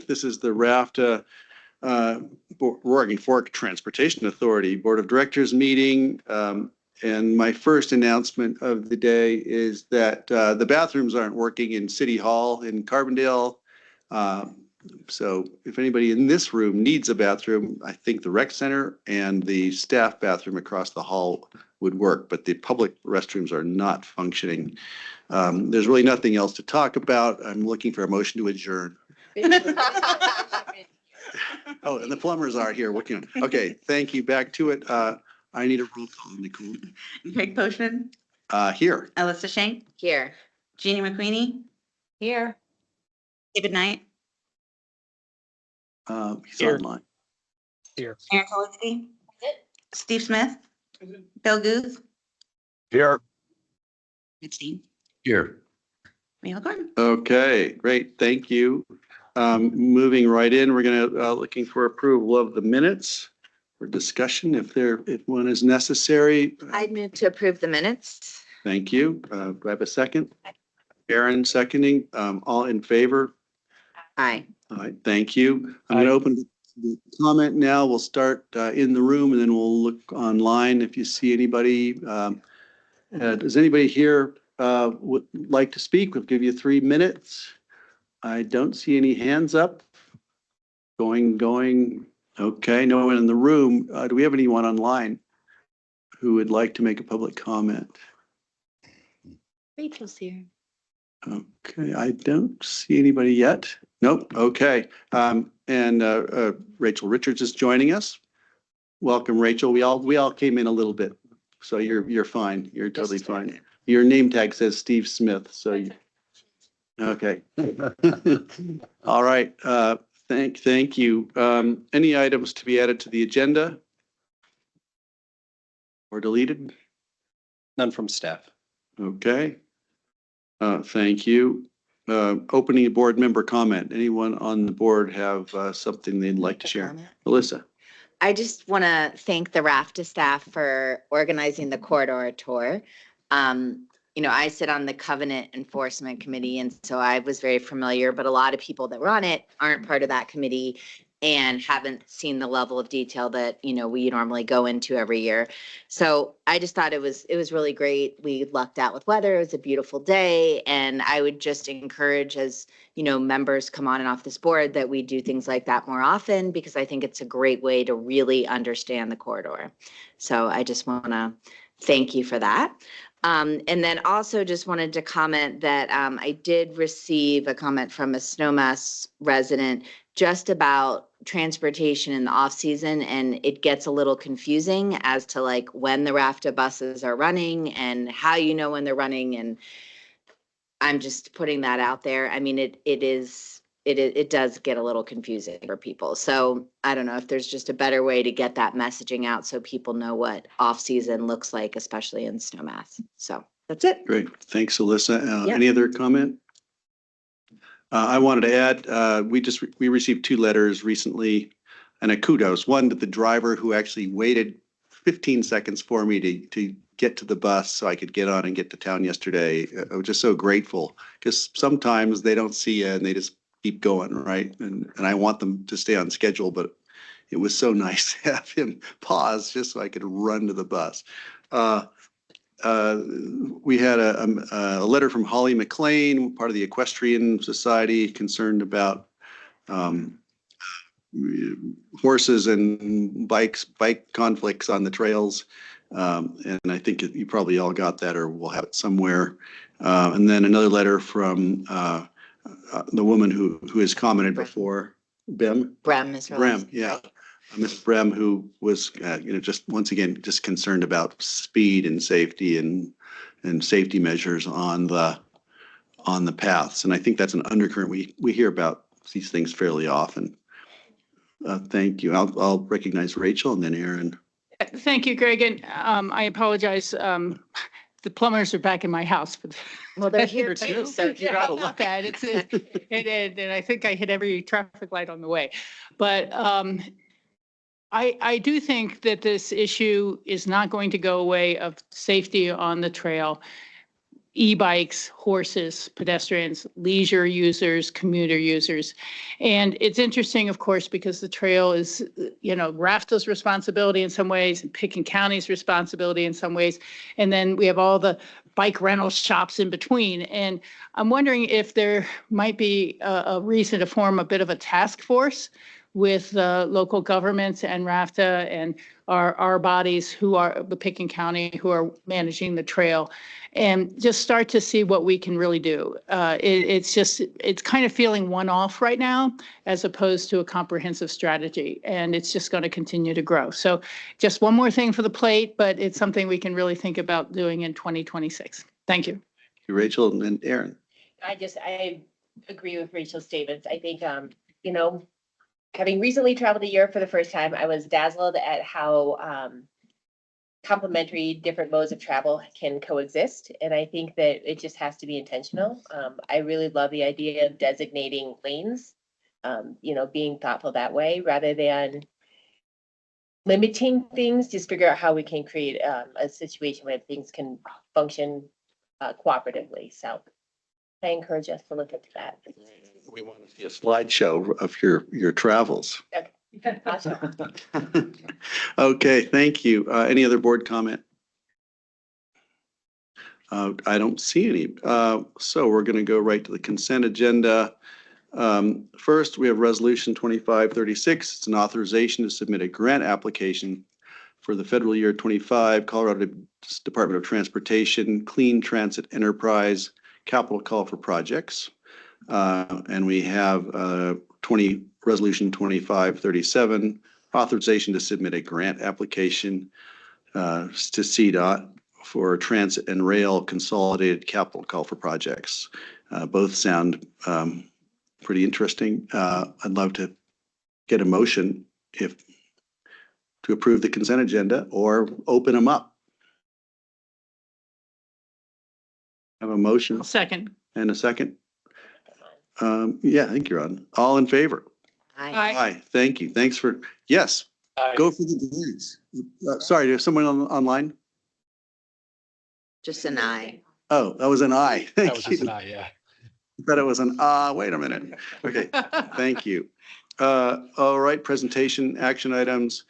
This is the RFTA Oregon Fork Transportation Authority Board of Directors meeting. And my first announcement of the day is that the bathrooms aren't working in City Hall in Carbondale. So if anybody in this room needs a bathroom, I think the rec center and the staff bathroom across the hall would work, but the public restrooms are not functioning. There's really nothing else to talk about. I'm looking for a motion to adjourn. Oh, and the plumbers are here working. Okay, thank you. Back to it. I need a roll call, Nicole. Craig Postman. Here. Alyssa Shank. Here. Jeannie McQueenie. Here. David Knight. He's Here. online. Here. Aaron Kowalski. Steve Smith. Bill Guth. Here. Mitstein. Here. Mila Gordon. Okay, great. Thank you. Moving right in, we're gonna looking for approval of the minutes for discussion if one is necessary. I'd move to approve the minutes. Thank you. Do I have a second? Aaron seconding. All in favor? Aye. All right, thank you. I'm going to open the comment now. We'll start in the room and then we'll look online if you see anybody. Does anybody here would like to speak? We'll give you 3 minutes. I don't see any hands up. Going. Okay, no one in the room. Do we have anyone online who would like to make a public comment? Rachel's here. Okay, I don't see anybody yet. Nope. Okay. And Rachel Richards is joining us. Welcome, Rachel. We all came in a little bit, so you're fine. You're totally fine. Your name tag says Steve Smith, so you. Okay. All right. Thank you. Any items to be added to the agenda or deleted? None from staff. Okay. Thank you. Opening a board member comment. Anyone on the board have something they'd like to share? Melissa. I just want to thank the RFTA staff for organizing the corridor tour. I sit on the Covenant Enforcement Committee, and so I was very familiar, but a lot of people that were on it aren't part of that committee and haven't seen the level of detail that, we normally go into every year. So I just thought it was really great. We lucked out with weather. It was a beautiful day. And I would just encourage, as members come on and off this board, that we do things like that more often, because I think it's a great way to really understand the corridor. So I just want to thank you for that. And then also just wanted to comment that I did receive a comment from a Snowmass resident just about transportation in the off season, and it gets a little confusing as to when the RFTA buses are running and how when they're running. And I'm just putting that out there. I mean, it does get a little confusing for people. So I don't know if there's just a better way to get that messaging out so people know what off season looks like, especially in Snowmass. So that's it. Great. Thanks, Alyssa. Yeah. Any other comment? I wanted to add, we received 2 letters recently and a kudos. One to the driver who actually waited 15 seconds for me to get to the bus so I could get on and get to town yesterday. I was just so grateful because sometimes they don't see you and they just keep going, right? And I want them to stay on schedule, but it was so nice to have him pause just so I could run to the bus. We had a letter from Holly McLean, part of the Equestrian Society, concerned about horses and bike conflicts on the trails. And I think you probably all got that, or we'll have it somewhere. And then another letter from the woman who has commented before, Brem, yeah. Ms. Brem, who was, just once again, just concerned about speed and safety and safety measures on the paths. And I think that's an undercurrent. We hear about these things fairly often. Thank you. I'll recognize Rachel and then Aaron. Thank you, Greg. And I apologize. The plumbers are back in my house. Well, they're here too. So you're out of luck. Bad. And I think I hit every traffic light on the way. But I do think that this issue is not going to go away of safety on the trail. e-bikes, horses, pedestrians, leisure users, commuter users. And it's interesting, of course, because the trail is, RAFTA's responsibility in some ways, and Picken County's responsibility in some ways. And then we have all the bike rental shops in between. And I'm wondering if there might be a reason to form a bit of a task force with local governments and RAFTA and our bodies who are the Picken County, who are managing the trail, and just start to see what we can really do. It's kind of feeling one-off right now, as opposed to a comprehensive strategy, and it's just going to continue to grow. So just one more thing for the plate, but it's something we can really think about doing in 2026. Thank you. Rachel and Aaron. I agree with Rachel's statements. I think, having recently traveled a year for the first time, I was dazzled at how complementary different modes of travel can coexist. And I think that it just has to be intentional. I really love the idea of designating lanes, being thoughtful that way rather than limiting things, just figure out how we can create a situation where things can function cooperatively. So I encourage us to look into that. We want to see a slideshow of your travels. Okay. Awesome. Okay, thank you. Any other board comment? I don't see any. So we're going to go right to the consent agenda. First, we have Resolution 2536. It's an authorization to submit a grant application for the federal year 25 Colorado Department of Transportation Clean Transit Enterprise Capital Call for Projects. And we have Resolution 2537, authorization to submit a grant application to CDOT for transit and rail consolidated capital call for projects. Both sound pretty interesting. I'd love to get a motion to approve the consent agenda or open them up. Have a motion Second. and a second. Yeah, I think you're on. All in favor? Hi. Aye. Thank you. Thanks for, yes, go for the delays. Sorry, there's someone online? Just an aye. Oh, that was an aye. That was Thank just an you. eye, yeah. Thought it was an wait a minute. Okay, thank you. All right, presentation action items.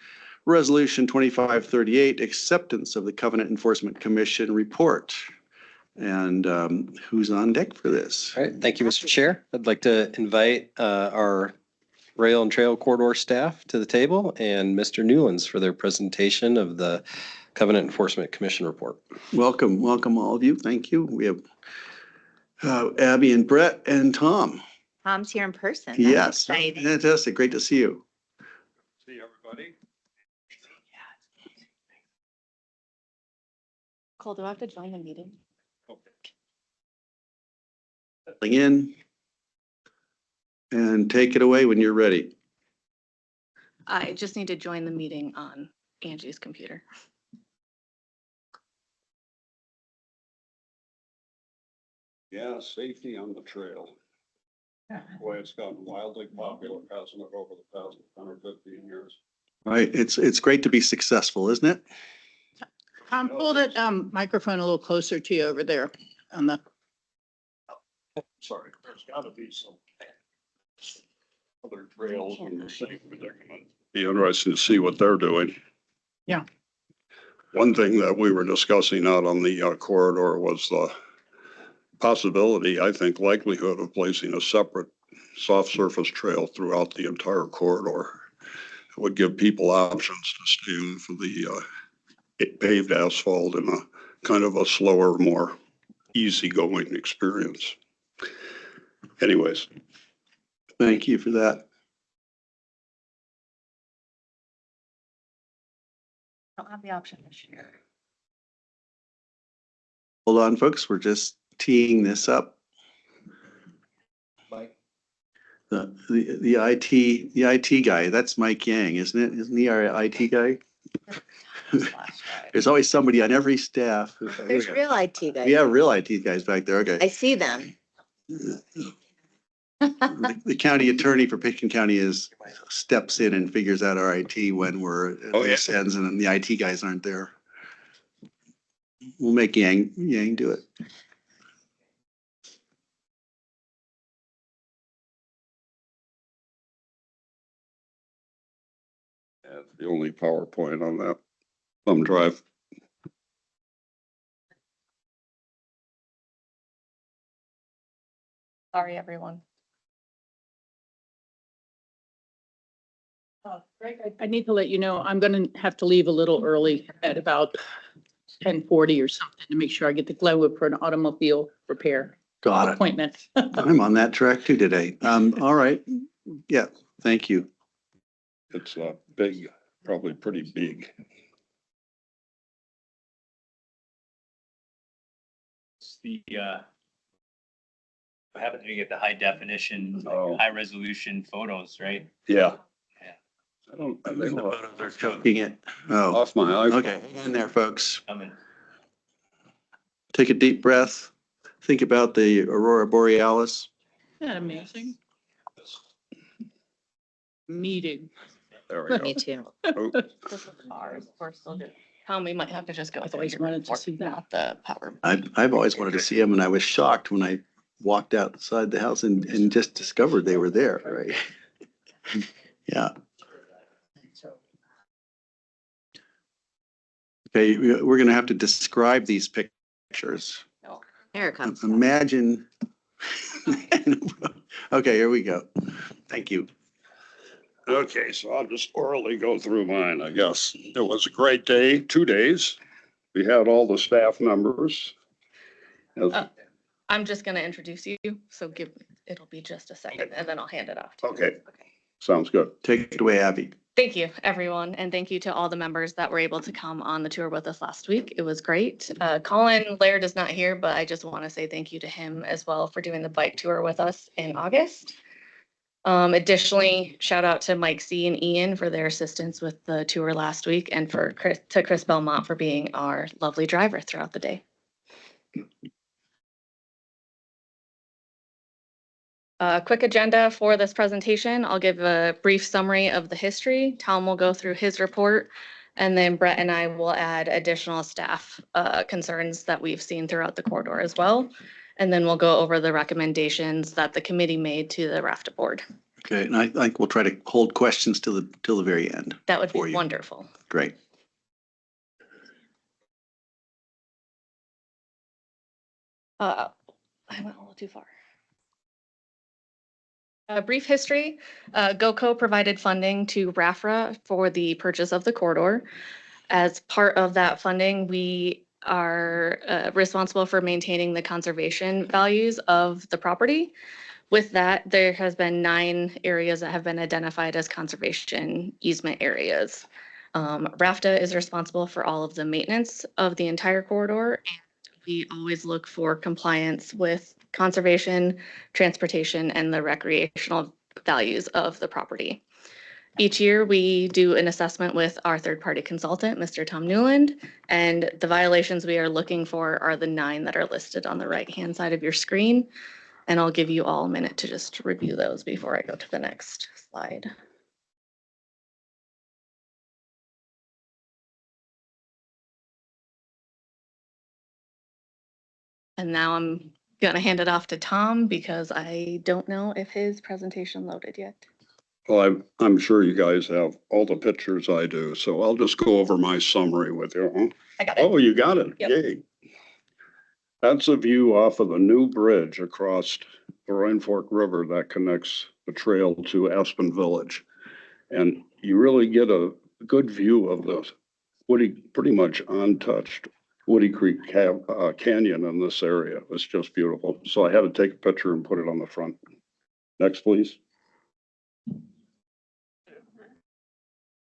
Resolution 2538, acceptance of the Covenant Enforcement Commission report. And who's on deck for this? All right, thank you, Mr. Chair. I'd like to invite our rail and trail corridor staff to the table and Mr. Newlands for their presentation of the Covenant Enforcement Commission report. Welcome, welcome all of you. Thank you. We have Abby and Brett and Tom. Tom's here in person. That's Yes, exciting. fantastic. Great to see you. See everybody. Cole, do I have to join the meeting? Settling in. And take it away when you're ready. I just need to join the meeting on Angie's computer. Yeah, safety on the trail. Boy, it's gotten wildly popular, hasn't it, over the past 10 or 15 years? Right, it's great to be successful, isn't it? Tom, pull that microphone a little closer to you over there on the. Sorry, there's gotta be some other trails in the same predicament. Be interesting to see what they're doing. Yeah. One thing that we were discussing out on the corridor was the possibility, I think likelihood of placing a separate soft surface trail throughout the entire corridor. It would give people options to stay off of the paved asphalt in a kind of a slower, more easygoing experience. Anyways. Thank you for that. I don't have the option to share. Hold on, folks. We're just teeing this up. Mike. The IT guy, that's Mike Yang, isn't it? Isn't he our IT guy? There's always somebody on every staff. There's real IT guys. We have real IT guys back there. I Okay. see them. The county attorney for Picken County steps in and figures out our IT when we're at loose ends and then the IT guys aren't there. We'll make Yang do it. That's the only PowerPoint on that thumb drive. Sorry, everyone. I need to let you know, I'm gonna have to leave a little early at about 10:40 or something to make sure I get to Glenwood for an automobile repair Got it. appointment. I'm on that track too today. All right. Yeah, thank you. It's big, probably pretty big. It's the, what happened to get the high definition, Oh. high resolution photos, right? Yeah. Yeah. I think They're choking it. Oh, off my iPhone. okay. Hang in there, folks. Coming. Take a deep breath. Think about the aurora borealis. Isn't that amazing? Meeting. There we Me go. too. Oh, This is ours. We're still good. Tom, we might have to just go. I've through always your wanted to report, see that. Not the power. I've always wanted to see them, and I was shocked when I walked outside the house and just discovered they were there, right? Yeah. Okay, we're gonna have to describe these pictures. Here it comes. Imagine. Okay, here we go. Thank you. okay, so I'll just orally go through mine, I guess. It was a great day, 2 days. We had all the staff members. I'm just gonna introduce you, so it'll be just a second, and then I'll hand it off to you. Okay, sounds good. Take it away, Abby. Thank you, everyone, and thank you to all the members that were able to come on the tour with us last week. It was great. Colin Laird is not here, but I just want to say thank you to him as well for doing the bike tour with us in August. Additionally, shout out to Mike C and Ian for their assistance with the tour last week, and to Chris Belmont for being our lovely driver throughout the day. A quick agenda for this presentation. I'll give a brief summary of the history. Tom will go through his report, and then Brett and I will add additional staff concerns that we've seen throughout the corridor as well. And then we'll go over the recommendations that the committee made to the RFTA board. Okay, and I think we'll try to hold questions till the very end. That would For be you. wonderful. Great. I went a little too far. A brief history, GOCO provided funding to RAFRA for the purchase of the corridor. As part of that funding, we are responsible for maintaining the conservation values of the property. With that, there has been 9 areas that have been identified as conservation easement areas. RAFTA is responsible for all of the maintenance of the entire corridor, and we always look for compliance with conservation, transportation, and the recreational values of the property. Each year, we do an assessment with our third-party consultant, Mr. Tom Newland, and the violations we are looking for are the 9 that are listed on the right-hand side of your screen. And I'll give you all a minute to just review those before I go to the next slide. And now I'm gonna hand it off to Tom because I don't know if his presentation loaded yet. Well, I'm sure you guys have all the pictures I do, so I'll just go over my summary with you. Huh? I got it. Oh, you got it. Yep. Yay. That's a view off of the new bridge across the Roaring Fork River that connects the trail to Aspen Village. And you really get a good view of the pretty much untouched Woody Creek Canyon in this area. It's just beautiful. So I had to take a picture and put it on the front. Next, please.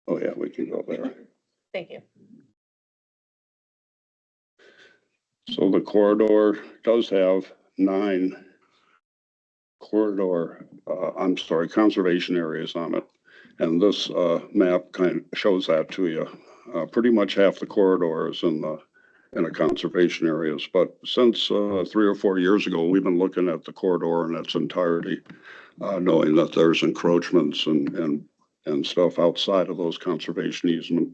Oh yeah, we can go there. Thank you. So the corridor does have 9 conservation areas on it. And this map kind of shows that to you. Pretty much half the corridor is in the conservation areas. But since 3 or 4 years ago, we've been looking at the corridor in its entirety, knowing that there's encroachments and stuff outside of those conservation easement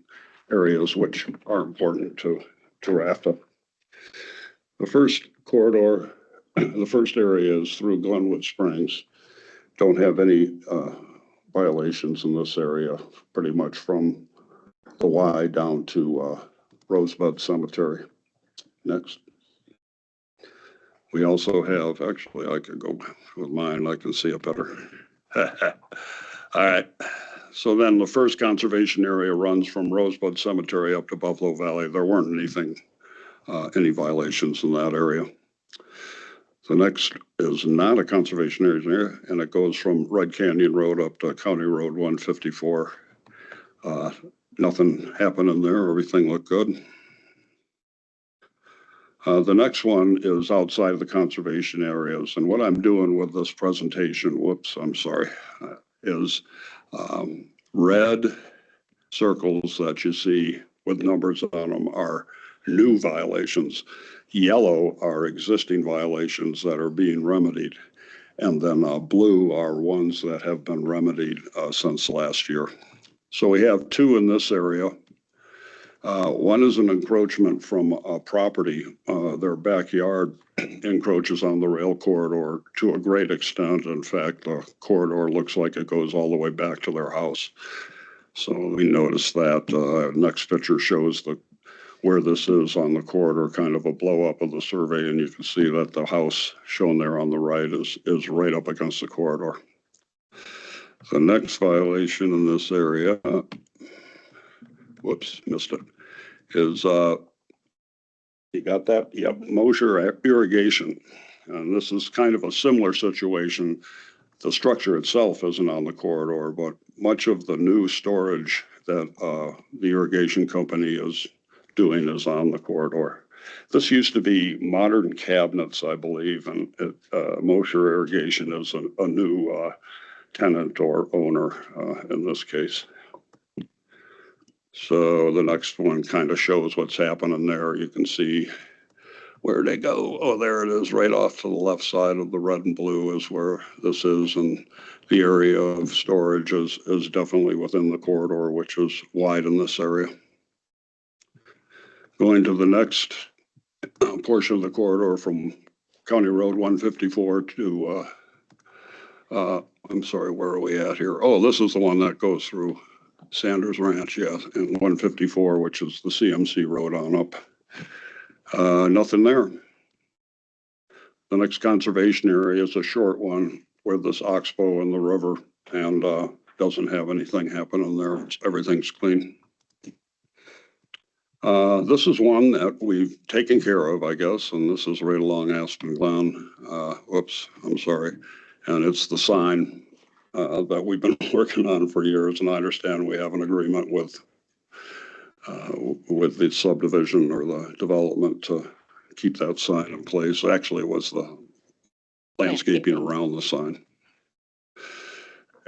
areas, which are important to RAFTA. The first corridor, the first area is through Glenwood Springs. Don't have any violations in this area, pretty much from the Y down to Rosebud Cemetery. Next. We also have, actually, I could go with mine, I can see it better. All right. So then the first conservation area runs from Rosebud Cemetery up to Buffalo Valley. There weren't any violations in that area. The next is not a conservation area, and it goes from Red Canyon Road up to County Road 154. Nothing happened in there. Everything looked good. The next one is outside of the conservation areas. And what I'm doing with this presentation, is red circles that you see with numbers on them are new violations. Yellow are existing violations that are being remedied. And then blue are ones that have been remedied since last year. So we have two in this area. One is an encroachment from a property. Their backyard encroaches on the rail corridor to a great extent. In fact, the corridor looks like it goes all the way back to their house. So we noticed that. Next picture shows where this is on the corridor, kind of a blow up of the survey, and you can see that the house shown there on the right is right up against the corridor. The next violation in this area, whoops, missed it, is, you got that? Yep, Mosher irrigation. And this is kind of a similar situation. The structure itself isn't on the corridor, but much of the new storage that the irrigation company is doing is on the corridor. This used to be Modern Cabinets, I believe, and Mosher Irrigation is a new tenant or owner in this case. So the next one kind of shows what's happening there. You can see where they go. Oh, there it is, right off to the left side of the red and blue is where this is, and the area of storage is definitely within the corridor, which is wide in this area. Going to the next portion of the corridor from County Road 154 to, I'm sorry, where are we at here? Oh, this is the one that goes through Sanders Ranch, yeah, and 154, which is the CMC road on up. Nothing there. The next conservation area is a short one where this oxbow in the river, and doesn't have anything happening there. Everything's clean. This is one that we've taken care of, I guess, and this is right along Aspen Glen. Whoops, I'm sorry. And it's the sign that we've been working on for years, and I understand we have an agreement with the subdivision or the development to keep that sign in place. Actually, it was the landscaping around the sign.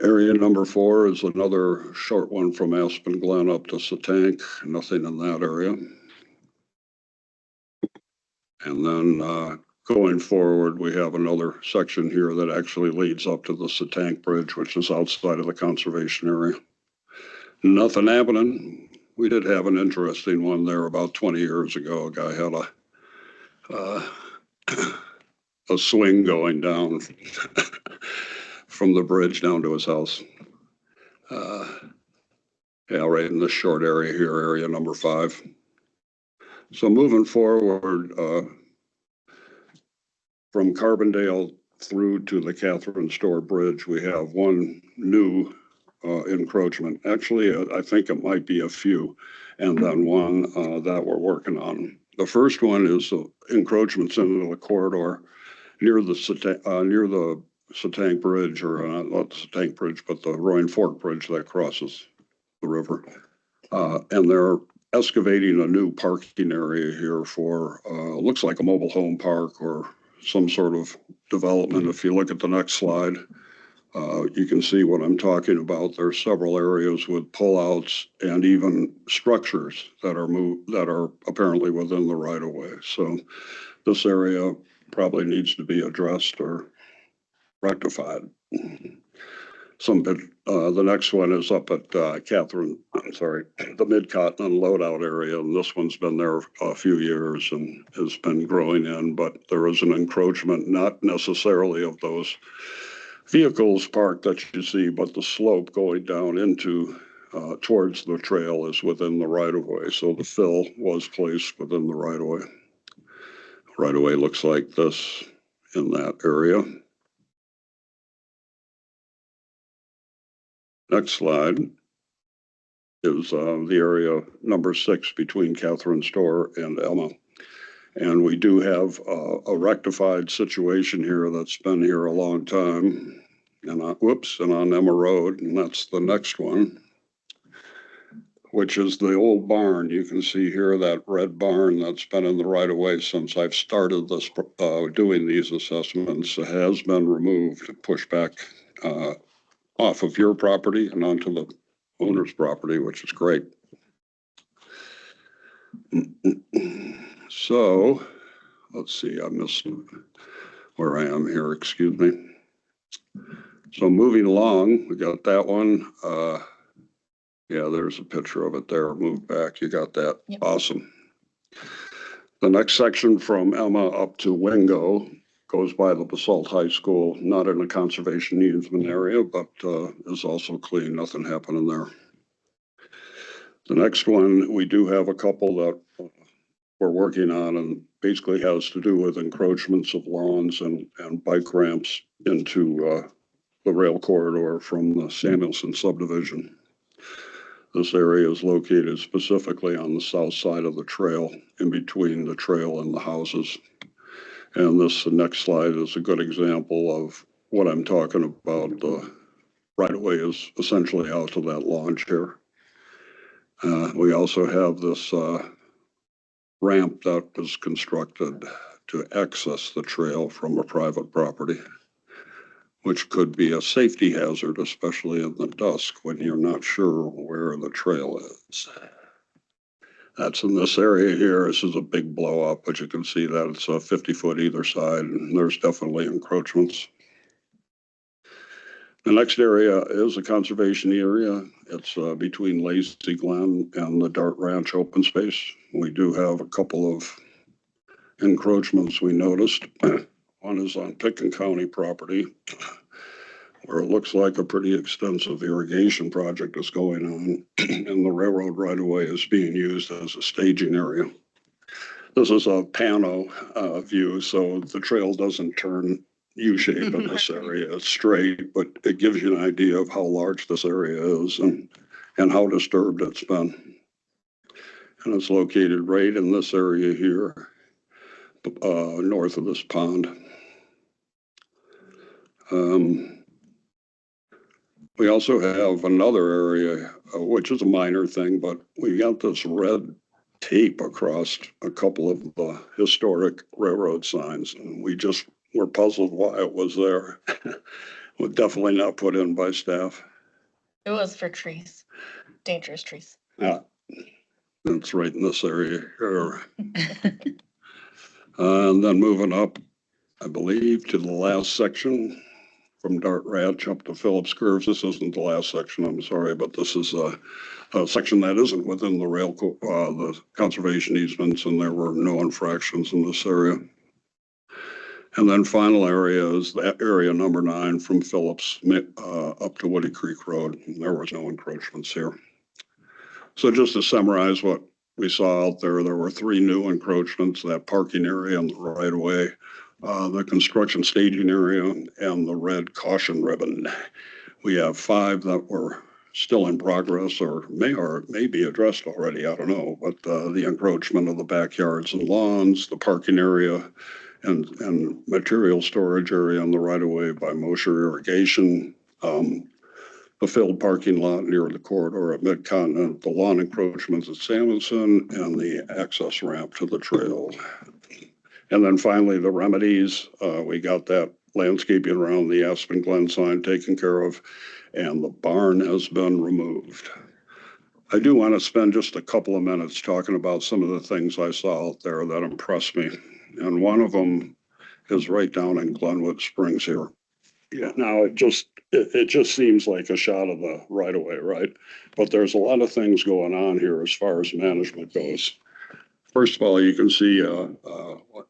Area number 4 is another short one from Aspen Glen up to Satank. Nothing in that area. And then going forward, we have another section here that actually leads up to the Satank Bridge, which is outside of the conservation area. Nothing happening. We did have an interesting one there about 20 years ago. A guy had a swing going down from the bridge down to his house. Yeah, right in this short area here, area number 5. So moving forward from Carbondale through to the Catherine Store Bridge, we have one new encroachment. Actually, I think it might be a few, and then one that we're working on. The first one is encroachments into the corridor near the Satank Bridge, or not the Satank Bridge, but the Roaring Fork Bridge that crosses the river. And they're excavating a new parking area here for, looks like a mobile home park or some sort of development. If you look at the next slide, you can see what I'm talking about. There's several areas with pullouts and even structures that are apparently within the right of way. So this area probably needs to be addressed or rectified. The next one is up at the Mid-Cotton loadout area, and this one's been there a few years and has been growing in, but there is an encroachment, not necessarily of those vehicles parked that you see, but the slope going down into towards the trail is within the right of way. So the fill was placed within the right of way. Right of way looks like this in that area. Next slide is the area number 6 between Catherine Store and Emma. And we do have a rectified situation here that's been here a long time. And on Emma Road, and that's the next one, which is the old barn. You can see here that red barn that's been in the right of way since I've started this doing these assessments. It has been removed, pushed back off of your property and onto the owner's property, which is great. So let's see, I missed where I am here, excuse me. So moving along, we got that one. Yeah, there's a picture of it there. Move back, you got that. Yep. Awesome. The next section from Emma up to Wingo goes by the Basalt High School, not in a conservation easement area, but is also clean, nothing happening there. The next one, we do have a couple that we're working on and basically has to do with encroachments of lawns and bike ramps into the rail corridor from the Samuelson subdivision. This area is located specifically on the south side of the trail, in between the trail and the houses. And this next slide is a good example of what I'm talking about. The right of way is essentially out to that lawn chair. We also have this ramp that was constructed to access the trail from a private property, which could be a safety hazard, especially in the dusk when you're not sure where the trail is. That's in this area here. This is a big blow up, but you can see that it's 50 foot either side, and there's definitely encroachments. The next area is a conservation area. It's between Lazy Glen and the Dart Ranch open space. We do have a couple of encroachments we noticed. One is on Picken County property, where it looks like a pretty extensive irrigation project is going on, and the railroad right-of-way is being used as a staging area. This is a pano view, so the trail doesn't turn U-shape in this area. It's straight, but it gives you an idea of how large this area is and how disturbed it's been. And it's located right in this area here, north of this pond. We also have another area, which is a minor thing, but we got this red tape across a couple of the historic railroad signs, and we just were puzzled why it was there. Was definitely not put in by staff. It was for trees, dangerous trees. Yeah, that's right in this area here. And then moving up, I believe, to the last section from Dart Ranch up to Phillips Curves. This isn't the last section, I'm sorry, but this is a section that isn't within the the conservation easements, and there were no infractions in this area. And then final area is that area number 9 from Phillips up to Woody Creek Road. There was no encroachments here. So just to summarize what we saw out there, there were 3 new encroachments: that parking area on the right of way, the construction staging area, and the red caution ribbon. We have 5 that were still in progress or may be addressed already, I don't know, but the encroachment of the backyards and lawns, the parking area, and material storage area on the right of way by Mosher Irrigation, the filled parking lot near the corridor at Mid-Continent, the lawn encroachments at Samuelson, and the access ramp to the trail. And then finally, the remedies. We got that landscaping around the Aspen Glen sign taken care of, and the barn has been removed. I do want to spend just a couple of minutes talking about some of the things I saw out there that impressed me. And one of them is right down in Glenwood Springs here. Yeah, now it just seems like a shot of the right of way, right? But there's a lot of things going on here as far as management goes. First of all, you can see the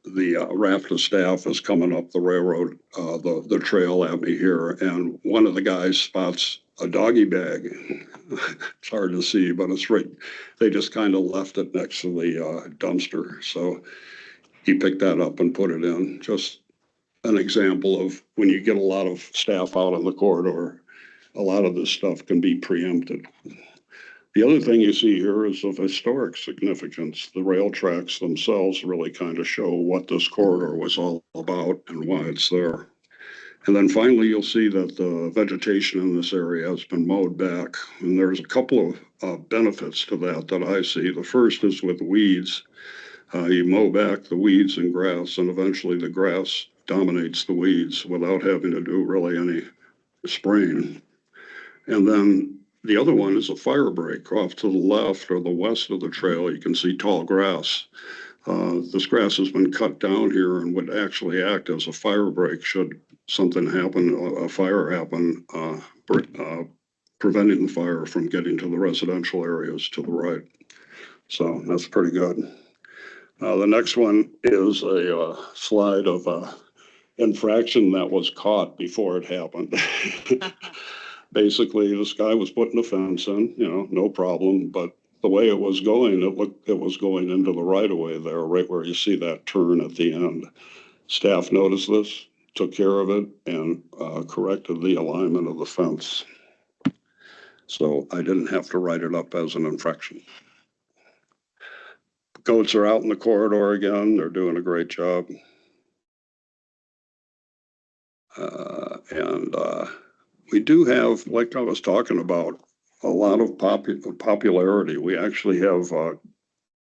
RFTA staff is coming up the railroad, the trail at me here, and one of the guys spots a doggy bag. It's hard to see, but it's right. They just kind of left it next to the dumpster. So he picked that up and put it in. Just an example of when you get a lot of staff out on the corridor, a lot of this stuff can be preempted. The other thing you see here is of historic significance. The rail tracks themselves really kind of show what this corridor was all about and why it's there. And then finally, you'll see that the vegetation in this area has been mowed back. And there's a couple of benefits to that I see. The first is with weeds. You mow back the weeds and grass, and eventually the grass dominates the weeds without having to do really any spraying. And then the other one is a fire break off to the left or the west of the trail. You can see tall grass. This grass has been cut down here and would actually act as a fire break should something happen, a fire happen, preventing the fire from getting to the residential areas to the right. So that's pretty good. The next one is a slide of infraction that was caught before it happened. Basically, this guy was putting a fence in, no problem, but the way it was going, it was going into the right of way there, right where you see that turn at the end. Staff noticed this, took care of it, and corrected the alignment of the fence. So I didn't have to write it up as an infraction. Goats are out in the corridor again. They're doing a great job. And we do have, like I was talking about, a lot of popularity. We actually have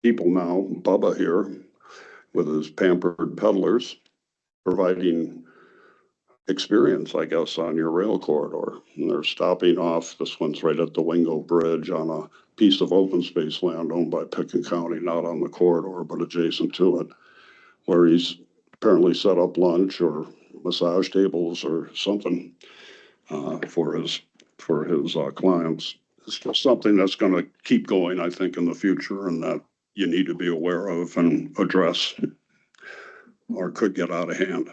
people now, Bubba here, with his Pampered Peddlers, providing experience, I guess, on your rail corridor. And they're stopping off. This one's right at the Wingo Bridge on a piece of open space land owned by Pickett County, not on the corridor, but adjacent to it, where he's apparently set up lunch or massage tables or something for his clients. It's just something that's going to keep going, I think, in the future, and that you need to be aware of and address, or could get out of hand.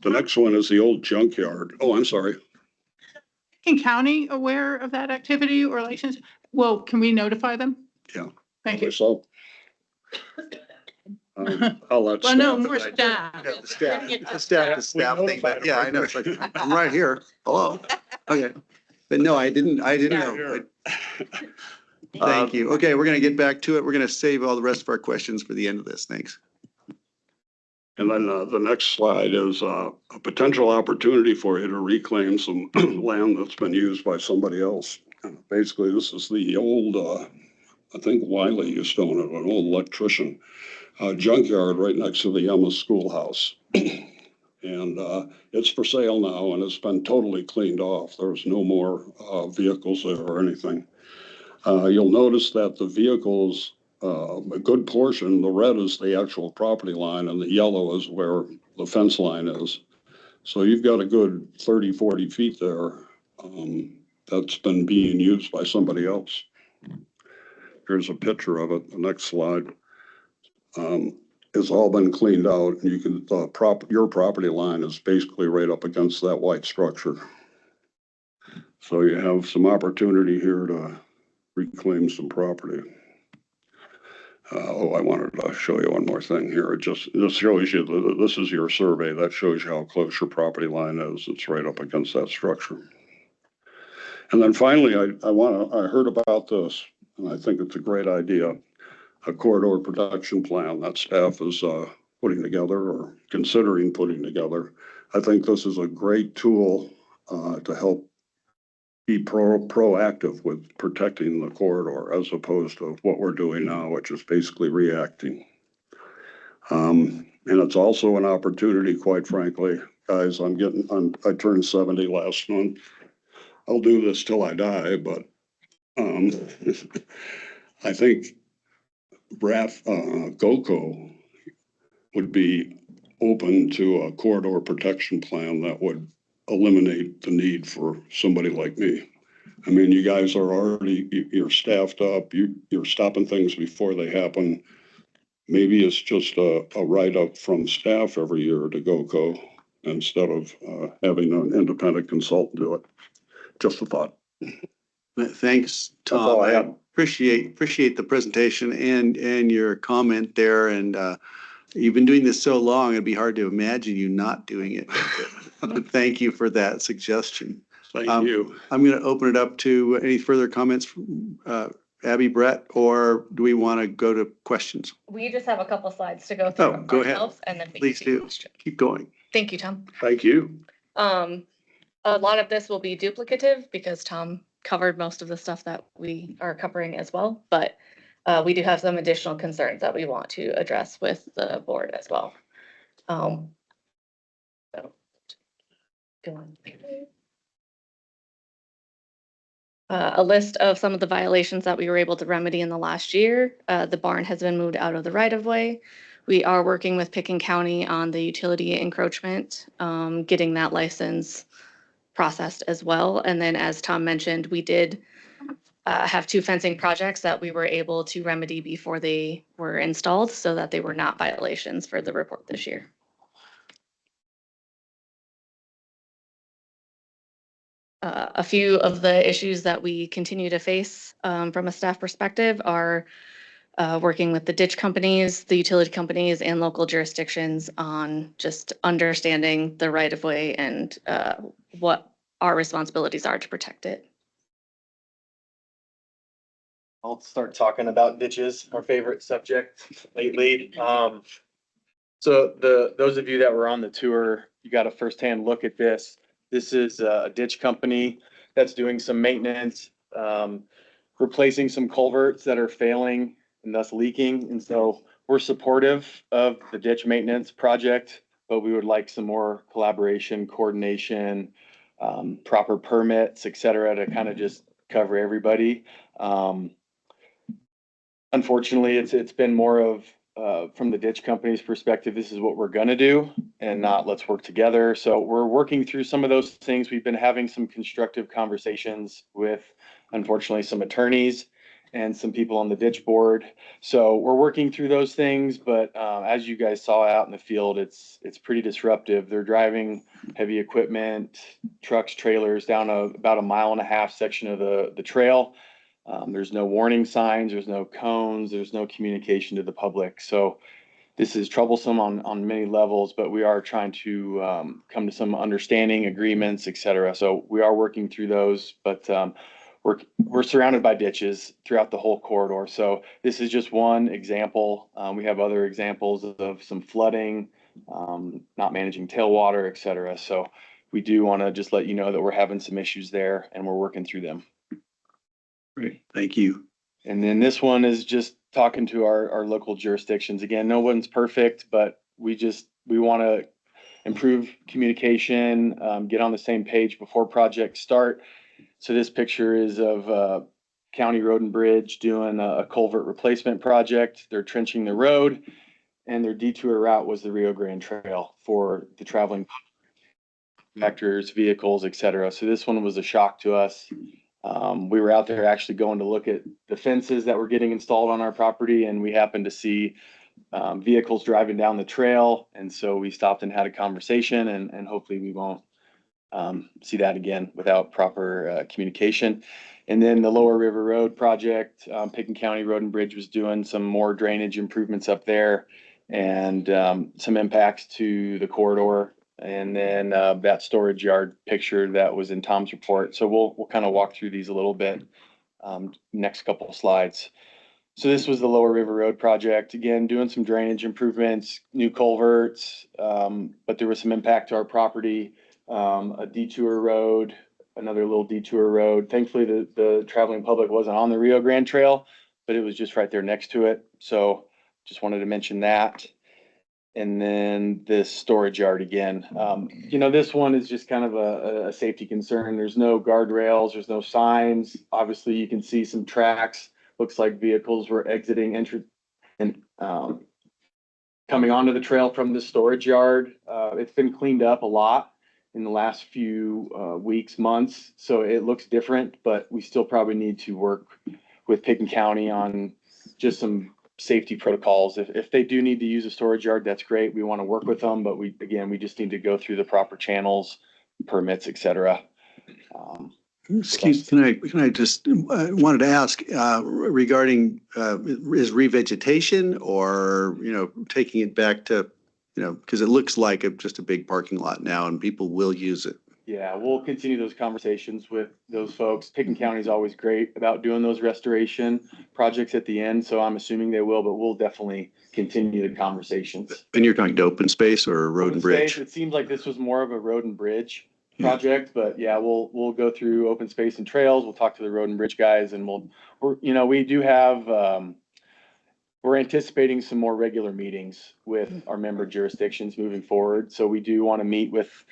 The next one is the old junkyard. Oh, I'm sorry. Can county aware of that activity or license? Well, can we notify them? Yeah. Thank you. So I'll let Well, no, staff. more staff. Yeah, the staff thing, but yeah, I know, it's like, I'm right here, hello, okay. But no, I didn't know. Thank you. Okay, we're gonna get back to it. We're gonna save all the rest of our questions for the end of this. Thanks. And then the next slide is a potential opportunity for you to reclaim some land that's been used by somebody else. Basically, this is the old, I think Wiley used to own it, an old electrician, junkyard right next to the Emma Schoolhouse. And it's for sale now, and it's been totally cleaned off. There's no more vehicles there or anything. You'll notice that the vehicles, a good portion, the red is the actual property line and the yellow is where the fence line is. So you've got a good 30, 40 feet there that's been being used by somebody else. Here's a picture of it. The next slide. It's all been cleaned out, and you can your property line is basically right up against that white structure. So you have some opportunity here to reclaim some property. I wanted to show you one more thing here. It just shows you this is your survey. That shows you how close your property line is. It's right up against that structure. And then finally, I heard about this, and I think it's a great idea. A corridor production plan that staff is putting together or considering putting together. I think this is a great tool to help be proactive with protecting the corridor as opposed to what we're doing now, which is basically reacting. And it's also an opportunity, quite frankly, guys. I turned 70 last month. I'll do this till I die, but I think GOCO would be open to a corridor protection plan that would eliminate the need for somebody like me. I mean, you guys are already, you're staffed up, you're stopping things before they happen. Maybe it's just a write-up from staff every year to GOCO instead of having an independent consultant do it. Just a thought. Thanks, That's all Tom. I I have. appreciate the presentation and your comment there. And you've been doing this so long, it'd be hard to imagine you not doing it. But thank you for that suggestion. Thank you. I'm going to open it up to any further comments from Abby, Brett, or do we want to go to questions? We just have a couple slides to go through. Oh, go ahead. ourselves, and then we can Please take do. questions. Keep going. Thank you, Tom. Thank you. A lot of this will be duplicative because Tom covered most of the stuff that we are covering as well, but we do have some additional concerns that we want to address with the board as well. So, go on. A list of some of the violations that we were able to remedy in the last year. The barn has been moved out of the right of way. We are working with Picken County on the utility encroachment, getting that license processed as well. And then, as Tom mentioned, we did have 2 fencing projects that we were able to remedy before they were installed so that they were not violations for the report this year. A few of the issues that we continue to face from a staff perspective are working with the ditch companies, the utility companies, and local jurisdictions on just understanding the right of way and what our responsibilities are to protect it. I'll start talking about ditches, our favorite subject lately. So those of you that were on the tour, you got a firsthand look at this. This is a ditch company that's doing some maintenance, replacing some culverts that are failing and thus leaking. And so we're supportive of the ditch maintenance project, but we would like some more collaboration, coordination, proper permits, et cetera, to kind of just cover everybody. Unfortunately, it's been more of, from the ditch company's perspective, this is what we're gonna do and not let's work together. So we're working through some of those things. We've been having some constructive conversations with, unfortunately, some attorneys and some people on the ditch board. So we're working through those things, but as you guys saw out in the field, it's pretty disruptive. They're driving heavy equipment, trucks, trailers down about a 1.5 mile section of the trail. There's no warning signs, there's no cones, there's no communication to the public. So this is troublesome on many levels, but we are trying to come to some understanding agreements, et cetera. So we are working through those, but we're surrounded by ditches throughout the whole corridor. So this is just one example. We have other examples of some flooding, not managing tailwater, et cetera. So we do want to just let you know that we're having some issues there and we're working through them. Great. Thank you. And then this one is just talking to our local jurisdictions. Again, no one's perfect, but we want to improve communication, get on the same page before projects start. So this picture is of County Road and Bridge doing a culvert replacement project. They're trenching the road and their detour route was the Rio Grande Trail for the traveling tractors, vehicles, et cetera. So this one was a shock to us. We were out there actually going to look at the fences that were getting installed on our property, and we happened to see vehicles driving down the trail. And so we stopped and had a conversation, and hopefully we won't see that again without proper communication. And then the Lower River Road project, Picken County Road and Bridge was doing some more drainage improvements up there and some impacts to the corridor. And then that storage yard picture that was in Tom's report. So we'll kind of walk through these a little bit next couple of slides. So this was the Lower River Road project. Again, doing some drainage improvements, new culverts, but there was some impact to our property, a detour road, another little detour road. Thankfully, the traveling public wasn't on the Rio Grande Trail, but it was just right there next to it. So just wanted to mention that. And then this storage yard again. This one is just kind of a safety concern. There's no guardrails, there's no signs. Obviously, you can see some tracks. Looks like vehicles were exiting, and coming onto the trail from the storage yard. It's been cleaned up a lot. in the last few weeks, months. So it looks different, but we still probably need to work with Pickens County on just some safety protocols. If they do need to use a storage yard, that's great. We want to work with them, but we just need to go through the proper channels, permits, et cetera. Excuse, can I just, wanted to ask, regarding, is revegetation or, taking it back to, because it looks like just a big parking lot now and people will use it. Yeah, we'll continue those conversations with those folks. Pickens County is always great about doing those restoration projects at the end, so I'm assuming they will, but we'll definitely continue the conversations. And you're talking to open space or road Open and bridge? space, it seems like this was more of a road and bridge Yeah. project, but yeah, we'll go through open space and trails. We'll talk to the road and bridge guys, and we do have, we're anticipating some more regular meetings with our member jurisdictions moving forward. So we do want to meet with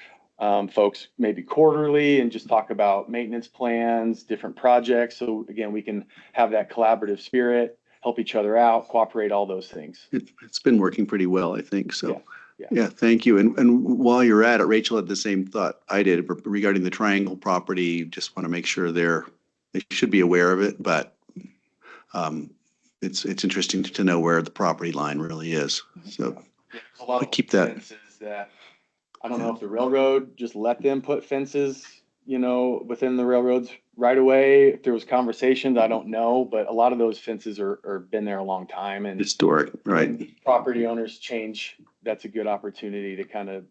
folks maybe quarterly and just talk about maintenance plans, different projects. So again, we can have that collaborative spirit, help each other out, cooperate, all those things. It's been working pretty well, I think. So, Yeah. yeah, thank you. And while you're at it, Rachel had the same thought I did regarding the Triangle property. Just want to make sure they should be aware of it, but it's interesting to know where the property line really is. So There's a lot of keep that. fences that, I don't know if the railroad just let them put fences, within the railroads right away. If there was conversations, I don't know, but a lot of those fences are been there a long time, and Historic, right? when property owners change, that's a good opportunity to kind of put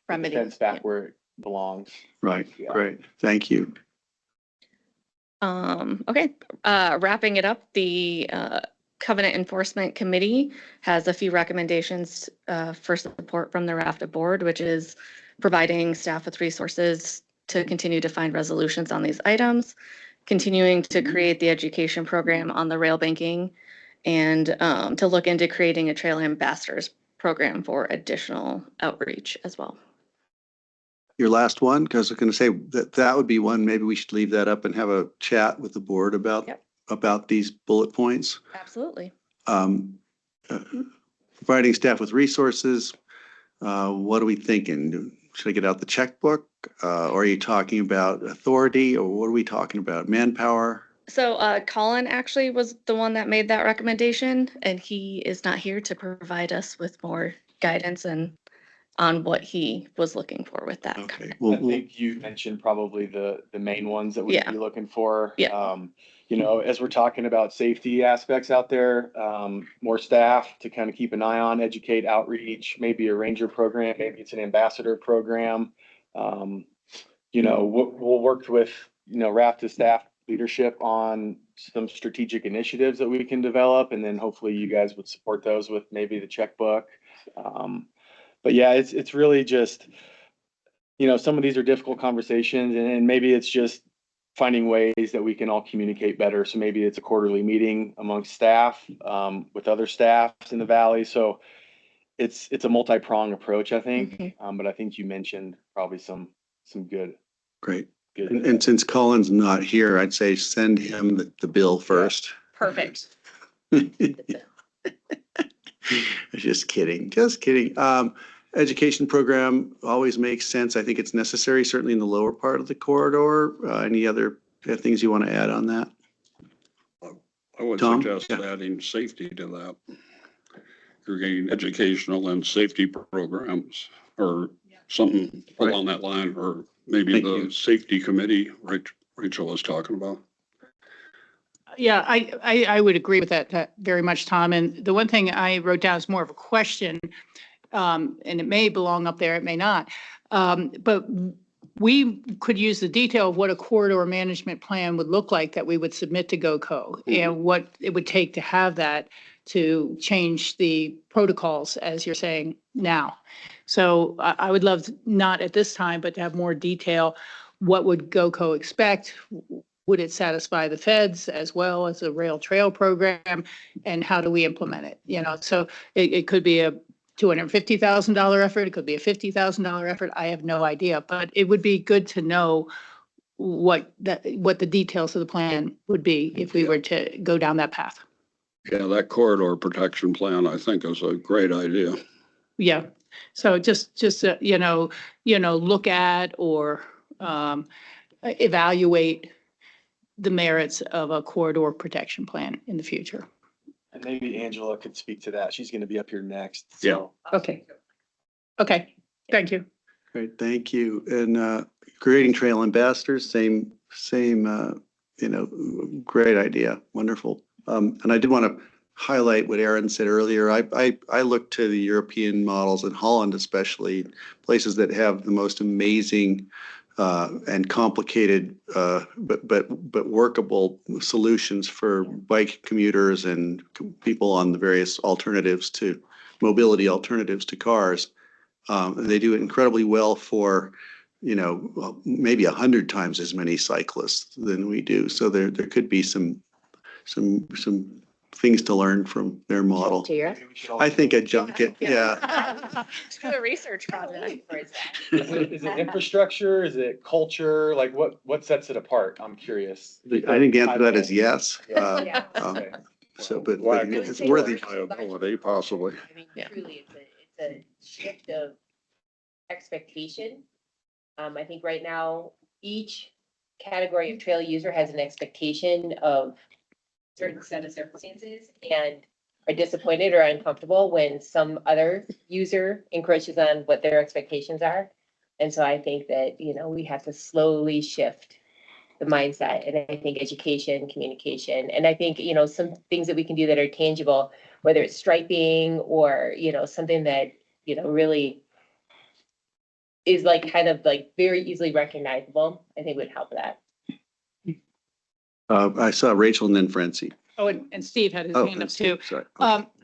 the Remedy, fence back yeah. where it belongs. Right, Yeah. great. Thank you. Okay, wrapping it up, the Covenant Enforcement Committee has a few recommendations for support from the RFTA board, which is providing staff with resources to continue to find resolutions on these items, continuing to create the education program on the rail banking, and to look into creating a trail ambassadors program for additional outreach as well. Your last one, because I was going to say that would be one, maybe we should leave that up and have a chat with the board about, Yep. about these bullet points. Absolutely. Providing staff with resources. What are we thinking? Should I get out the checkbook? Or are you talking about authority, or what are we talking about? Manpower? So Colin actually was the one that made that recommendation, and he is not here to provide us with more guidance and on what he was looking for with that. Okay. I Well, think you mentioned probably the main ones that we'd Yeah. be looking for. Yeah. As we're talking about safety aspects out there, more staff to kind of keep an eye on, educate, outreach, maybe a ranger program, maybe it's an ambassador program. We'll work with, RFTA staff leadership on some strategic initiatives that we can develop, and then hopefully you guys would support those with maybe the checkbook. But yeah, it's really just, some of these are difficult conversations, and maybe it's just finding ways that we can all communicate better. So maybe it's a quarterly meeting amongst staff, with other staffs in the valley. So it's a multi-pronged approach, I think. But I think you mentioned probably some good. great. And since Colin's not here, I'd say send him the bill first. Perfect. Just kidding. Education program always makes sense. I think it's necessary, certainly in the lower part of the corridor. Any other things you want to add on that? I would Tom? suggest Yeah. adding safety to that. Creating educational and safety programs or something Right. along that line, or maybe Thank the you. safety committee Rachel was talking about. Yeah, I would agree with that very much, Tom. And the one thing I wrote down is more of a question, and it may belong up there, it may not. But we could use the detail of what a corridor management plan would look like that we would submit to GOCO and what it would take to have that to change the protocols, as you're saying now. So I would love, not at this time, but to have more detail. What would GOCO expect? Would it satisfy the feds as well as a rail trail program? And how do we implement it? So it could be a $250,000 effort. It could be a $50,000 effort. I have no idea, but it would be good to know what the details of the plan would be if we were to go down that path. Yeah, that corridor protection plan, I think, is a great idea. Yeah, So just, look at or evaluate the merits of a corridor protection plan in the future. And maybe Angela could speak to that. She's going to be up here next. Yeah. So Okay. Okay, thank you. Great, thank you. And creating trail ambassadors, same, great idea, wonderful. And I did want to highlight what Aaron said earlier. I look to the European models in Holland, especially places that have the most amazing and complicated, but workable solutions for bike commuters and people on the various mobility alternatives to cars. They do it incredibly well for, maybe 100 times as many cyclists than we do. So there could be some things to learn from their model. To Europe? maybe we should all- I think a junket, yeah. Do a research project. Is it infrastructure? Is it culture? Like what sets it apart? I'm curious. I think the answer to that is yes. Yeah. Okay. So, but Lack it's of worthy. Liability, possibly. I mean, Yeah. truly, it's a shift of expectation. I think right now, each category of trail user has an expectation of certain set of circumstances and are disappointed or uncomfortable when some other user encroaches on what their expectations are. And so I think that, we have to slowly shift the mindset, and I think education, communication, and I think, some things that we can do that are tangible, whether it's striping or, something that, really is like kind of like very easily recognizable, I think would help that. I saw Rachel and then Francie. Oh, and Steve had his Oh, hand up that's too. Sorry.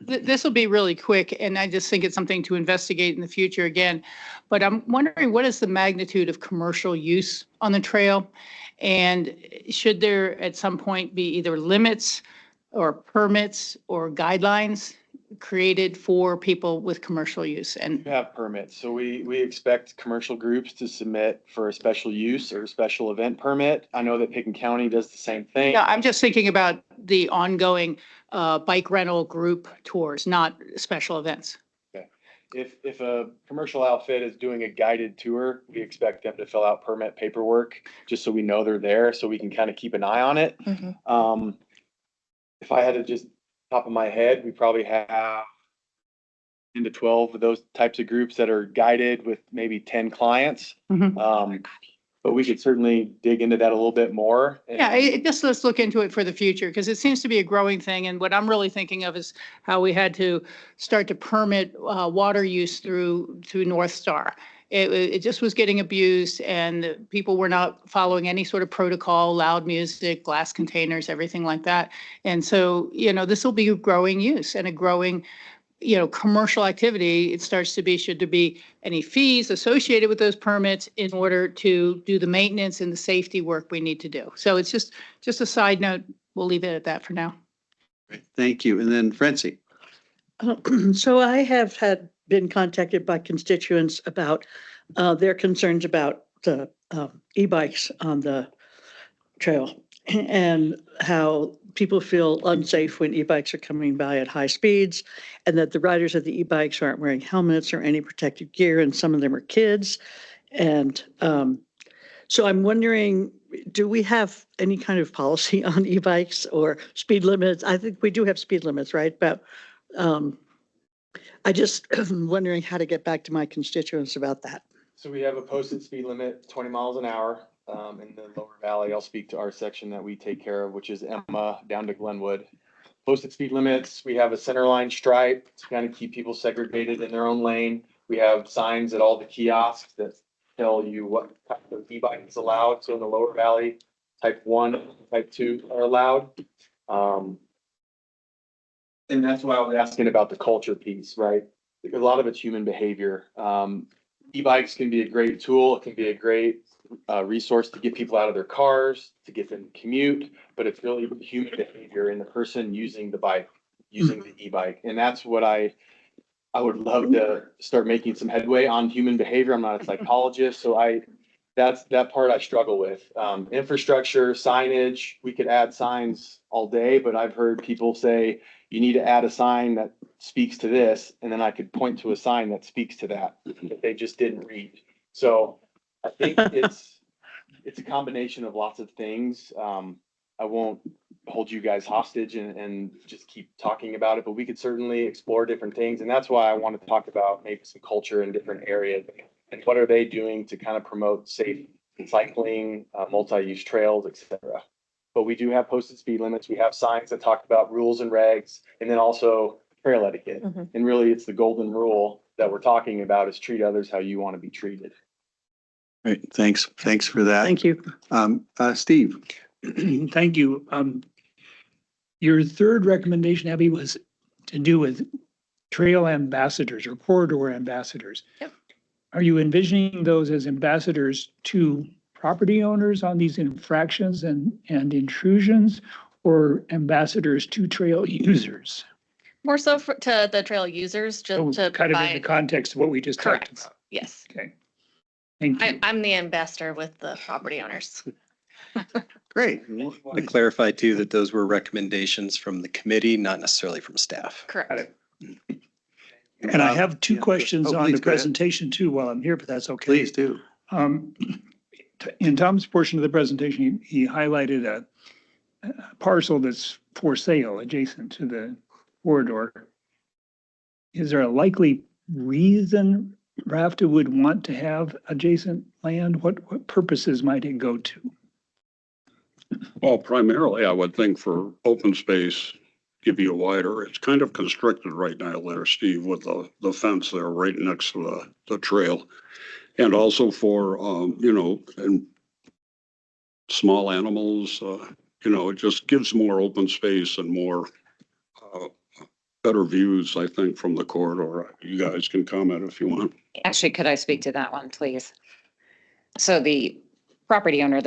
This will be really quick, and I just think it's something to investigate in the future again. But I'm wondering, what is the magnitude of commercial use on the trail? And should there at some point be either limits or permits or guidelines created for people with commercial use? We And have permits. So we expect commercial groups to submit for a special use or a special event permit. I know that Picken County does the same thing. yeah, I'm just thinking about the ongoing bike rental group tours, not special events. If a commercial outfit is doing a guided tour, we expect them to fill out permit paperwork, just so we know they're there, so we can kind of keep an eye on it. Mhm. If I had to just top of my head, we probably have 10 to 12 of those types of groups that are guided with maybe 10 clients. Mhm. But we could certainly dig into that a little bit more. Yeah, just let's look into it for the future, because it seems to be a growing thing. And what I'm really thinking of is how we had to start to permit water use through North Star. It just was getting abused, and people were not following any sort of protocol, loud music, glass containers, everything like that. And so, this will be a growing use and a growing commercial activity. It starts to be, should there be any fees associated with those permits in order to do the maintenance and the safety work we need to do? So it's just a side note. We'll leave it at that for now. Thank you. And then Francie. So I have been contacted by constituents about their concerns about the e-bikes on the trail and how people feel unsafe when e-bikes are coming by at high speeds, and that the riders of the e-bikes aren't wearing helmets or any protective gear, and some of them are kids. And so I'm wondering, do we have any kind of policy on e-bikes or speed limits? I think we do have speed limits, right? But I just am wondering how to get back to my constituents about that. So we have a posted speed limit, 20 miles an hour, in the lower valley. I'll speak to our section that we take care of, which is Emma down to Glenwood. Posted speed limits. We have a center line stripe to kind of keep people segregated in their own lane. We have signs at all the kiosks that tell you what type of e-bike is allowed. So in the lower valley, type 1, type 2 are allowed. And that's why I was asking about the culture piece, right? Because a lot of it's human behavior. E-bikes can be a great tool. It can be a great resource to get people out of their cars, to get them to commute, but it's really human behavior in the person using the bike, using the e-bike. And that's what I would love to start making some headway on human behavior. I'm not a psychologist, so that's that part I struggle with. Infrastructure, signage, we could add signs all day, but I've heard people say, you need to add a sign that speaks to this, and then I could point to a sign that speaks to that they just didn't read. So I think it's a combination of lots of things. I won't hold you guys hostage and just keep talking about it, but we could certainly explore different things. And that's why I want to talk about maybe some culture in different areas and what are they doing to kind of promote safe cycling, multi-use trails, et cetera. But we do have posted speed limits. We have signs that talk about rules and regs, and then also trail etiquette. And really, it's the golden rule that we're talking about is treat others how you want to be treated. Great, thanks. Thanks for that. Thank you. Steve? Thank you. Your third recommendation, Abby, was to do with trail ambassadors or corridor ambassadors. Yep. Are you envisioning those as ambassadors to property owners on these infractions and intrusions, or ambassadors to trail users? More so to the trail users, So just to kind of in the provide. context of what we just talked Correct. about. Yes. Okay. Thank you. I'm the ambassador with the property owners. Great. To clarify too, that those were recommendations from the committee, not necessarily from staff. Correct. And I have two Yeah. questions Oh, on please, the go ahead. presentation too, while I'm here, but that's okay. Please do. In Tom's portion of the presentation, he highlighted a parcel that's for sale adjacent to the corridor. Is there a likely reason RFTA would want to have adjacent land? What purposes might it go to? Well, primarily, I would think for open space, give you a wider, it's kind of constricted right now there, Steve, with the fence there right next to the trail. And also for, and small animals, it just gives more open space and more, better views, I think, from the corridor. You guys can comment if you want. Actually, could I speak to that one, please? So the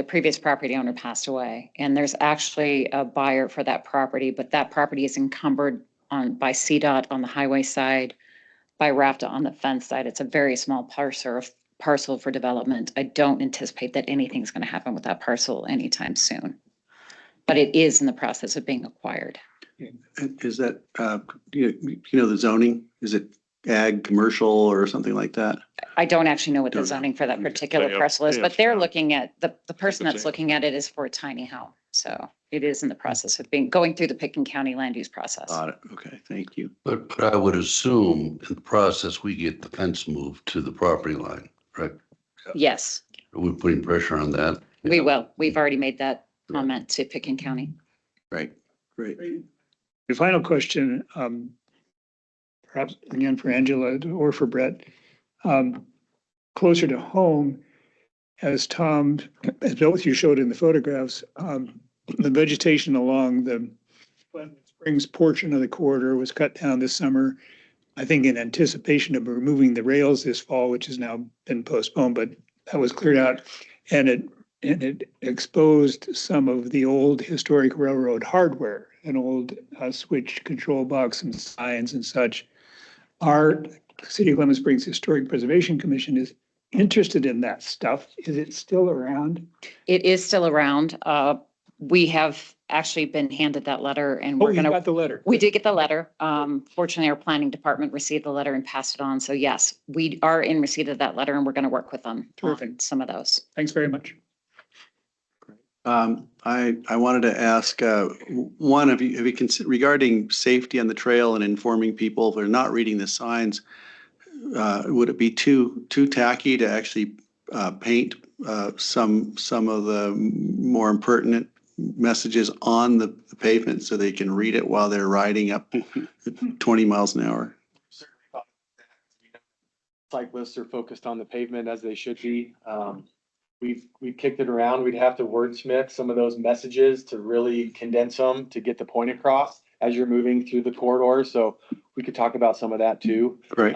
previous property owner passed away, and there's actually a buyer for that property, but that property is encumbered by CDOT on the highway side, by RFTA on the fence side. It's a very small parcel for development. I don't anticipate that anything's going to happen with that parcel anytime soon. But it is in the process of being acquired. Is that, the zoning? Is it ag, commercial, or something like that? I don't actually know what the Don't know. zoning for that particular They have- parcel is, they but have they're some. looking at, the person that's It's looking at it is for a tiny home. So it is in the process of going through the Picken County land use process. Got it. Okay, thank you. But I would assume in the process, we get the fence moved to the property line, right? Yes, Are we putting pressure on that? we will. We've already made that comment to Picken County. Right, great. The final question, perhaps again for Angela or for Brett, closer to home, as both you showed in the photographs, the vegetation along the Pleasant Springs portion of the corridor was cut down this summer, I think in anticipation of removing the rails this fall, which has now been postponed, but that was cleared out. And it exposed some of the old historic railroad hardware, an old switch control box and signs and such. Our City of Lemon Springs Historic Preservation Commission is interested in that stuff. Is it still around? It is still around. We have actually been handed that letter and Oh, we're you gonna. got the letter. We did get the letter. Fortunately, our planning department received the letter and passed it on. So yes, we are in receipt of that letter and we're going to work with them on Terrific. some of those. Thanks very much. I wanted to ask, one, have you considered regarding safety on the trail and informing people if they're not reading the signs, would it be too tacky to actually paint some of the more impertinent messages on the pavement so they can read it while they're riding up 20 miles an hour? Cyclists are focused on the pavement as they should be. We've kicked it around. We'd have to wordsmith some of those messages to really condense them to get the point across as you're moving through the corridor. So we could talk about some of that too. Great.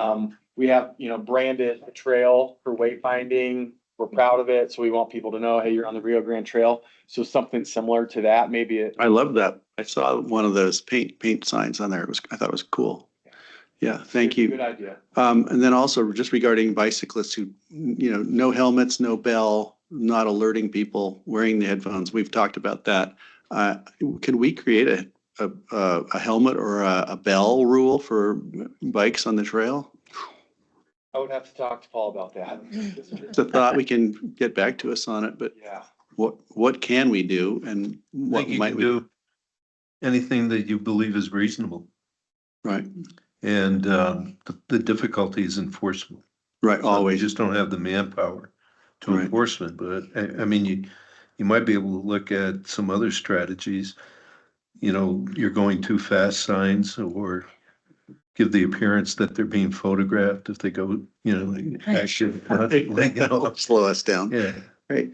We have, branded a trail for wayfinding. We're proud of it. So we want people to know, hey, you're on the Rio Grande Trail. So something similar to that, maybe I love that. I saw one of those paint signs on there. I thought it was cool. Yeah, thank you. Good idea. And then also just regarding bicyclists who, no helmets, no bell, not alerting people, wearing the headphones. We've talked about that. Can we create a helmet or a bell rule for bikes on the trail? I would have to talk to Paul about that. It's a thought, we can get back to us on it, but Yeah. what can we do and I what think you might can we? do anything that you believe is reasonable. Right, And the difficulty is enforcement. right, So we always, just don't have the manpower to Right. enforcement, but I mean, you might be able to look at some other strategies. You know, you're going too fast signs, or give the appearance that they're being photographed if they go, you know, like actually, you know, slow us down. yeah. Right,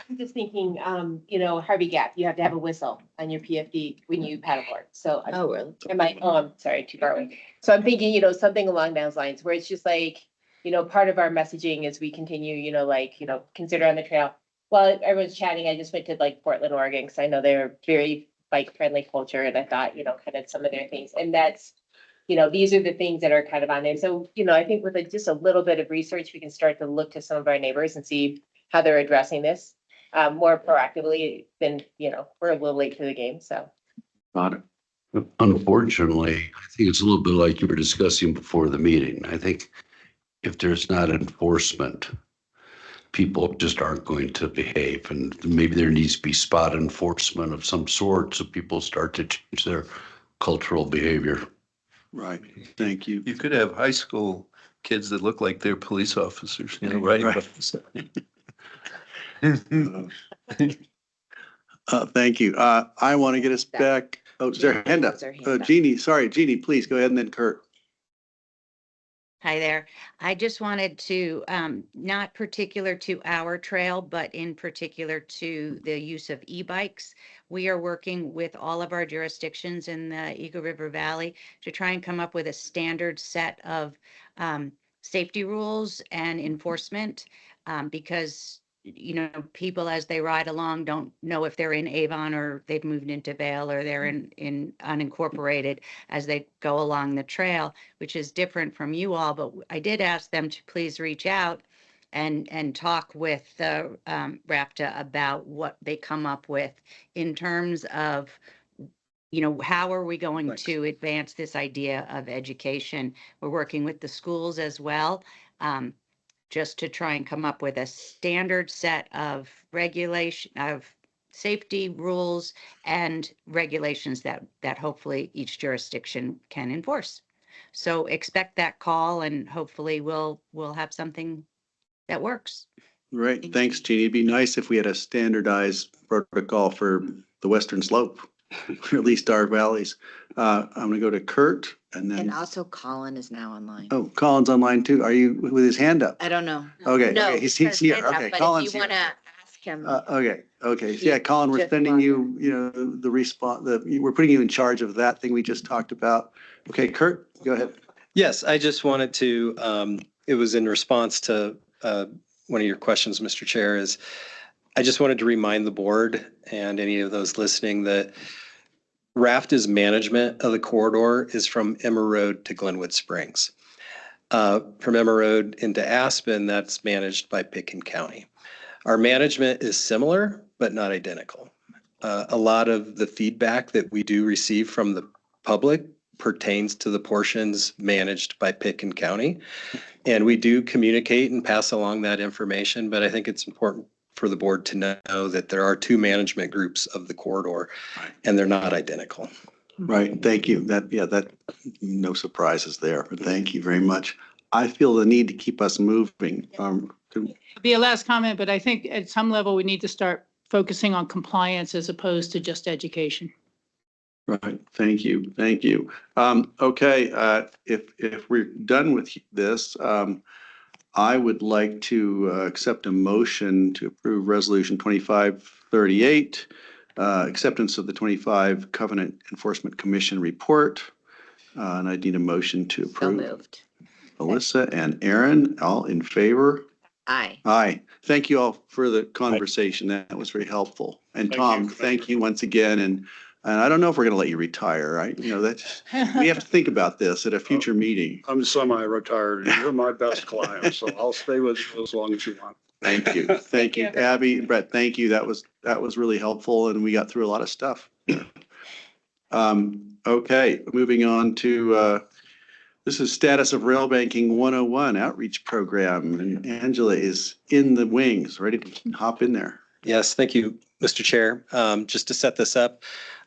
I'm just thinking, Harvey Gap, you have to have a whistle on your PFD when you paddleboard. So Oh, really? I'm sorry, too far away. So I'm thinking, something along those lines where it's just like, part of our messaging as we continue, consider on the trail. While everyone's chatting, I just went to like Portland, Oregon, because I know they're very bike friendly culture. And I thought, kind of some of their things. And that's, these are the things that are kind of on there. So, I think with just a little bit of research, we can start to look to some of our neighbors and see how they're addressing this more proactively than, we're a little late to the game, so. got it. Unfortunately, I think it's a little bit like you were discussing before the meeting. I think if there's not enforcement, people just aren't going to behave, and maybe there needs to be spot enforcement of some sort so people start to change their cultural behavior. Right, thank you. You could have high school kids that look like they're police officers, you know, riding Right. bikes. Thank you. I want to get us back. Oh, is there a hand up? Has her hand up. Jeannie, sorry, Jeannie, please go ahead and then Kurt. Hi there. I just wanted to, not particular to our trail, but in particular to the use of e-bikes. We are working with all of our jurisdictions in the Eagle River Valley to try and come up with a standard set of safety rules and enforcement, because people as they ride along don't know if they're in Avon or they've moved into Vale or they're in unincorporated as they go along the trail, which is different from you all. But I did ask them to please reach out and talk with the RFTA about what they come up with in terms of, how are we going Thanks. to advance this idea of education? We're working with the schools as well. Just to try and come up with a standard set of regulation of safety rules and regulations that hopefully each jurisdiction can enforce. So expect that call and hopefully we'll have something that works. Right, thanks, Jeannie. It'd be nice if we had a standardized protocol for the western slope, or at least our valleys. I'm gonna go to Kurt and And then, also Colin is now online. oh, Colin's online too. Are you with his hand up? I don't know. Okay, No, okay, he's because here. hand up, Okay, but Colin's if you here. wanna ask him, Okay. Yeah, Colin, we're Just sending one. you, the response, we're putting you in charge of that thing we just talked about. Okay, Kurt, go ahead. Yes, I just wanted to, it was in response to one of your questions, Mr. Chair, is I just wanted to remind the board and any of those listening that RFTA's management of the corridor is from Emma Road to Glenwood Springs. From Emma Road into Aspen, that's managed by Picken County. Our management is similar, but not identical. A lot of the feedback that we do receive from the public pertains to the portions managed by Picken County. And we do communicate and pass along that information, but I think it's important for the board to know that there are two management groups of the corridor and they're not identical. Right, thank you. That, no surprises there, but thank you very much. I feel the need to keep us moving. Be a last comment, but I think at some level we need to start focusing on compliance as opposed to just education. Right, thank you. Okay, if we're done with this, I would like to accept a motion to approve Resolution 2538, acceptance of the 25 Covenant Enforcement Commission report. And I need a motion to so approve. moved. Melissa and Aaron, all in favor? Aye. Aye. Thank you all for the conversation. That was very helpful. And Tom, thank you once again. And I don't know if we're going to let you retire, right? We have to think about this at a future meeting. I'm semi-retired. You're my best client, so I'll stay with you as long as you want. Thank you. Thank you, Abby, Brett, thank you. That was really helpful and we got through a lot of stuff. Okay, moving on to, this is status of Rail Banking 101 outreach program. And Angela is in the wings, ready to hop in there. Yes, thank you, Mr. Chair. Just to set this up,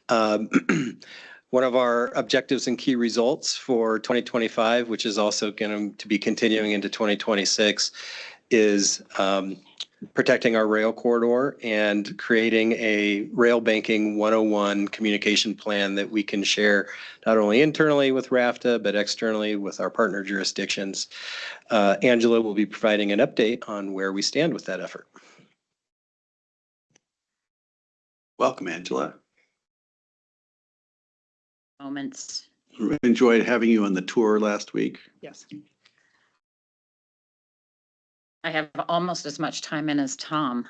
um, one of our objectives and key results for 2025, which is also going to be continuing into 2026, is protecting our rail corridor and creating a rail banking 101 communication plan that we can share not only internally with RFTA, but externally with our partner jurisdictions. Angela will be providing an update on where we stand with that effort. Welcome, Angela. Moments. Enjoyed having you on the tour last week. Yes. I have almost as much time in as Tom.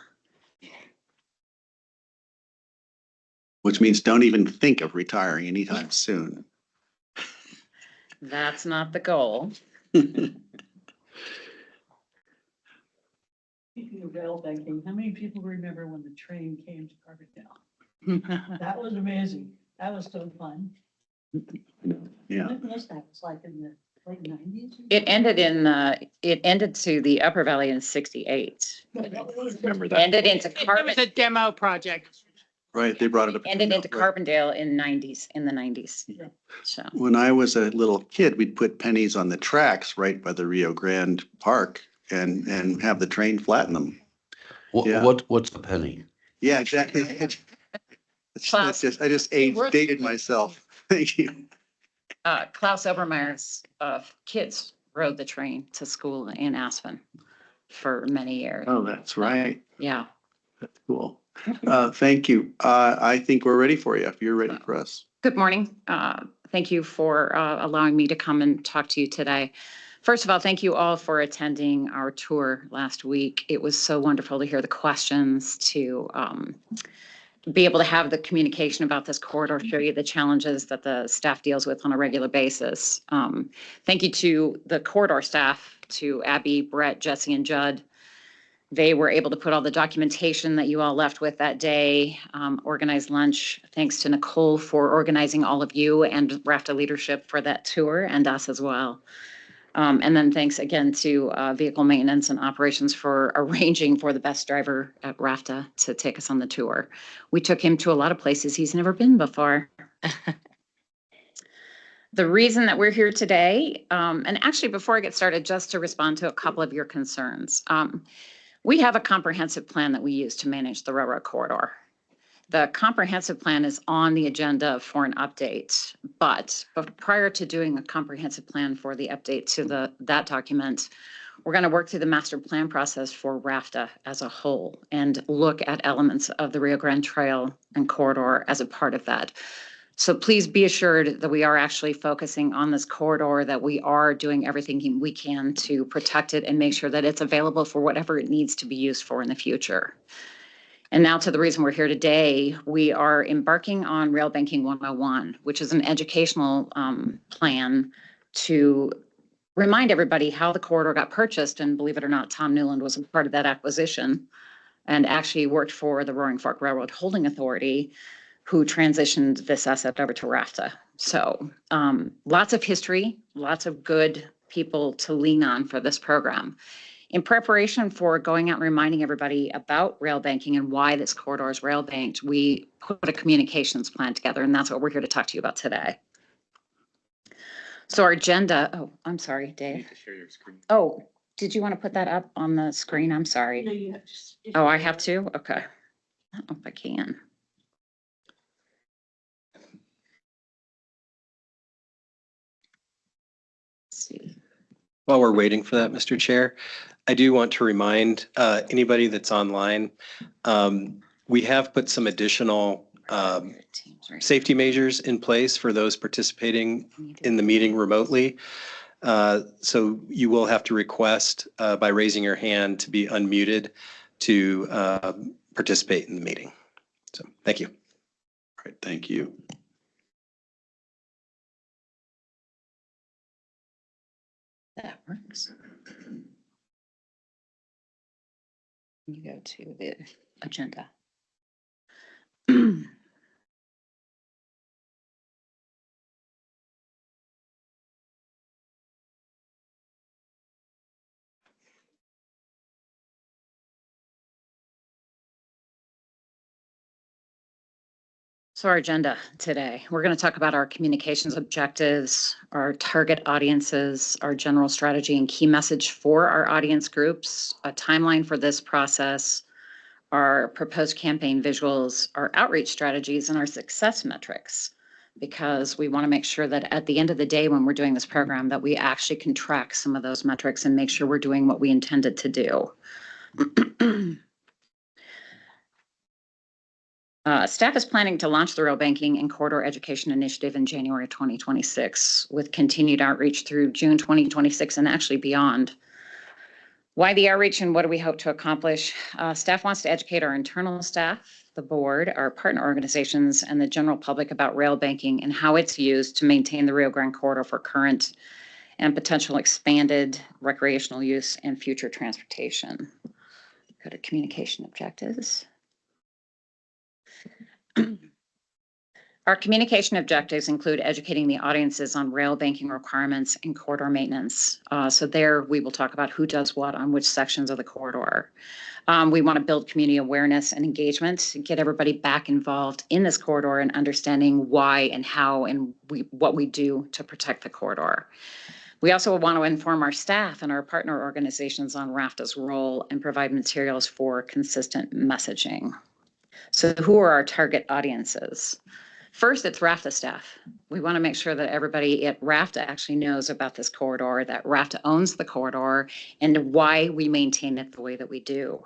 Which means don't even think of retiring anytime soon. That's not the goal. Speaking of rail banking, how many people remember when the train came to Carbondale? That was amazing. That was so fun. Yeah. When was that? It was like in the late 90s? It ended to the Upper Valley in 68. Remember Ended into It was a demo project. Right, they brought it up. Ended into Right. Carbondale in the 90s. Yeah. So, When I was a little kid, we'd put pennies on the tracks right by the Rio Grande Park and have the train flatten them. Yeah. What's a penny? Yeah, exactly. Klaus. I just dated myself. Thank you. Klaus Obermeyer's kids rode the train to school in Aspen for many years. Oh, that's right. Yeah. That's cool. Thank you. I think we're ready for you if you're ready for us. Good morning. Thank you for allowing me to come and talk to you today. First of all, thank you all for attending our tour last week. It was so wonderful to hear the questions, to be able to have the communication about this corridor, show you the challenges that the staff deals with on a regular basis. Thank you to the corridor staff, to Abby, Brett, Jesse, and Judd. They were able to put all the documentation that you all left with that day, organize lunch. Thanks to Nicole for organizing all of you and RFTA leadership for that tour, and us as well. And then thanks again to Vehicle Maintenance and Operations for arranging for the best driver at RFTA to take us on the tour. We took him to a lot of places he's never been before. The reason that we're here today, and actually before I get started, just to respond to a couple of your concerns. We have a comprehensive plan that we use to manage the railroad corridor. The comprehensive plan is on the agenda for an update, but prior to doing a comprehensive plan for the update to that document, we're going to work through the master plan process for RFTA as a whole and look at elements of the Rio Grande Trail and corridor as a part of that. So please be assured that we are actually focusing on this corridor, that we are doing everything we can to protect it and make sure that it's available for whatever it needs to be used for in the future. And now to the reason we're here today, we are embarking on Rail Banking 101, which is an educational plan to remind everybody how the corridor got purchased. And believe it or not, Tom Newland was a part of that acquisition and actually worked for the Roaring Fork Railroad Holding Authority, who transitioned this asset over to RFTA. So lots of history, lots of good people to lean on for this program. In preparation for going out and reminding everybody about rail banking and why this corridor is rail banked, we put a communications plan together, and that's what we're here to talk to you about today. So our agenda, oh, I'm sorry, Dave. Oh, did you want to put that up on the screen? I'm sorry. No, you have Oh, I have to? Okay. I don't know if I can. See. While we're waiting for that, Mr. Chair, I do want to remind anybody that's online, we have put some additional safety measures in place for those participating in the meeting remotely. So you will have to request by raising your hand to be unmuted to participate in the meeting. So thank you. All right, thank you. That works. You go to the agenda. So our agenda today, we're going to talk about our communications objectives, our target audiences, our general strategy and key message for our audience groups, a timeline for this process, our proposed campaign visuals, our outreach strategies, and our success metrics. Because we want to make sure that at the end of the day, when we're doing this program, that we actually can track some of those metrics and make sure we're doing what we intended to do. Staff is planning to launch the Rail Banking and Corridor Education Initiative in January 2026 with continued outreach through June 2026 and actually beyond. Why the outreach and what do we hope to accomplish? Staff wants to educate our internal staff, the board, our partner organizations, and the general public about rail banking and how it's used to maintain the Rio Grande Corridor for current and potential expanded recreational use and future transportation. Go to communication objectives. Our communication objectives include educating the audiences on rail banking requirements and corridor maintenance. So there we will talk about who does what on which sections of the corridor. We want to build community awareness and engagement, get everybody back involved in this corridor and understanding why and how and what we do to protect the corridor. We also want to inform our staff and our partner organizations on RFTA's role and provide materials for consistent messaging. So who are our target audiences? First, it's RFTA staff. We want to make sure that everybody at RFTA actually knows about this corridor, that RFTA owns the corridor, and why we maintain it the way that we do.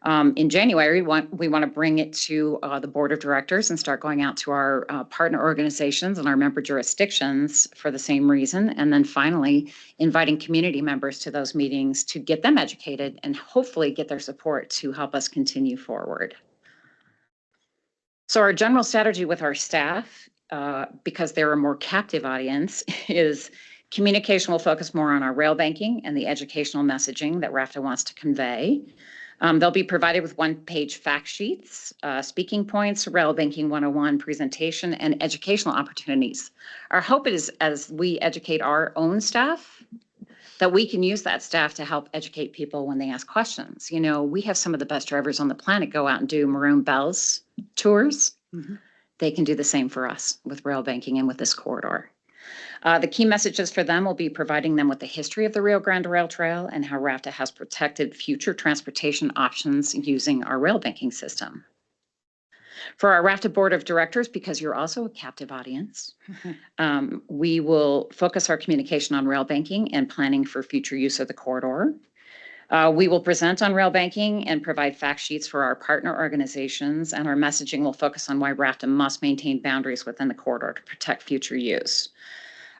In January, we want to bring it to the board of directors and start going out to our partner organizations and our member jurisdictions for the same reason. And then finally, inviting community members to those meetings to get them educated and hopefully get their support to help us continue forward. So our general strategy with our staff, because they're a more captive audience, is communication will focus more on our rail banking and the educational messaging that RFTA wants to convey. They'll be provided with one-page fact sheets, speaking points, Rail Banking 101 presentation, and educational opportunities. Our hope is, as we educate our own staff, that we can use that staff to help educate people when they ask questions. You know, we have some of the best drivers on the planet go out and do Maroon Bells tours. Mm-hmm. They can do the same for us with rail banking and with this corridor. The key messages for them will be providing them with the history of the Rio Grande Rail Trail and how RFTA has protected future transportation options using our rail banking system. For our RFTA board of directors, because you're also a captive audience, we will focus our communication on rail banking and planning for future use of the corridor. We will present on rail banking and provide fact sheets for our partner organizations, and our messaging will focus on why RFTA must maintain boundaries within the corridor to protect future use.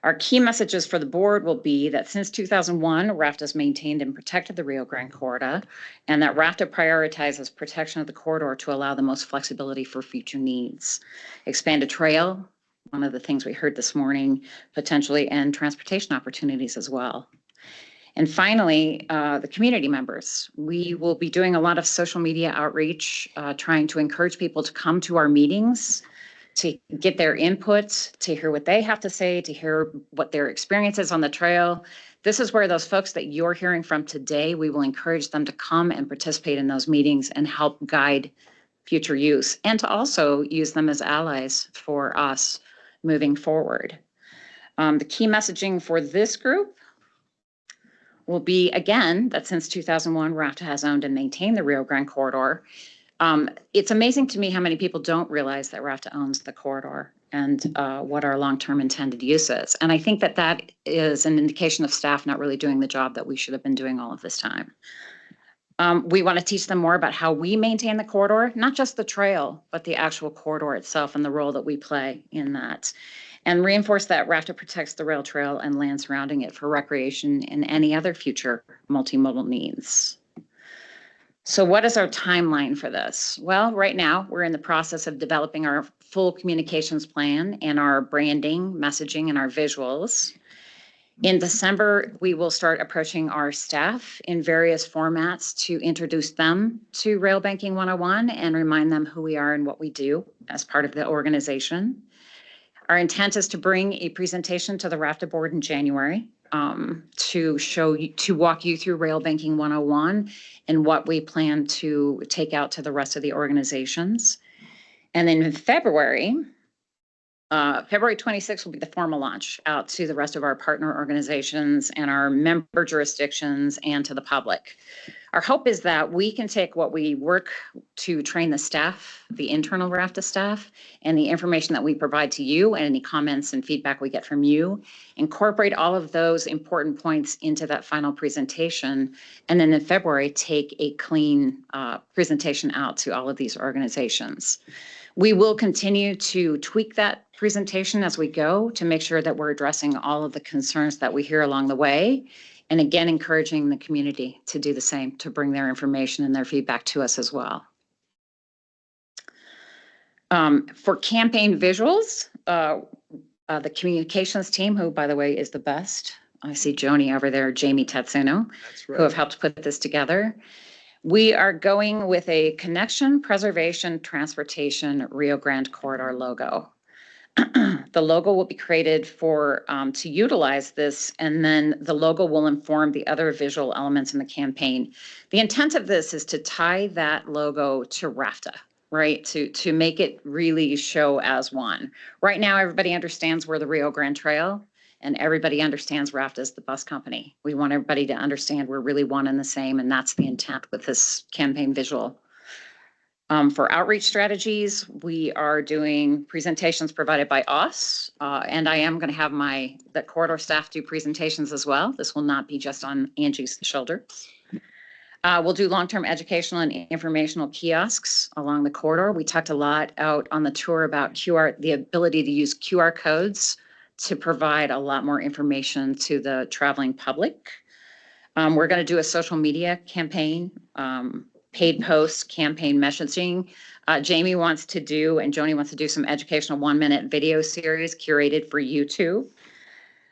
Our key messages for the board will be that since 2001, RFTA has maintained and protected the Rio Grande Corridor, and that RFTA prioritizes protection of the corridor to allow the most flexibility for future needs. Expanded trail, one of the things we heard this morning, potentially, and transportation opportunities as well. And finally, the community members. We will be doing a lot of social media outreach, trying to encourage people to come to our meetings, to get their input, to hear what they have to say, to hear what their experience is on the trail. This is where those folks that you're hearing from today, we will encourage them to come and participate in those meetings and help guide future use, and to also use them as allies for us moving forward. The key messaging for this group will be, again, that since 2001, RFTA has owned and maintained the Rio Grande Corridor. It's amazing to me how many people don't realize that RFTA owns the corridor and what our long-term intended use is. And I think that that is an indication of staff not really doing the job that we should have been doing all of this time. We want to teach them more about how we maintain the corridor, not just the trail, but the actual corridor itself and the role that we play in that. And reinforce that RFTA protects the rail trail and land surrounding it for recreation and any other future multimodal needs. So what is our timeline for this? Well, right now we're in the process of developing our full communications plan and our branding, messaging, and our visuals. In December, we will start approaching our staff in various formats to introduce them to Rail Banking 101 and remind them who we are and what we do as part of the organization. Our intent is to bring a presentation to the RFTA board in January to walk you through Rail Banking 101 and what we plan to take out to the rest of the organizations. And then in February 26th will be the formal launch out to the rest of our partner organizations and our member jurisdictions and to the public. Our hope is that we can take what we work to train the staff, the internal RFTA staff, and the information that we provide to you and any comments and feedback we get from you, incorporate all of those important points into that final presentation, and then in February, take a clean presentation out to all of these organizations. We will continue to tweak that presentation as we go to make sure that we're addressing all of the concerns that we hear along the way. And again, encouraging the community to do the same, to bring their information and their feedback to us as well. For campaign visuals, the communications team, who by the way is the best. I see Joni over there, Jamie Tatsuno, who have helped put this together. We are going with a Connection, Preservation, Transportation Rio Grande Corridor logo. The logo will be created for to utilize this, and then the logo will inform the other visual elements in the campaign. The intent of this is to tie that logo to RFTA, right? To make it really show as one. Right now, everybody understands we're the Rio Grande Trail, and everybody understands RFTA is the bus company. We want everybody to understand we're really one and the same, and that's the intent with this campaign visual. For outreach strategies, we are doing presentations provided by us, and I am going to have the corridor staff do presentations as well. This will not be just on Angie's shoulder. We'll do long-term educational and informational kiosks along the corridor. We talked a lot out on the tour about the ability to use QR codes to provide a lot more information to the traveling public. We're going to do a social media campaign, paid posts, campaign messaging. Jamie wants to do, and Joni wants to do some educational 1-minute video series curated for YouTube.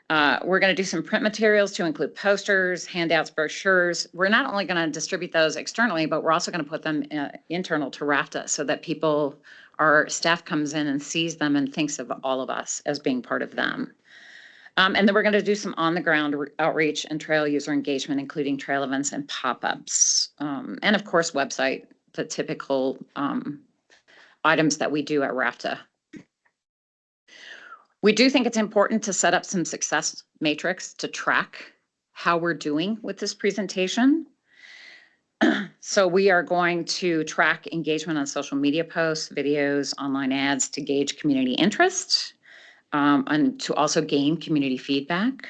We're going to do some print materials to include posters, handouts, brochures. We're not only going to distribute those externally, but we're also going to put them internal to RFTA so that our staff comes in and sees them and thinks of all of us as being part of them. And then we're going to do some on-the-ground outreach and trail user engagement, including trail events and pop-ups. And of course, website, the typical items that we do at RFTA. We do think it's important to set up some success matrix to track how we're doing with this presentation. So we are going to track engagement on social media posts, videos, online ads to gauge community interest. And to also gain community feedback.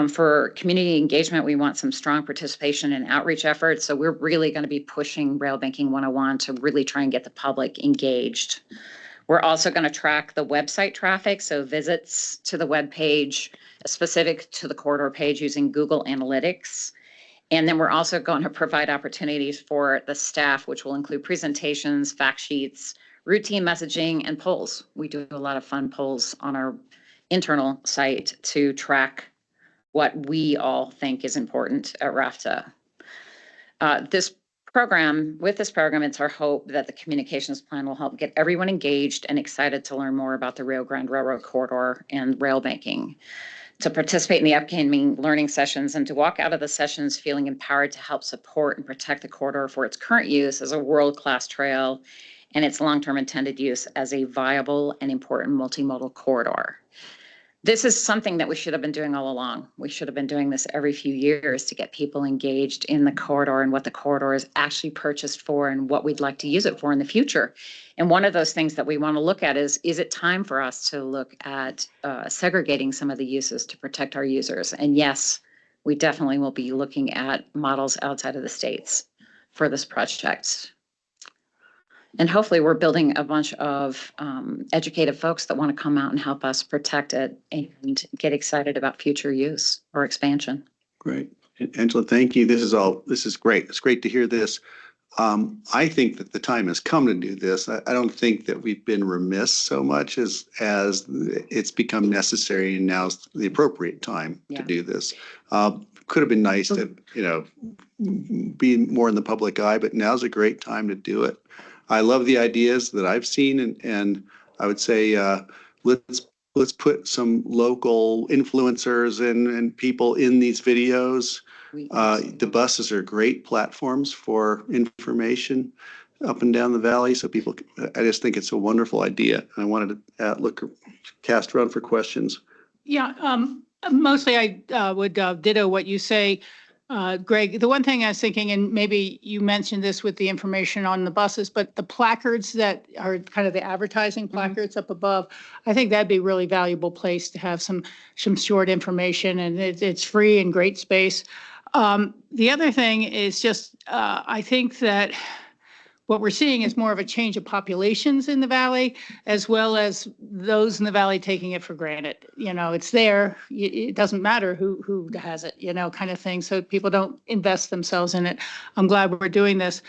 For community engagement, we want some strong participation in outreach efforts. So we're really going to be pushing Rail Banking 101 to really try and get the public engaged. We're also going to track the website traffic, so visits to the web page specific to the corridor page using Google Analytics. And then we're also going to provide opportunities for the staff, which will include presentations, fact sheets, routine messaging, and polls. We do a lot of fun polls on our internal site to track what we all think is important at RFTA. With this program, it's our hope that the communications plan will help get everyone engaged and excited to learn more about the Rio Grande Railroad Corridor and rail banking, to participate in the upcoming learning sessions, and to walk out of the sessions feeling empowered to help support and protect the corridor for its current use as a world-class trail and its long-term intended use as a viable and important multimodal corridor. This is something that we should have been doing all along. We should have been doing this every few years to get people engaged in the corridor and what the corridor is actually purchased for and what we'd like to use it for in the future. And one of those things that we want to look at is it time for us to look at segregating some of the uses to protect our users? And yes, we definitely will be looking at models outside of the states for this project. And hopefully we're building a bunch of educated folks that want to come out and help us protect it and get excited about future use or expansion. Great. Angela, thank you. This is great. It's great to hear this. I think that the time has come to do this. I don't think that we've been remiss so much as it's become necessary, and now's the appropriate time to do this. Could have been nice to, be more in the public eye, but now's a great time to do it. I love the ideas that I've seen, and I would say let's put some local influencers and people in these videos. The buses are great platforms for information. up and down the valley so people, I just think it's a wonderful idea. I wanted to cast around for questions. Yeah, mostly I would ditto what you say, Greg. The one thing I was thinking, and maybe you mentioned this with the information on the buses, but the placards that are kind of the advertising placards up above, I think that'd be a really valuable place to have some short information, and it's free and great space. The other thing is just, I think that what we're seeing is more of a change of populations in the valley, as well as those in the valley taking it for granted. You know, it's there. It doesn't matter who has it, you know, kind of thing. So people don't invest themselves in it. I'm glad we're doing this.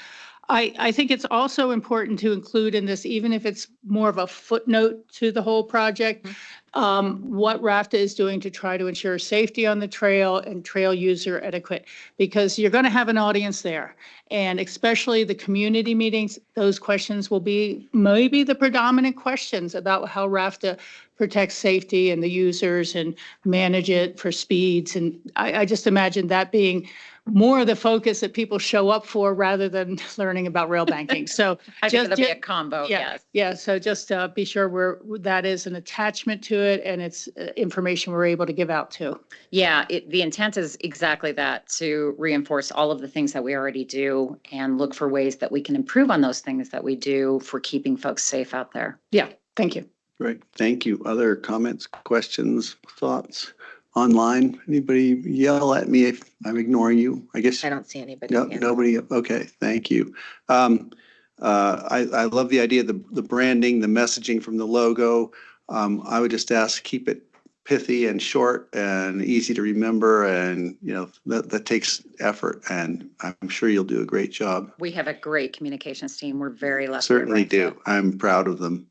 I think it's also important to include in this, even if it's more of a footnote to the whole project, what RFTA is doing to try to ensure safety on the trail and trail user etiquette, because you're going to have an audience there. And especially the community meetings, those questions will be maybe the predominant questions about how RFTA protects safety and the users and manage it for speeds. And I just imagine that being more of the focus that people show up for rather than learning about rail banking. So I think it'll be a combo, yes. yeah. So just be sure that is an attachment to it, and it's information we're able to give out too. Yeah, the intent is exactly that, to reinforce all of the things that we already do and look for ways that we can improve on those things that we do for keeping folks safe out there. Yeah, thank you. Great, thank you. Other comments, questions, thoughts? Online, anybody yell at me if I'm ignoring you? I guess. I don't see anybody. No, nobody. Okay, thank you. I love the idea of the branding, the messaging from the logo. I would just ask, keep it pithy and short and easy to remember, and you know that takes effort, and I'm sure you'll do a great job. We have a great communications team. We're very lucky. Certainly do. I'm proud of them.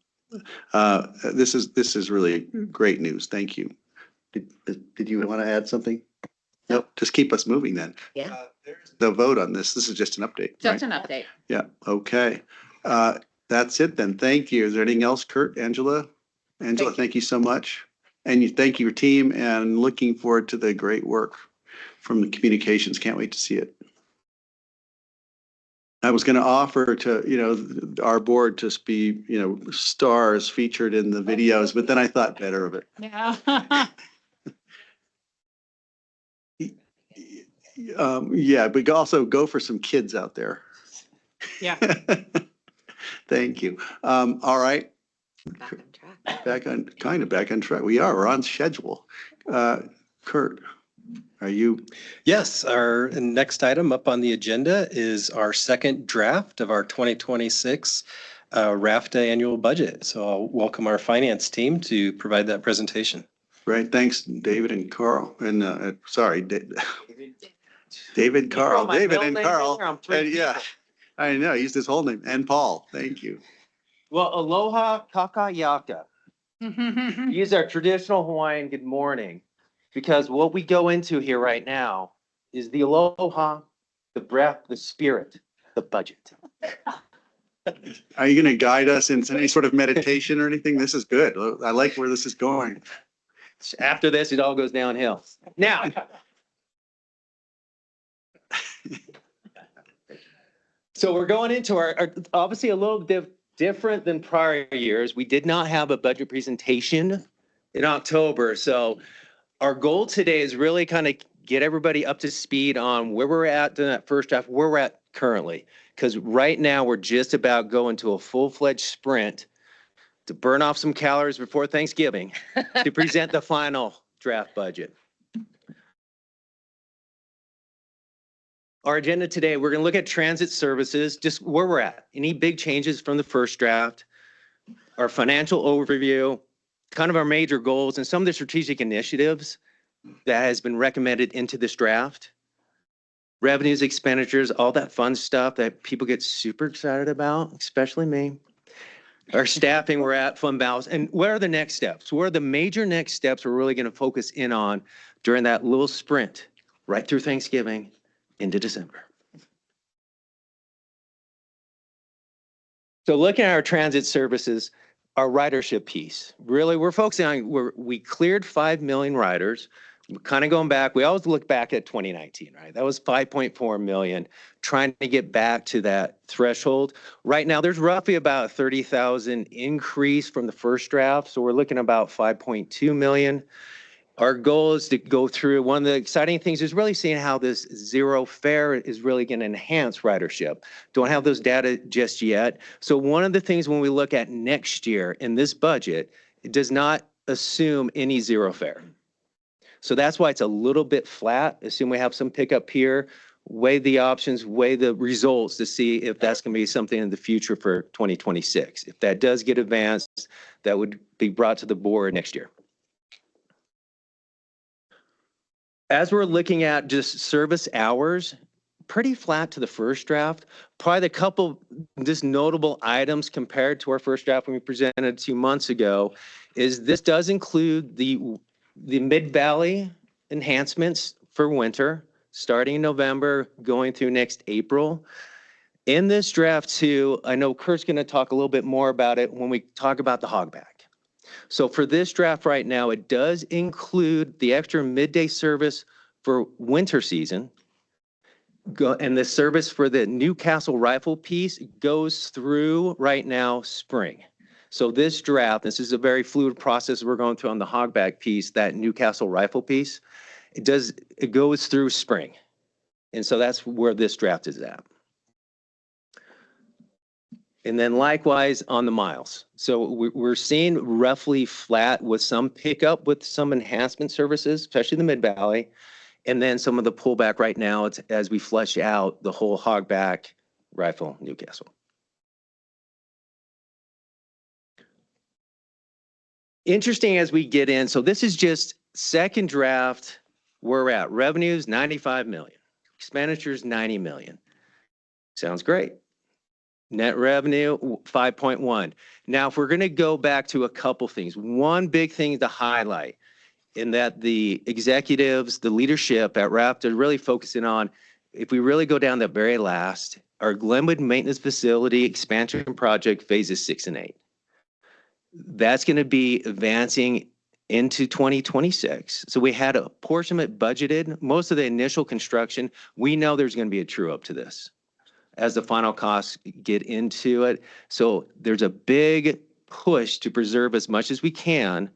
This is really great news. Thank you. Did you want to add something? Nope, just keep us moving then. Yeah. There's no vote on this. This is just an update. Just right? an update. Yeah, okay. That's it then. Thank you. Is there anything else, Kurt, Angela? Angela, thank you so much. And thank you, your team, and looking forward to the great work from the communications. Can't wait to see it. I was going to offer to, our board to be, stars featured in the videos, but then I thought better of it. Yeah. Yeah, but also go for some kids out there. Yeah. Thank you. All right. Back on track. Back on track. We're on schedule. Kurt, are you? Yes, our next item up on the agenda is our second draft of our 2026 RFTA annual budget. So I'll welcome our finance team to provide that presentation. Right. Thanks, David and Carl. And David, Carl, David and Carl. And yeah, I know. He used his whole name. And Paul. Thank you. Well, aloha kakayaka. Use our traditional Hawaiian good morning, because what we go into here right now is the aloha, the breath, the spirit, the budget. Are you going to guide us in any sort of meditation or anything? This is good. I like where this is going. After this, it all goes downhill. Now, so we're going into our obviously a little bit different than prior years. We did not have a budget presentation in October. So our goal today is really kind of get everybody up to speed on where we're at in that first draft, where we're at currently. Because right now we're just about going to a full-fledged sprint to burn off some calories before Thanksgiving to present the final draft budget. Our agenda today, we're going to look at transit services, just where we're at. Any big changes from the first draft, our financial overview, kind of our major goals, and some of the strategic initiatives that has been recommended into this draft. Revenues, expenditures, all that fun stuff that people get super excited about, especially me. Our staffing, we're at fund balance. And what are the next steps? What are the major next steps we're really going to focus in on during that little sprint right through Thanksgiving into December? So looking at our transit services, our ridership piece, really we're focusing on, we cleared 5 million riders. kind of going back, we always look back at 2019, right? That was 5.4 million, trying to get back to that threshold. Right now, there's roughly about a 30,000 increase from the first draft. So we're looking about 5.2 million. Our goal is to go through, one of the exciting things is really seeing how this zero fare is really going to enhance ridership. Don't have those data just yet. So one of the things when we look at next year in this budget, it does not assume any zero fare. So that's why it's a little bit flat. Assume we have some pickup here, weigh the options, weigh the results to see if that's going to be something in the future for 2026. If that does get advanced, that would be brought to the board next year. As we're looking at just service hours, pretty flat to the first draft. Probably the couple just notable items compared to our first draft when we presented 2 months ago is this does include the Mid-Valley enhancements for winter, starting in November, going through next April. In this draft too, I know Kurt's going to talk a little bit more about it when we talk about the hogback. So for this draft right now, it does include the extra midday service for winter season. And the service for the Newcastle rifle piece goes through right now spring. So this draft, this is a very fluid process we're going through on the hogback piece, that Newcastle rifle piece, it goes through spring. And so that's where this draft is at. And then likewise on the miles. So we're seeing roughly flat with some pickup with some enhancement services, especially the Mid-Valley. And then some of the pullback right now, it's as we flesh out the whole hogback rifle Newcastle. Interesting as we get in. So this is just second draft where we're at. Revenues, 95 million. Expenditures, 90 million. Sounds great. Net revenue, 5.1. Now, if we're going to go back to a couple things, one big thing to highlight in that the executives, the leadership at RFTA are really focusing on, if we really go down the very last, our Glenwood Maintenance Facility expansion project phases 6 and 8. That's going to be advancing into 2026. So we had a portion of it budgeted. Most of the initial construction, we know there's going to be a true up to this as the final costs get into it. So there's a big push to preserve as much as we can.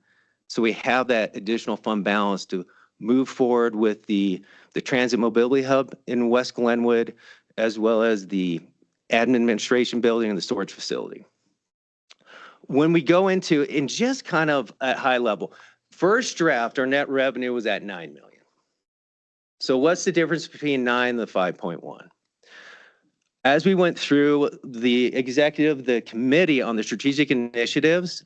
So we have that additional fund balance to move forward with the transit mobility hub in West Glenwood, as well as the administration building and the storage facility. When we go into, in just kind of at high level, first draft, our net revenue was at 9 million. So what's the difference between 9 and the 5.1? As we went through the committee on the strategic initiatives,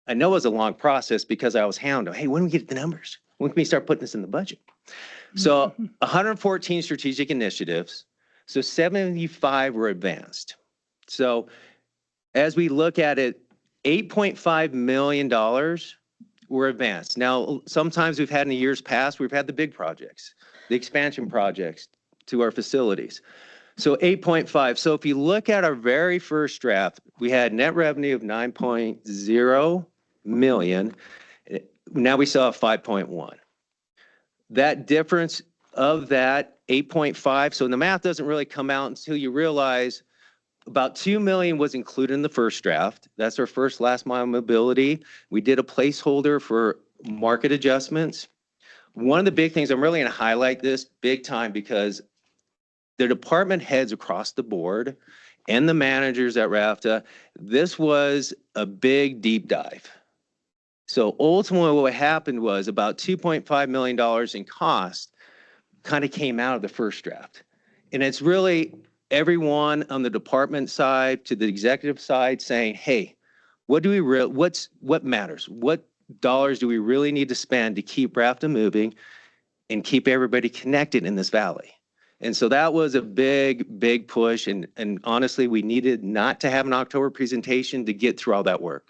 I know it was a long process because I was hounded. Hey, when we get the numbers? When can we start putting this in the budget? So 114 strategic initiatives. So 75 were advanced. So as we look at it, $8.5 million were advanced. Now, sometimes we've had in the years past, we've had the big projects, the expansion projects to our facilities. So 8.5. So if you look at our very first draft, we had net revenue of 9.0 million. Now we saw 5.1. That difference of that 8.5, so the math doesn't really come out until you realize about 2 million was included in the first draft. That's our first last mile mobility. We did a placeholder for market adjustments. One of the big things, I'm really going to highlight this big time because the department heads across the board and the managers at RFTA, this was a big deep dive. So ultimately what happened was about $2.5 million in cost kind of came out of the first draft. And it's really everyone on the department side to the executive side saying, hey, what matters? What dollars do we really need to spend to keep RFTA moving and keep everybody connected in this valley? And so that was a big, big push. And honestly, we needed not to have an October presentation to get through all that work.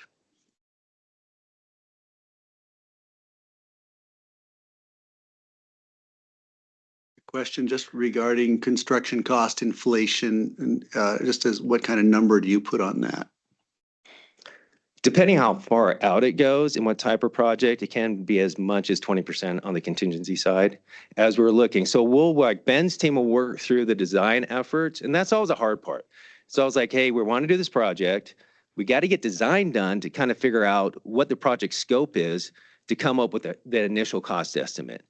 Question just regarding construction cost inflation, and just as what kind of number do you put on that? Depending how far out it goes and what type of project, it can be as much as 20% on the contingency side as we're looking. So we'll, like Ben's team will work through the design efforts, and that's always a hard part. So I was like, hey, we want to do this project. We got to get design done to kind of figure out what the project scope is to come up with the initial cost estimate.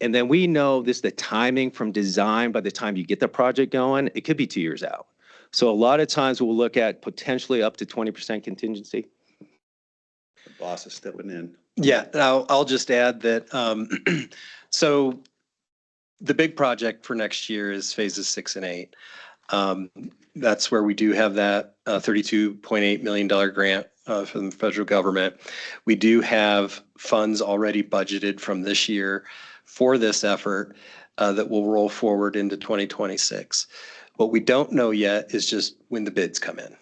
And then we know this, the timing from design by the time you get the project going, it could be 2 years out. So a lot of times we'll look at potentially up to 20% contingency. The boss is stepping in. Yeah, I'll just add that, so the big project for next year is phases 6 and 8. That's where we do have that $32.8 million grant from the federal government. We do have funds already budgeted from this year for this effort that will roll forward into 2026. What we don't know yet is just when the bids come in.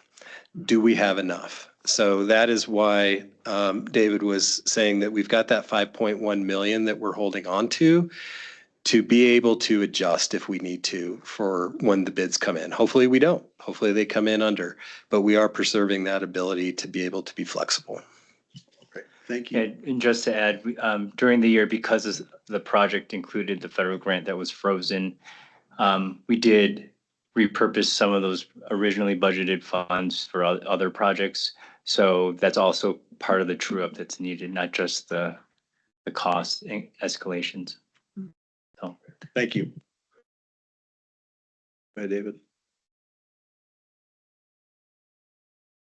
Do we have enough? So that is why David was saying that we've got that 5.1 million that we're holding on to be able to adjust if we need to for when the bids come in. Hopefully we don't. Hopefully they come in under, but we are preserving that ability to be able to be flexible. Great, thank you. And just to add, during the year, because the project included the federal grant that was frozen, we did repurpose some of those originally budgeted funds for other projects. So that's also part of the true up that's needed, not just the cost escalations. So. Thank you. Bye, David.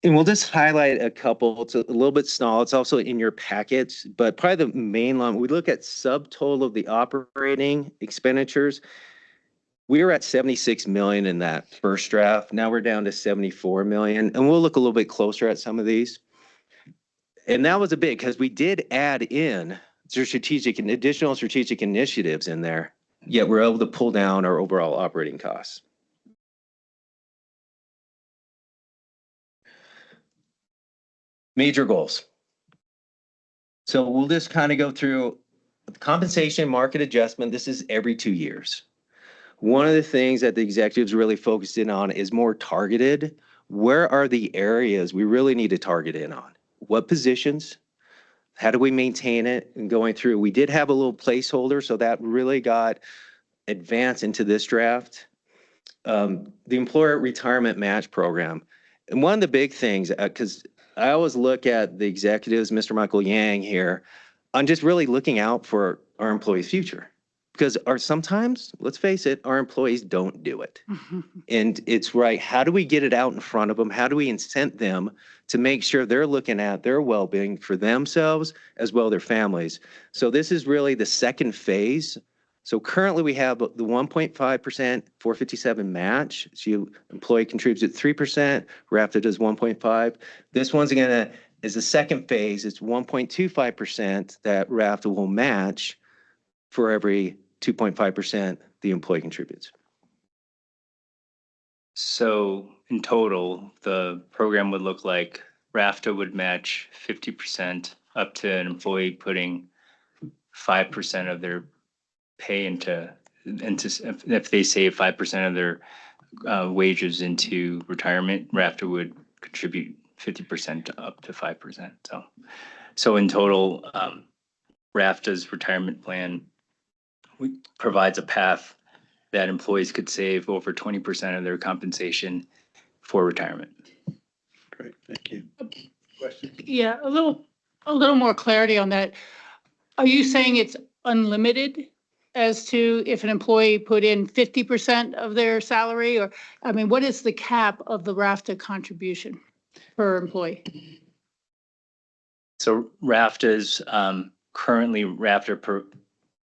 And we'll just highlight a couple. It's a little bit small. It's also in your packets, but probably the main line, we look at subtotal of the operating expenditures. We were at 76 million in that first draft. Now we're down to 74 million, and we'll look a little bit closer at some of these. And that was a big, because we did add in strategic and additional strategic initiatives in there, yet we're able to pull down our overall operating costs. Major goals. So we'll just kind of go through the compensation market adjustment. This is every 2 years. One of the things that the executives really focused in on is more targeted. Where are the areas we really need to target in on? What positions? How do we maintain it? And going through, we did have a little placeholder, so that really got advanced into this draft. The employer retirement match program. And one of the big things, because I always look at the executives, Mr. Michael Yang here, on just really looking out for our employees' future. Because sometimes, let's face it, our employees don't do it. And it's right, how do we get it out in front of them? How do we incent them to make sure they're looking at their well-being for themselves as well as their families? So this is really the second phase. So currently we have the 1.5% 457 match. So employee contributes at 3%, RFTA does 1.5. This one's is the second phase. It's 1.25% that RFTA will match for every 2.5% the employee contributes. So in total, the program would look like RFTA would match 50% up to an employee putting 5% of their pay into if they save 5% of their wages into retirement, RFTA would contribute 50% up to 5%. So in total, RFTA's retirement plan provides a path that employees could save over 20% of their compensation for retirement. Great, thank you. Question? Yeah, a little more clarity on that. Are you saying it's unlimited as to if an employee put in 50% of their salary? Or, I mean, what is the cap of the RFTA contribution per employee? So RFTA's currently RFTA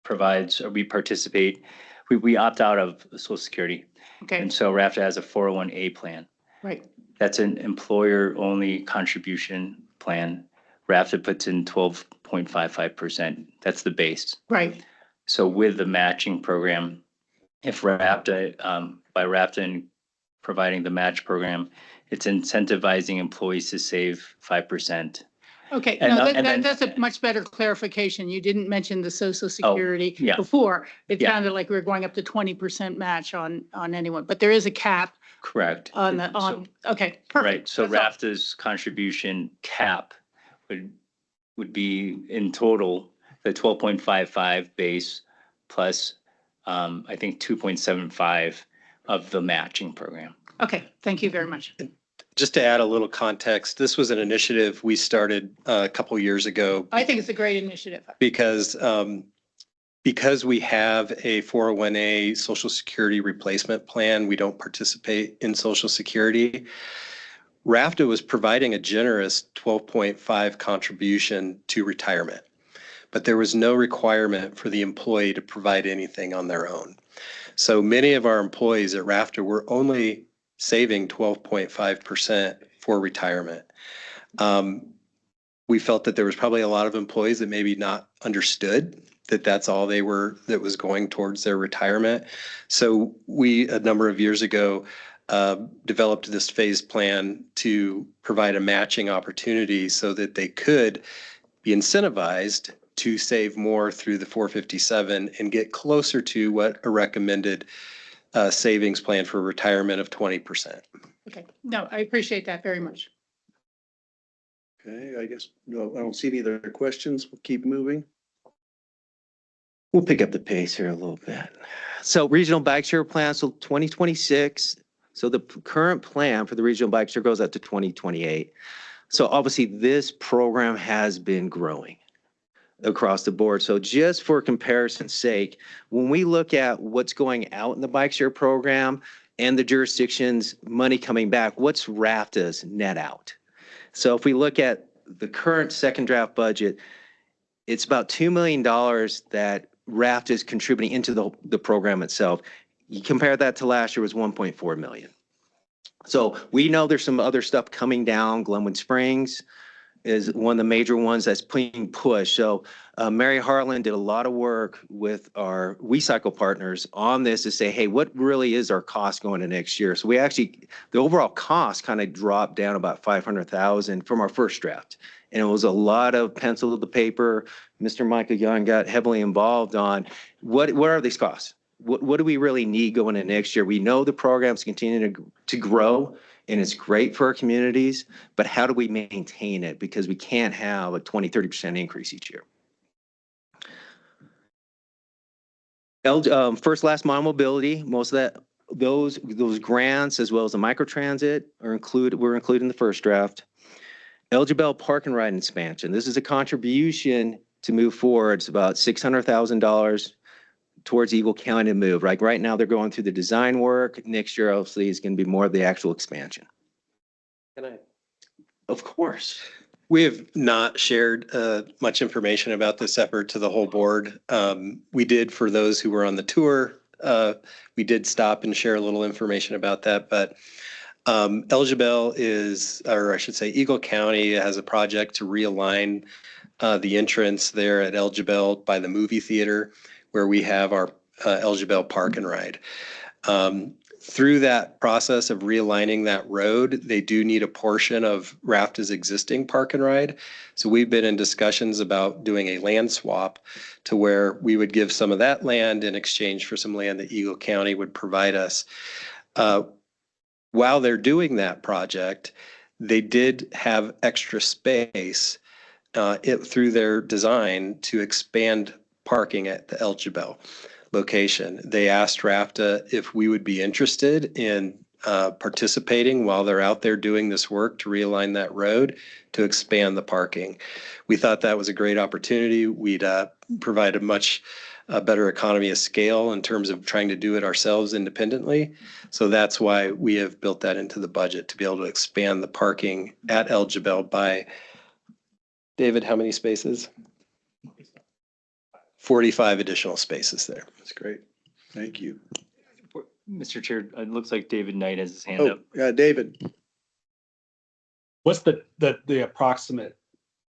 provides, or we participate, we opt out of Social Security. Okay. And so RFTA has a 401A plan. Right. That's an employer-only contribution plan. RFTA puts in 12.55%. That's the base. Right. So with the matching program, if RFTA, by RFTA providing the match program, it's incentivizing employees to save 5%. Okay, And, no, and then- that's a much better clarification. You didn't mention the Social Security yeah. before. It Yeah. sounded like we were going up to 20% match on anyone, but there is a cap Correct. Okay, perfect. Right, so That's all. RAFTA's contribution cap would be in total, the 12.55 base plus, I think 2.75 of the matching program. Okay, thank you very much. Just to add a little context, this was an initiative we started a couple years ago I think it's a great initiative. because we have a 401A Social Security replacement plan. We don't participate in Social Security. RAFTA was providing a generous 12.5 contribution to retirement, but there was no requirement for the employee to provide anything on their own. So many of our employees at RAFTA were only saving 12.5% for retirement. We felt that there was probably a lot of employees that maybe not understood that that's all they were, that was going towards their retirement. So we, a number of years ago, developed this phased plan to provide a matching opportunity so that they could be incentivized to save more through the 457 and get closer to what a recommended savings plan for retirement of 20%. Okay, no, I appreciate that very much. Okay, I guess, no, I don't see any other questions. We'll keep moving. We'll pick up the pace here a little bit. So regional bike share plan, so 2026. So the current plan for the regional bike share goes out to 2028. So obviously this program has been growing across the board. So just for comparison's sake, when we look at what's going out in the bike share program and the jurisdictions money coming back, what's RAFTA's net out? So if we look at the current second draft budget, it's about $2 million that RAFTA is contributing into the program itself. You compare that to last year was 1.4 million. So we know there's some other stuff coming down. Glenwood Springs is one of the major ones that's being pushed. So Mary Harlan did a lot of work with our WeCycle partners on this to say, hey, what really is our cost going to next year? So we actually, the overall cost kind of dropped down about 500,000 from our first draft. And it was a lot of pencil to paper. Mr. Michael Young got heavily involved on what are these costs? What do we really need going into next year? We know the program's continuing to grow and it's great for our communities, but how do we maintain it? Because we can't have a 20, 30% increase each year. First, last mile mobility, most of that, those grants as well as the microtransit were included in the first draft. Eligible park and ride expansion. This is a contribution to move forward. It's about $600,000 towards Eagle County to move. Right now they're going through the design work. Next year, obviously, is going to be more of the actual expansion. Can I? Of course. We have not shared much information about this effort to the whole board. We did for those who were on the tour. We did stop and share a little information about that, but Eligible is, or I should say Eagle County has a project to realign the entrance there at Eligible by the movie theater where we have our Eligible Park and Ride. Through that process of realigning that road, they do need a portion of RAFTA's existing park and ride. So we've been in discussions about doing a land swap to where we would give some of that land in exchange for some land that Eagle County would provide us. While they're doing that project, they did have extra space through their design to expand parking at the Eligible location. They asked RAFTA if we would be interested in participating while they're out there doing this work to realign that road to expand the parking. We thought that was a great opportunity. We'd provide a much better economy of scale in terms of trying to do it ourselves independently. So that's why we have built that into the budget to be able to expand the parking at Eligible by, David, how many spaces? 45 additional spaces there. That's great. Thank you. Mr. Chair, it looks like David Knight has his hand up. Yeah, David. What's the approximate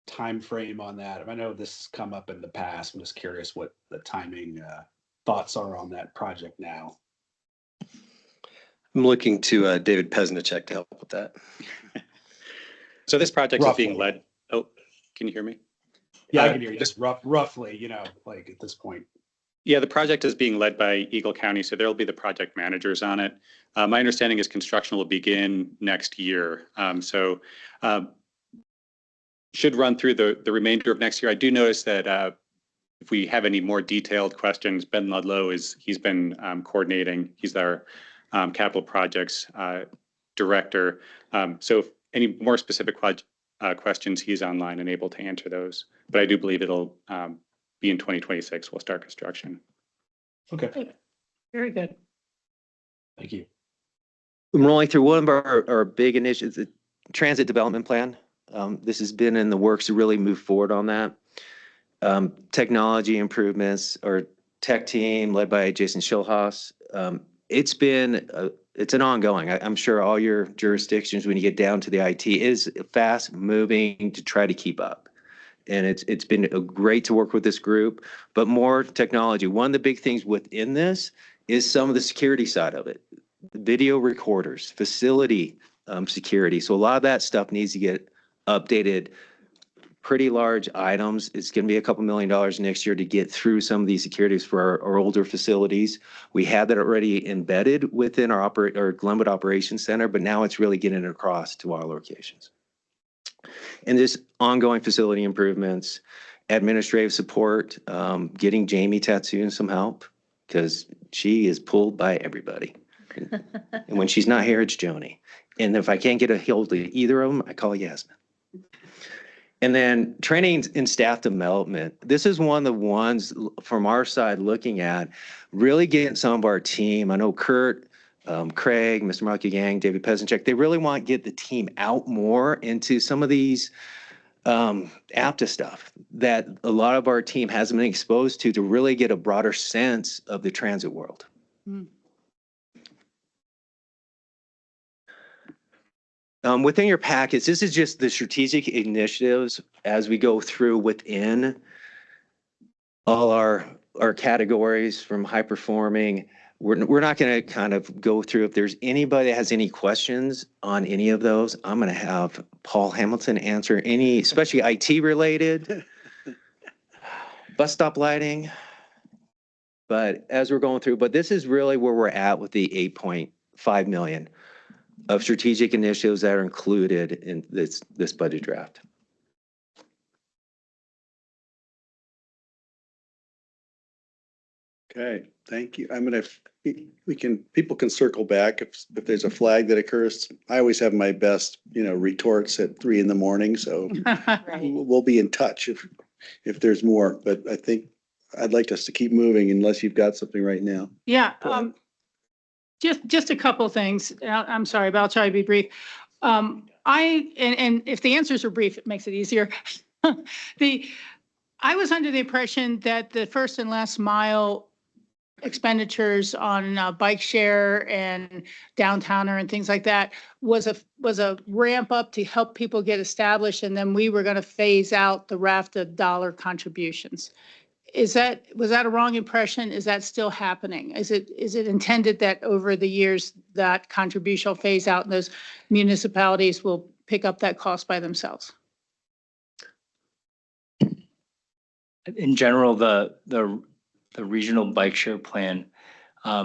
time frame on that? I know this has come up in the past. I'm just curious what the timing thoughts are on that project now. I'm looking to David Pesnicek to help with that. So this project Roughly. is being led. Oh, can you hear me? Yeah, I can hear you. Just roughly, like at this point. Yeah, the project is being led by Eagle County, so there'll be the project managers on it. My understanding is construction will begin next year. Should run through the remainder of next year. I do notice that if we have any more detailed questions, Ben Ludlow he's been coordinating. He's our capital projects director. So if any more specific questions, he's online and able to answer those. But I do believe it'll be in 2026. We'll start construction. Okay, Very good. thank you. I'm rolling through one of our big initiatives, the transit development plan. This has been in the works to really move forward on that. Technology improvements, our tech team led by Jason Schilhaus. It's an ongoing. I'm sure all your jurisdictions, when you get down to the IT, is fast moving to try to keep up. And it's been great to work with this group, but more technology. One of the big things within this is some of the security side of it. Video recorders, facility security. So a lot of that stuff needs to get updated. Pretty large items. It's going to be a couple $1 million next year to get through some of these securities for our older facilities. We had that already embedded within our Glenwood Operations Center, but now it's really getting it across to our locations. And this ongoing facility improvements, administrative support, getting Jamie Tatsoon some help because she is pulled by everybody. And when she's not here, it's Joni. And if I can't get a hold of either of them, I call Yasmin. And then training and staff development. This is one of the ones from our side looking at really getting some of our team. I know Kurt, Craig, Mr. Marky Gang, David Peasantchek, they really want to get the team out more into some of these APTA stuff that a lot of our team hasn't been exposed to really get a broader sense of the transit world. Mm. Within your packets, this is just the strategic initiatives as we go through within all our categories from high performing. We're not going to kind of go through. If there's anybody that has any questions on any of those, I'm going to have Paul Hamilton answer any, especially IT related, bus stop lighting. But as we're going through, but this is really where we're at with the 8.5 million of strategic initiatives that are included in this budget draft. Okay, thank you. I'm gonna, people can circle back if there's a flag that occurs. I always have my best, retorts at 3 a.m. So we'll be in touch if there's more, but I think I'd like us to keep moving unless you've got something right now. Yeah, just a couple things. I'm sorry, but I'll try to be brief. And if the answers are brief, it makes it easier. I was under the impression that the first and last mile expenditures on bike share and downtowner and things like that was a ramp up to help people get established, and then we were going to phase out the RFTA dollar contributions. Was that a wrong impression? Is that still happening? Is it intended that over the years that contribution will phase out and those municipalities will pick up that cost by themselves? In general, the regional bike share plan, a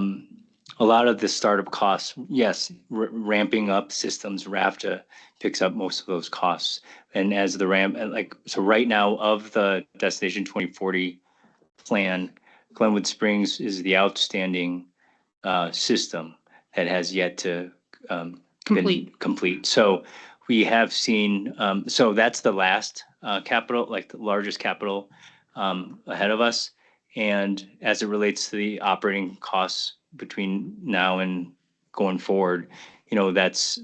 lot of the startup costs, yes, ramping up systems, RFTA picks up most of those costs. And as the ramp, so right now of the Destination 2040 plan, Glenwood Springs is the outstanding system that has yet to complete. So we have seen, so that's the last capital, the largest capital ahead of us. And as it relates to the operating costs between now and going forward, that's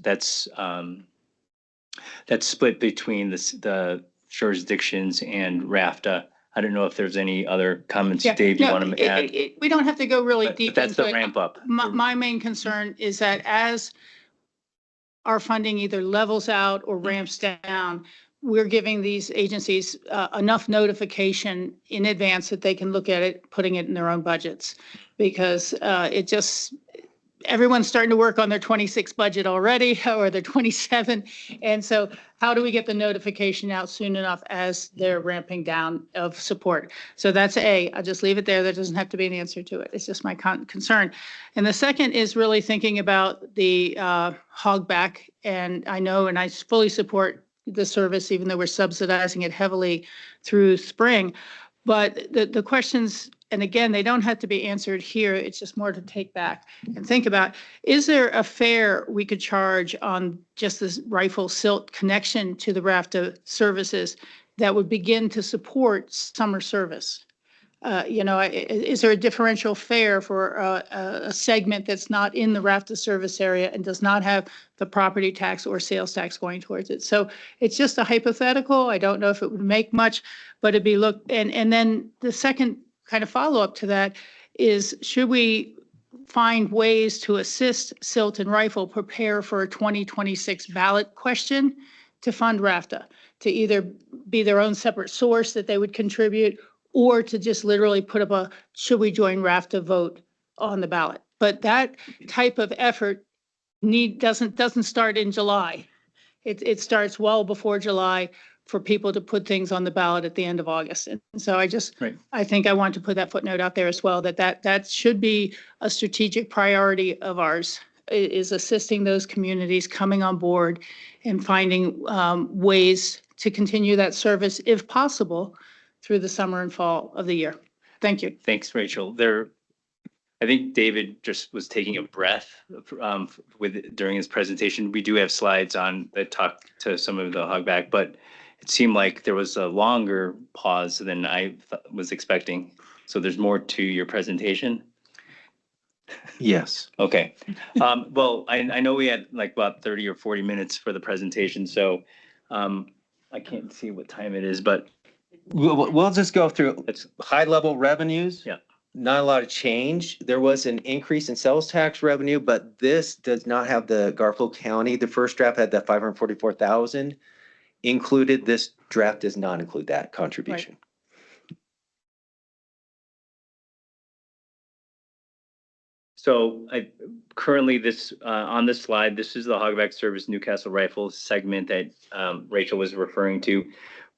split between the jurisdictions and RFTA. I don't know if there's any other comments, Dave, you want to add? We don't have to go really deep But that's into the it. ramp up. My main concern is that as our funding either levels out or ramps down, we're giving these agencies enough notification in advance that they can look at it, putting it in their own budgets. Because everyone's starting to work on their 26 budget already or their 27. And so how do we get the notification out soon enough as they're ramping down of support? So that's A. I'll just leave it there. There doesn't have to be an answer to it. It's just my concern. And the second is really thinking about the hogback. And I know, and I fully support the service, even though we're subsidizing it heavily through spring. But the questions, and again, they don't have to be answered here. It's just more to take back and think about. Is there a fare we could charge on just this rifle silt connection to the RFTA services that would begin to support summer service? Is there a differential fare for a segment that's not in the RFTA service area and does not have the property tax or sales tax going towards it? So it's just a hypothetical. I don't know if it would make much, but it'd be and then the second kind of follow-up to that is, should we find ways to assist Silt and Rifle prepare for a 2026 ballot question to fund RFTA, to either be their own separate source that they would contribute, or to just literally put up a should we join RFTA vote on the ballot. But that type of effort doesn't start in July. It starts well before July for people to put things on the ballot at the end of August. And so I think I want to put that footnote out there as well, that should be a strategic priority of ours, is assisting those communities coming on board and finding ways to continue that service, if possible, through the summer and fall of the year. Thank you. Thanks, Rachel. I think David just was taking a breath during his presentation. We do have slides on that talk to some of the hogback, but it seemed like there was a longer pause than I was expecting. So there's more to your presentation. Yes. Okay. Well, I know we had like about 30 or 40 minutes for the presentation, so I can't see what time it is, but We'll just go through. It's high level revenues. Yeah. Not a lot of change. There was an increase in sales tax revenue, but this does not have the Garfield County. The first draft had that 544,000 included. This draft does not include that contribution. so currently on this slide, this is the Hogback Service Newcastle Rifles segment that Rachel was referring to.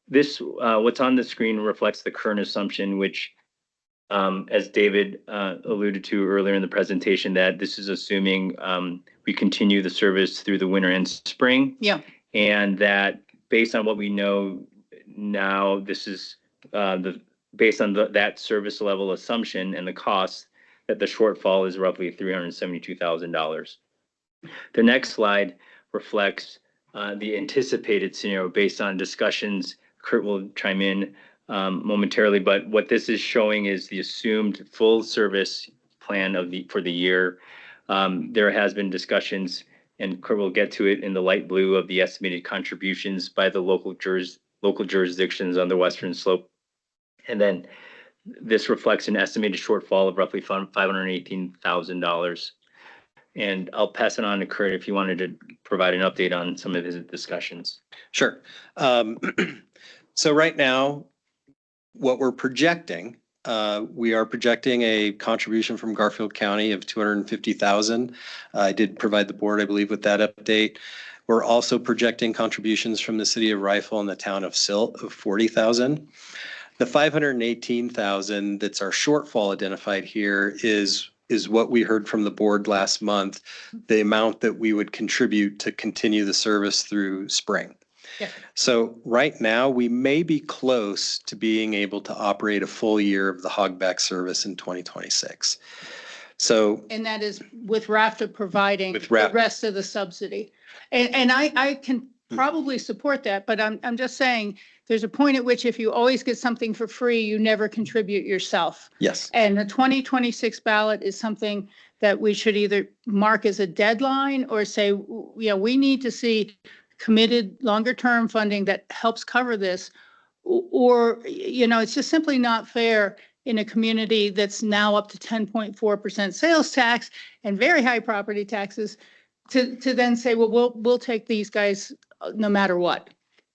This, what's on the screen reflects the current assumption, which, as David alluded to earlier in the presentation, that this is assuming we continue the service through the winter and spring. Yeah. And that based on what we know now, this is based on that service level assumption and the cost, that the shortfall is roughly $372,000. The next slide reflects the anticipated scenario based on discussions. Kurt will chime in momentarily, but what this is showing is the assumed full service plan for the year. There has been discussions, and Kurt will get to it, in the light blue of the estimated contributions by the local jurisdictions on the western slope. And then this reflects an estimated shortfall of roughly $518,000. And I'll pass it on to Kurt if you wanted to provide an update on some of his discussions. Sure. So right now, what we're projecting, we are projecting a contribution from Garfield County of $250,000. I did provide the board, I believe, with that update. We're also projecting contributions from the city of Rifle and the town of Silt of $40,000. The $518,000 that's our shortfall identified here is what we heard from the board last month, the amount that we would contribute to continue the service through spring. Yeah. So right now, we may be close to being able to operate a full year of the hogback service in 2026. So. And that is with RFTA providing With the rest of the subsidy. And I can probably support that, but I'm just saying, there's a point at which if you always get something for free, you never contribute yourself. Yes. And the 2026 ballot is something that we should either mark as a deadline or say, we need to see committed longer term funding that helps cover this. Or, it's just simply not fair in a community that's now up to 10.4% sales tax and very high property taxes to then say, well, we'll take these guys no matter what.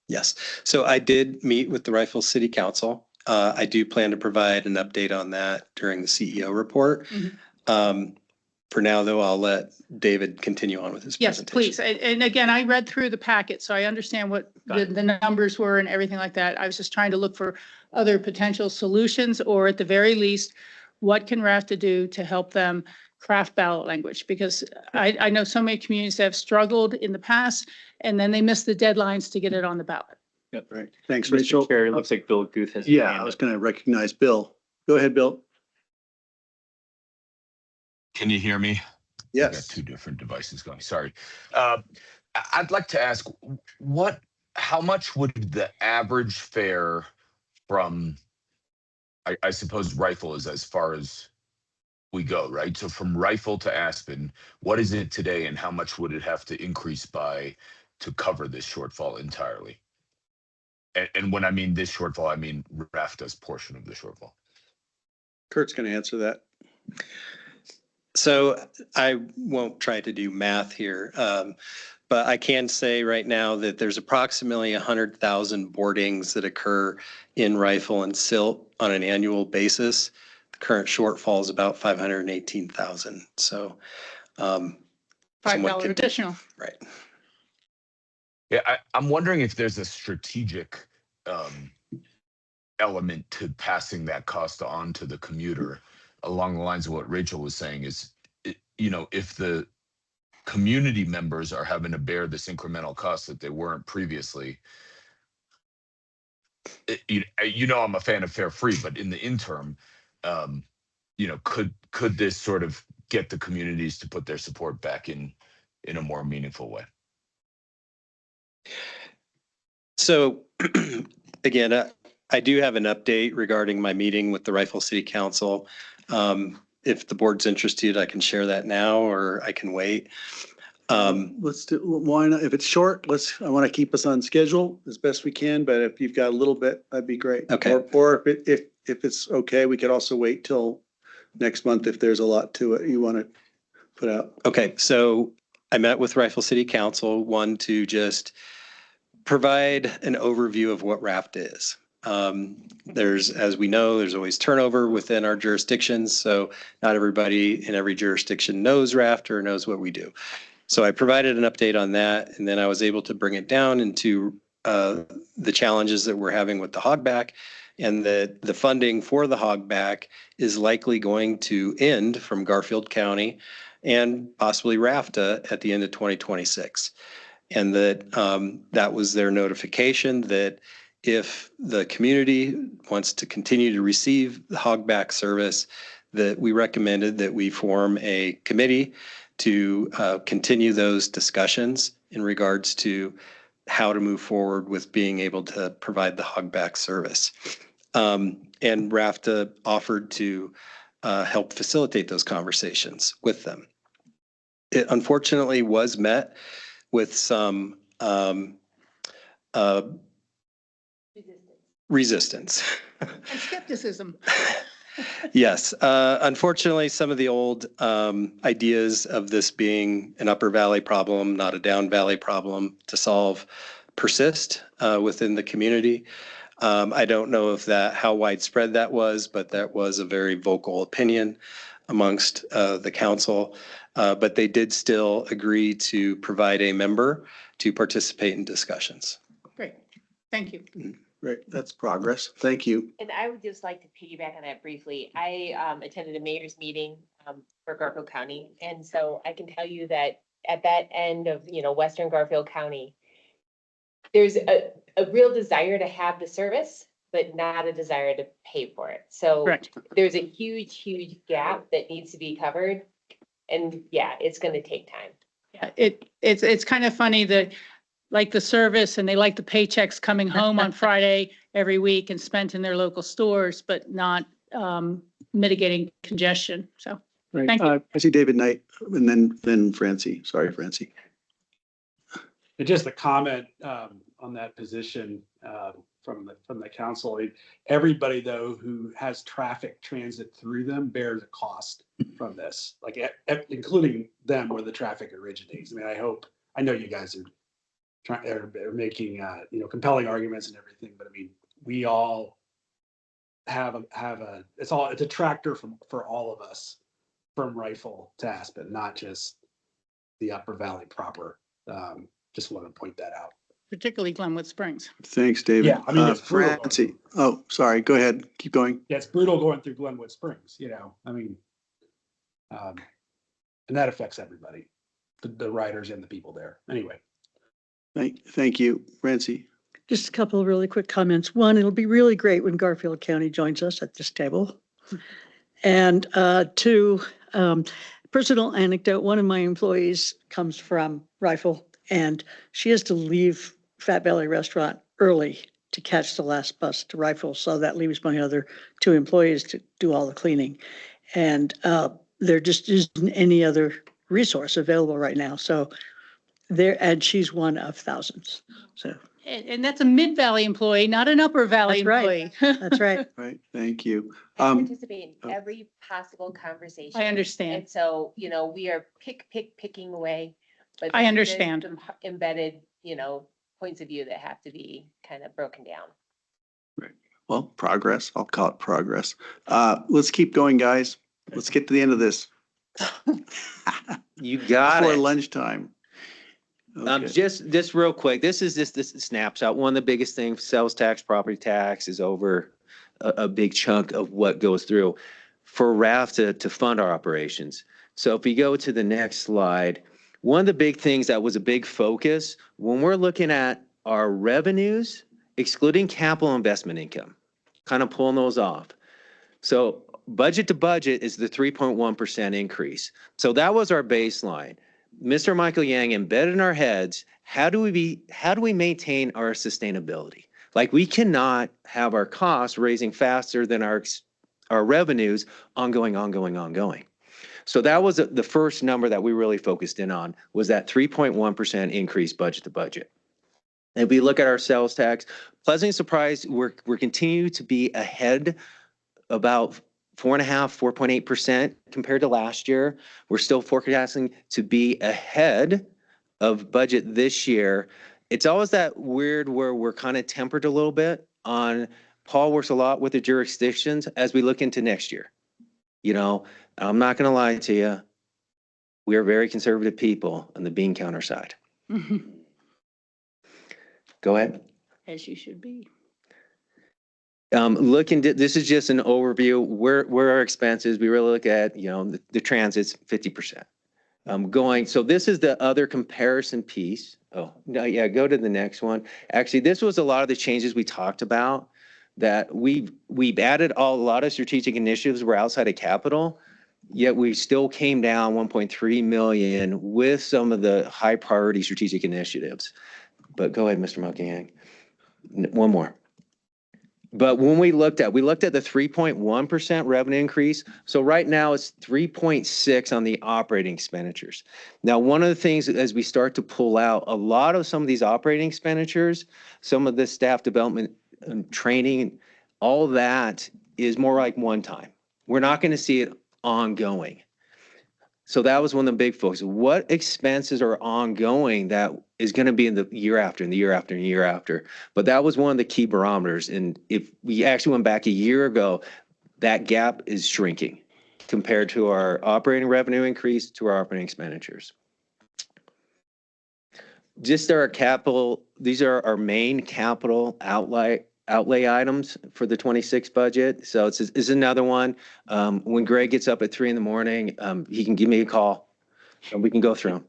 Yes. So I did meet with the Rifle City Council. I do plan to provide an update on that during the CEO report. Mm-hmm. For now, though, I'll let David continue on with his Yes, presentation. please. And again, I read through the packet, so I understand what the numbers were and everything like that. I was just trying to look for other potential solutions, or at the very least, what can RAFTA do to help them craft ballot language? Because I know so many communities have struggled in the past, and then they miss the deadlines to get it on the ballot. Yep, right. Thanks, Mr. Rachel. Chair, it looks like Bill Guth has. his Yeah, hand I was up. going to recognize Bill. Go ahead, Bill. Can you hear me? I've got Yes. two different devices going. Sorry. I'd like to ask how much would the average fare from, I suppose Rifle is as far as we go, right? So from Rifle to Aspen, what is it today and how much would it have to increase by to cover this shortfall entirely? And when I mean this shortfall, I mean RAFTA's portion of the shortfall. Kurt's going to answer that. So I won't try to do math here, but I can say right now that there's approximately 100,000 boardings that occur in Rifle and Silt on an annual basis. The current shortfall is about 518,000. So $5 could do- additional. right. Yeah, I'm wondering if there's a strategic element to passing that cost on to the commuter along the lines of what Rachel was saying is, if the community members are having to bear this incremental cost that they weren't previously, I'm a fan of fare free, but in the interim, could this sort of get the communities to put their support back in a more meaningful way? So again, I do have an update regarding my meeting with the Rifle City Council. If the board's interested, I can share that now or I can wait. Let's do, why not? If it's short, I want to keep us on schedule as best we can, but if you've got a little bit, that'd be great. Okay. Or if it's okay, we could also wait till next month if there's a lot to it you want to put out. Okay, so I met with Rifle City Council, one to just provide an overview of what RAFTA is. As we know, there's always turnover within our jurisdictions, so not everybody in every jurisdiction knows RAFTA or knows what we do. So I provided an update on that, and then I was able to bring it down into the challenges that we're having with the hogback, and that the funding for the hogback is likely going to end from Garfield County and possibly RAFTA at the end of 2026. And that was their notification that if the community wants to continue to receive the hogback service, that we recommended that we form a committee to continue those discussions in regards to how to move forward with being able to provide the hogback service. And RAFTA offered to help facilitate those conversations with them. It unfortunately was met with some resistance. And skepticism. Yes, unfortunately, some of the old ideas of this being an upper valley problem, not a down valley problem to solve, persist within the community. I don't know how widespread that was, but that was a very vocal opinion amongst the council. But they did still agree to provide a member to participate in discussions. Great. Thank you. Great, that's progress. Thank you. And I would just like to piggyback on that briefly. I attended a mayor's meeting for Garfield County. And so I can tell you that at that end of, Western Garfield County, there's a real desire to have the service, but not a desire to pay for it. So Correct. there's a huge, huge gap that needs to be covered. And yeah, it's going to take time. Yeah, it's kind of funny that like the service and they like the paychecks coming home on Friday every week and spent in their local stores, but not mitigating congestion. So Right. thank you. I see David Knight and then Francie. Sorry, Francie. And just a comment on that position from the council. Everybody though who has traffic transit through them bears a cost from this, like including them where the traffic originates. I mean, I know you guys are making compelling arguments and everything, but I mean, we all have it's a tractor for all of us from Rifle to Aspen, not just the Upper Valley proper. Just want to point that out. Particularly Glenwood Springs. Thanks, David. Yeah, I mean, it's brutal. Francie. Oh, sorry. Go ahead. Keep going. Yeah, it's brutal going through Glenwood Springs, I mean, and that affects everybody, the riders and the people there. Anyway. Thank you, Francie. Just a couple of really quick comments. One, it'll be really great when Garfield County joins us at this table. And two, personal anecdote, one of my employees comes from Rifle and she has to leave Fat Belly Restaurant early to catch the last bus to Rifle. So that leaves my other two employees to do all the cleaning. And there just isn't any other resource available right now. So and she's one of thousands. So. And that's a Mid-Valley employee, not an Upper Valley That's right. employee. That's right. Right. Thank you. I participate in every possible conversation. I understand. And so, we are picking away. But I there's understand. some embedded, points of view that have to be kind of broken down. Right. Well, progress. I'll call it progress. Let's keep going, guys. Let's get to the end of this. You got Before it. lunchtime. Okay. Just real quick, this is just this snapshot. One of the biggest things, sales tax, property tax is over a big chunk of what goes through for RAF to fund our operations. So if we go to the next slide, one of the big things that was a big focus when we're looking at our revenues, excluding capital investment income, kind of pulling those off. So budget to budget is the 3.1% increase. So that was our baseline. Mr. Michael Yang embedded in our heads, how do we maintain our sustainability? Like we cannot have our costs raising faster than our revenues ongoing. So that was the first number that we really focused in on, was that 3.1% increase budget to budget. If we look at our sales tax, pleasantly surprised, we're continuing to be ahead about 4.8% compared to last year. We're still forecasting to be ahead of budget this year. It's always that weird where we're kind of tempered a little bit on. Paul works a lot with the jurisdictions as we look into next year. I'm not going to lie to you. We are very conservative people on the bean counter side. Go ahead. As you should be. This is just an overview. Where our expenses, we really look at, the transit's 50%. So this is the other comparison piece. Oh, no, yeah, go to the next one. Actually, this was a lot of the changes we talked about that we've added a lot of strategic initiatives were outside of capital, yet we still came down 1.3 million with some of the high priority strategic initiatives. But go ahead, Mr. Muckingham. One more. But when we looked at the 3.1% revenue increase. So right now it's 3.6 on the operating expenditures. Now, one of the things as we start to pull out a lot of some of these operating expenditures, some of the staff development and training, all that is more like one time. We're not going to see it ongoing. So that was one of the big focuses. What expenses are ongoing that is going to be in the year after and the year after and the year after? But that was one of the key barometers. And if we actually went back a year ago, that gap is shrinking compared to our operating revenue increase to our operating expenditures. Just our capital, these are our main capital outlay items for the 26 budget. So it's another one. When Greg gets up at 3 a.m, he can give me a call and we can go through them.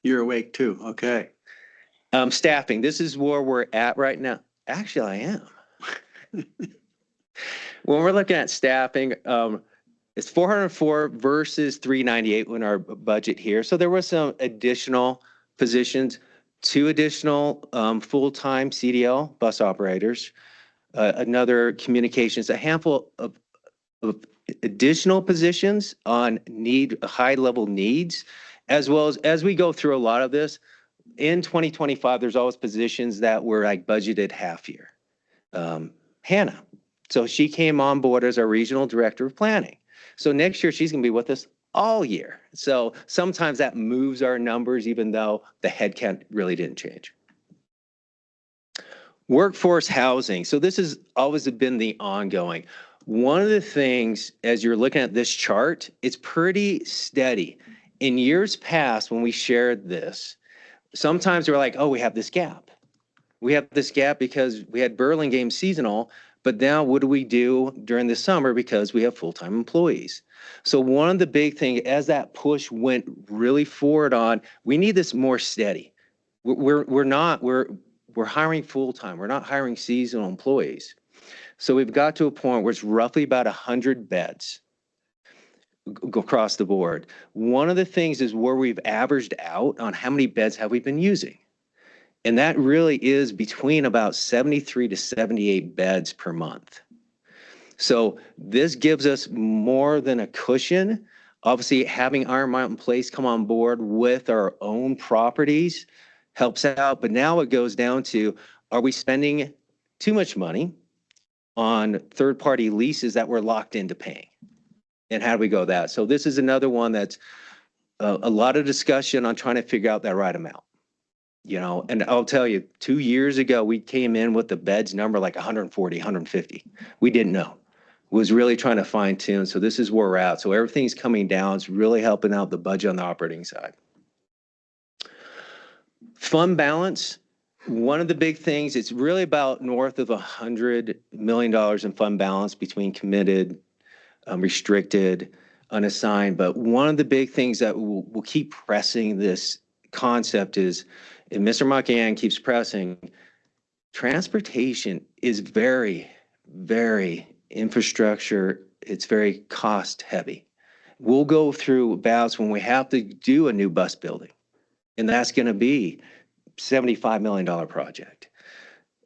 You're awake too. Okay. Staffing. This is where we're at right now. Actually, I am. When we're looking at staffing, it's 404 versus 398 in our budget here. So there was some additional positions. 2 additional full-time CDL bus operators, another communications, a handful of additional positions on high-level needs, as well as we go through a lot of this. In 2025, there's always positions that were like budgeted half year. Hannah, so she came on board as our regional director of planning. So next year she's going to be with us all year. So sometimes that moves our numbers, even though the headcount really didn't change. Workforce housing. So this has always been the ongoing. One of the things, as you're looking at this chart, it's pretty steady. In years past, when we shared this, sometimes we're like, oh, we have this gap. We have this gap because we had Burlingame seasonal, but now what do we do during the summer because we have full-time employees? So one of the big things, as that push went really forward on, we need this more steady. We're hiring full-time. We're not hiring seasonal employees. So we've got to a point where it's roughly about 100 beds across the board. One of the things is where we've averaged out on how many beds have we been using. And that really is between about 73 to 78 beds per month. So this gives us more than a cushion. Obviously, having Iron Mountain Place come on board with our own properties helps out. But now it goes down to, are we spending too much money on third-party leases that we're locked into paying? And how do we go that? So this is another one that's a lot of discussion on trying to figure out that right amount. You know, and I'll tell you, 2 years ago, we came in with the beds number like 140, 150. We didn't know. Was really trying to fine tune. So this is where we're at. So everything's coming down. It's really helping out the budget on the operating side. Fund balance. One of the big things, it's really about north of $100 million in fund balance between committed, restricted, unassigned. But one of the big things that we'll keep pressing this concept is, and Mr. Macan keeps pressing, transportation is very, very infrastructure. It's very cost heavy. We'll go through bouts when we have to do a new bus building, and that's going to be $75 million project.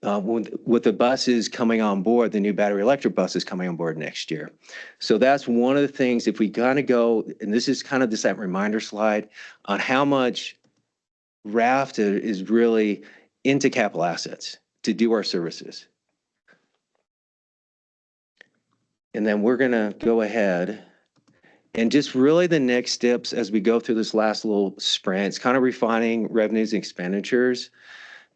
With the buses coming on board, the new battery electric buses coming on board next year. So that's one of the things, if we kind of go, and this is kind of just that reminder slide on how much RFTA is really into capital assets to do our services. And then we're going to go ahead and just really the next steps as we go through this last little sprint, it's kind of refining revenues and expenditures.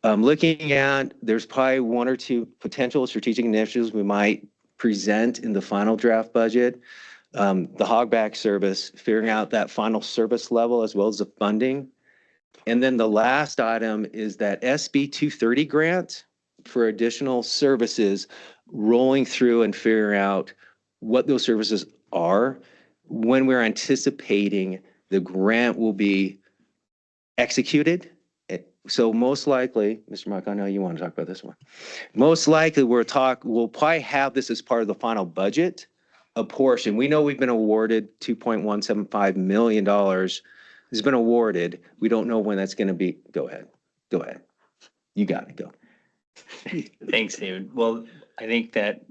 Looking at, there's probably one or two potential strategic initiatives we might present in the final draft budget. The hogback service, figuring out that final service level as well as the funding. And then the last item is that SB 230 grant for additional services, rolling through and figuring out what those services are, when we're anticipating the grant will be executed. So most likely, Mr. Mark, I know you want to talk about this one. Most likely we'll probably have this as part of the final budget, a portion. We know we've been awarded $2.175 million has been awarded. We don't know when that's going to be. Go ahead. You got it. Go. Thanks, David. Well, I think that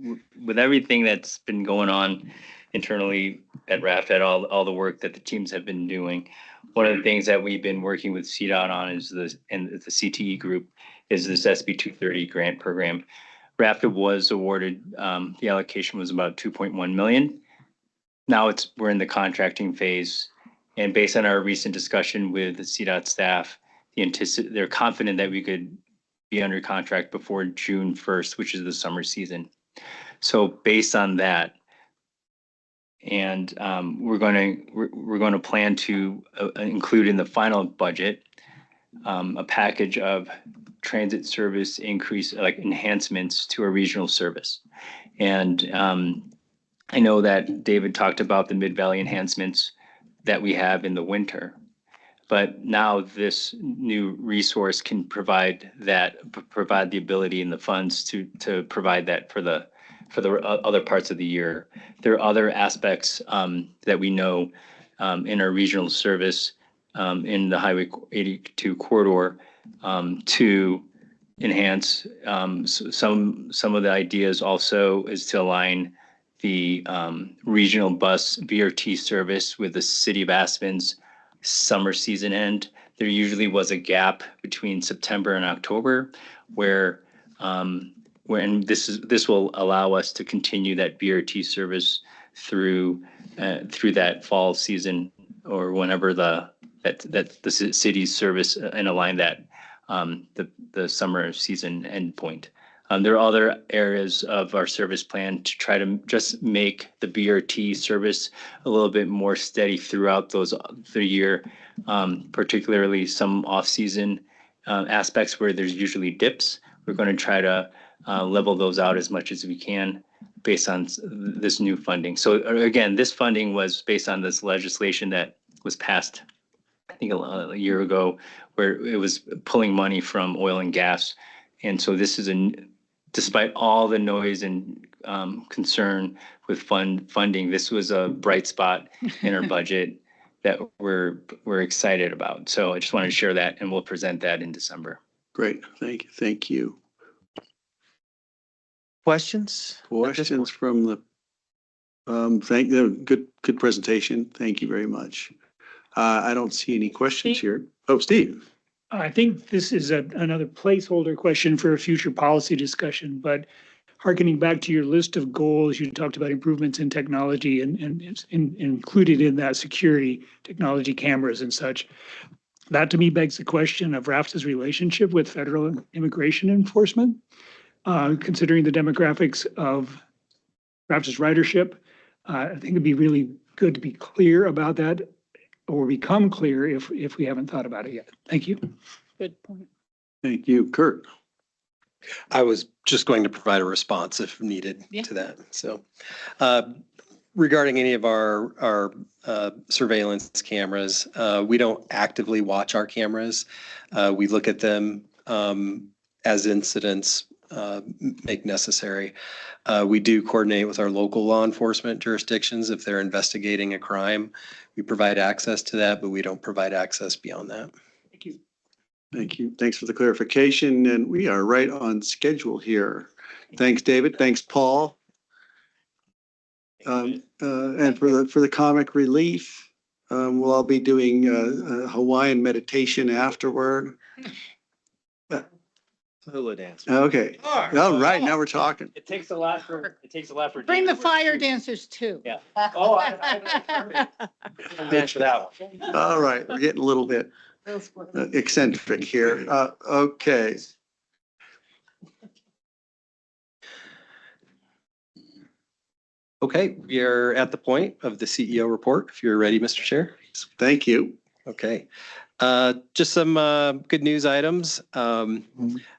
with everything that's been going on internally at RFTA, all the work that the teams have been doing, one of the things that we've been working with CDOT on is and the CTE group is this SB 230 grant program. RFTA was awarded, the allocation was about 2.1 million. Now we're in the contracting phase. And based on our recent discussion with the CDOT staff, they're confident that we could be under contract before June 1st, which is the summer season. So based on that, and we're going to plan to include in the final budget a package of transit service increase, like enhancements to our regional service. And I know that David talked about the Mid-Valley enhancements that we have in the winter, but now this new resource can provide the ability and the funds to provide that for the other parts of the year. There are other aspects that we know in our regional service in the Highway 82 corridor to enhance some of the ideas also is to align the regional bus BRT service with the City of Aspen's summer season end. There usually was a gap between September and October where this will allow us to continue that BRT service through that fall season or whenever the city's service and align that the summer season endpoint. There are other areas of our service plan to try to just make the BRT service a little bit more steady throughout the year, particularly some off-season aspects where there's usually dips. We're going to try to level those out as much as we can based on this new funding. So again, this funding was based on this legislation that was passed, I think a year ago, where it was pulling money from oil and gas. And so this is despite all the noise and concern with funding, this was a bright spot in our budget that we're excited about. So I just wanted to share that, and we'll present that in December. Great, thank you. Questions? Questions from the, thank you, good presentation. Thank you very much. I don't see any questions here. Oh, Steve. I think this is another placeholder question for a future policy discussion, but hearkening back to your list of goals, you talked about improvements in technology and included in that security, technology, cameras and such. That to me begs the question of RAFTA's relationship with federal immigration enforcement, considering the demographics of RAFTA's ridership. I think it'd be really good to be clear about that, or become clear if we haven't thought about it yet. Thank you. Good point. Thank you. Kurt. I was just going to provide a response if needed to that. So regarding any of our surveillance cameras, we don't actively watch our cameras. We look at them as incidents make necessary. We do coordinate with our local law enforcement jurisdictions if they're investigating a crime. We provide access to that, but we don't provide access beyond that. Thank you. Thank you. Thanks for the clarification. And we are right on schedule here. Thanks, David. Thanks, Paul. And for the comic relief, we'll all be doing a Hawaiian meditation afterward. Hula dance. Okay. All right. Now we're talking. It takes a lot for Bring the fire dancers too. Yeah. Oh, bitch for that one. All right. We're getting a little bit eccentric here. Okay. Okay, we are at the point of the CEO report. If you're ready, Mr. Chair. Thank you. Okay. Just some good news items.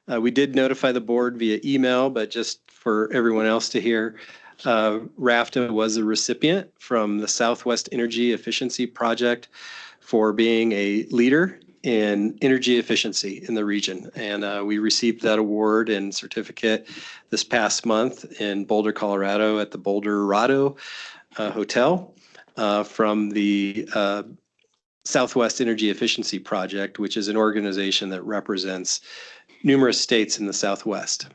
We did notify the board via email, but just for everyone else to hear, RAFTA was a recipient from the Southwest Energy Efficiency Project for being a leader in energy efficiency in the region. And we received that award and certificate this past month in Boulder, Colorado at the Boulder Rado Hotel from the Southwest Energy Efficiency Project, which is an organization that represents numerous states in the Southwest.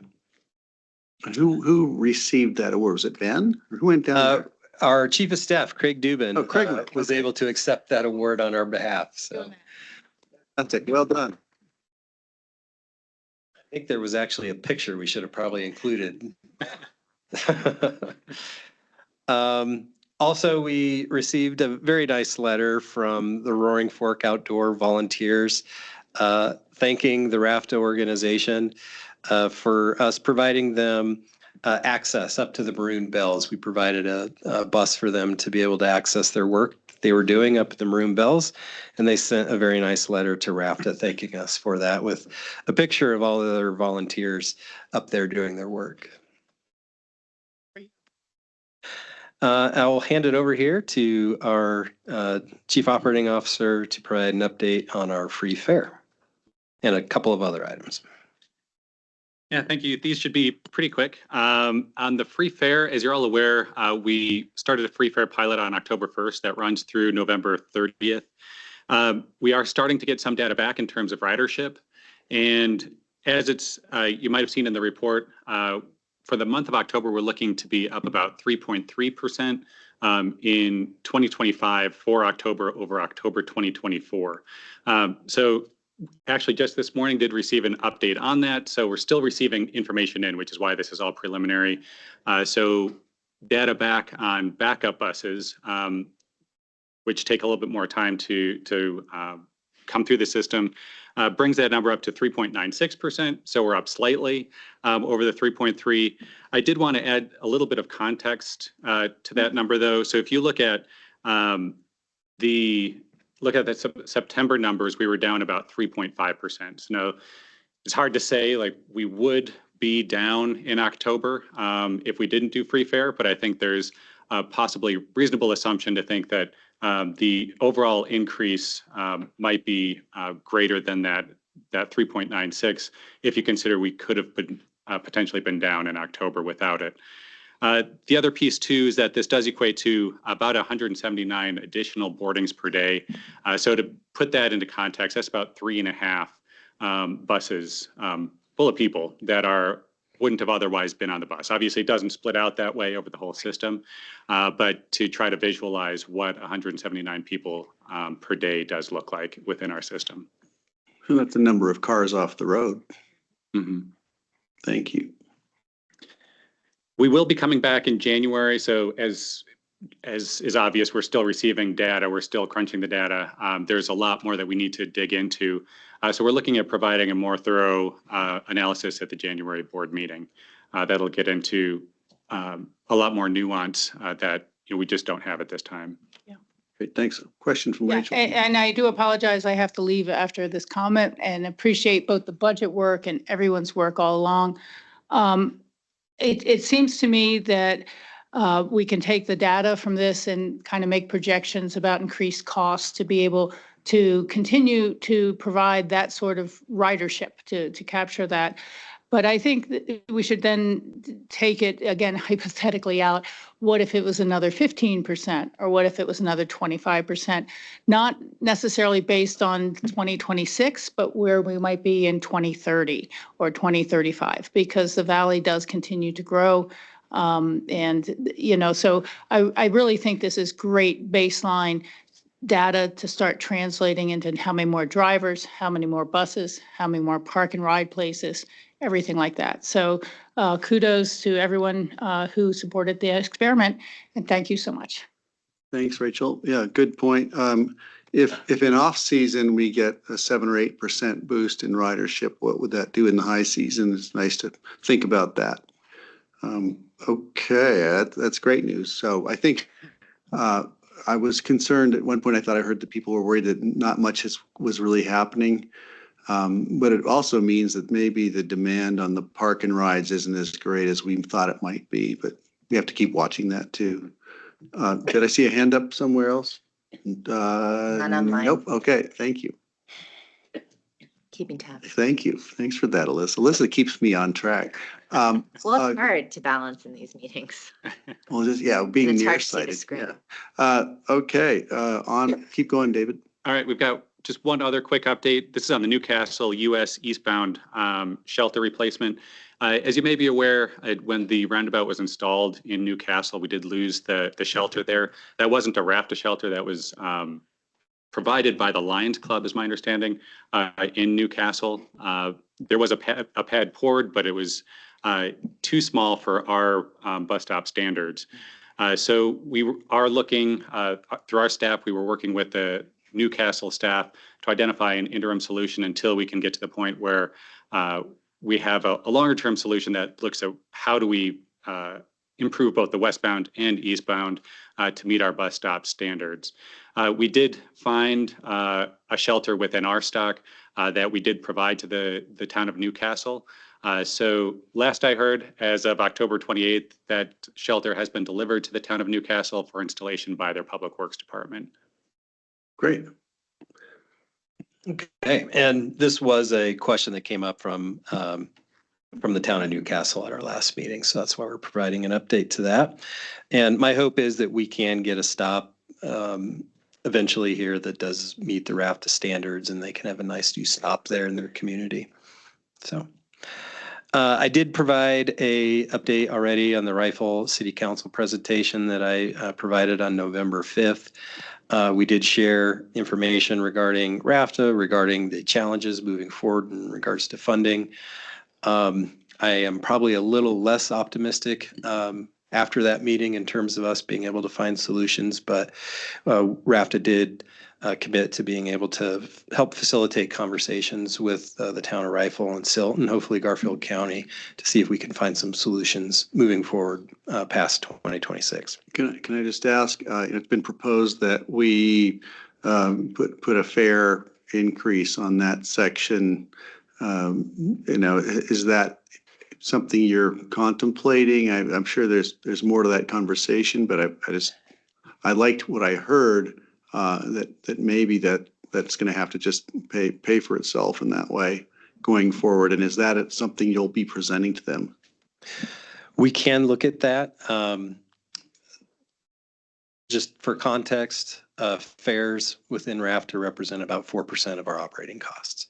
Who received that award? Was it Ben? Or who went down there? Our Chief of Staff, Craig Dubin, Craig was able to accept that award on our behalf. So that's it. Well done. I think there was actually a picture we should have probably included. Also, we received a very nice letter from the Roaring Fork Outdoor volunteers thanking the RAFTA organization for us providing them access up to the Maroon Bells. We provided a bus for them to be able to access their work they were doing up at the Maroon Bells, and they sent a very nice letter to RAFTA thanking us for that with a picture of all the other volunteers up there doing their work. I'll hand it over here to our Chief Operating Officer to provide an update on our free fare and a couple of other items. Yeah, thank you. These should be pretty quick. On the free fare, as you're all aware, we started a free fare pilot on October 1st that runs through November 30th. We are starting to get some data back in terms of ridership. And as it's, you might have seen in the report, for the month of October, we're looking to be up about 3.3% in 2025 for October over October 2024. So actually just this morning did receive an update on that. So we're still receiving information in, which is why this is all preliminary. So data back on backup buses, which take a little bit more time to come through the system. brings that number up to 3.96%. So we're up slightly over the 3.3. I did want to add a little bit of context to that number, though. So if you look at the September numbers, we were down about 3.5%. So now it's hard to say, like, we would be down in October if we didn't do free fare, but I think there's a possibly reasonable assumption to think that the overall increase might be greater than that 3.96 if you consider we could have been potentially been down in October without it. The other piece too is that this does equate to about 179 additional boardings per day. So to put that into context, that's about 3.5 buses full of people that wouldn't have otherwise been on the bus. Obviously, it doesn't split out that way over the whole system, but to try to visualize what 179 people per day does look like within our system. So that's the number of cars off the road. Mm-hmm. Thank you. We will be coming back in January. So as is obvious, we're still receiving data. We're still crunching the data. There's a lot more that we need to dig into. So we're looking at providing a more thorough analysis at the January board meeting. That'll get into a lot more nuance that we just don't have at this time. Yeah. Great, thanks. Question from Rachel. And I do apologize. I have to leave after this comment and appreciate both the budget work and everyone's work all along. It seems to me that we can take the data from this and kind of make projections about increased costs to be able to continue to provide that sort of ridership to capture that. But I think that we should then take it again hypothetically out. What if it was another 15%, or what if it was another 25%? Not necessarily based on 2026, but where we might be in 2030 or 2035, because the valley does continue to grow. So I really think this is great baseline data to start translating into how many more drivers, how many more buses, how many more park and ride places, everything like that. So kudos to everyone who supported the experiment, and thank you so much. Thanks, Rachel. Yeah, good point. If in off season we get a 7 or 8% boost in ridership, what would that do in the high season? It's nice to think about that. Okay, that's great news. So I think I was concerned at one point. I thought I heard that people were worried that not much was really happening. But it also means that maybe the demand on the park and rides isn't as great as we thought it might be, but we have to keep watching that too. Did I see a hand up somewhere else? Not online. Nope. Okay, thank you. Keeping tabs. Thank you. Thanks for that, Alyssa. Alyssa keeps me on track. Well, it's hard to balance in these meetings. Well, just, yeah, being It's hard to see the nearsighted. screen. Yeah. Okay, keep going, David. All right, we've got just one other quick update. This is on the Newcastle US eastbound shelter replacement. As you may be aware, when the roundabout was installed in Newcastle, we did lose the shelter there. That wasn't a RFTA shelter. That was provided by the Lions Club, is my understanding, in Newcastle. There was a pad poured, but it was too small for our bus stop standards. So we are looking, through our staff, we were working with the Newcastle staff to identify an interim solution until we can get to the point where we have a longer term solution that looks at how do we improve both the westbound and eastbound to meet our bus stop standards. We did find a shelter within our stock that we did provide to the town of Newcastle. So last I heard, as of October 28th, that shelter has been delivered to the town of Newcastle for installation by their Public Works Department. Great. Okay, and this was a question that came up from the town of Newcastle at our last meeting, so that's why we're providing an update to that. And my hope is that we can get a stop eventually here that does meet the RFTA standards, and they can have a nice new stop there in their community. So I did provide a update already on the Rifle City Council presentation that I provided on November 5th. We did share information regarding RFTA, regarding the challenges moving forward in regards to funding. I am probably a little less optimistic after that meeting in terms of us being able to find solutions, but RFTA did commit to being able to help facilitate conversations with the town of Rifle and Silt and hopefully Garfield County to see if we can find some solutions moving forward past 2026. Can I just ask, it's been proposed that we put a fare increase on that section. Is that something you're contemplating? I'm sure there's more to that conversation, but I liked what I heard, that maybe that's going to have to just pay for itself in that way going forward. And is that something you'll be presenting to them? We can look at that. Just for context, fares within RFTA represent about 4% of our operating costs.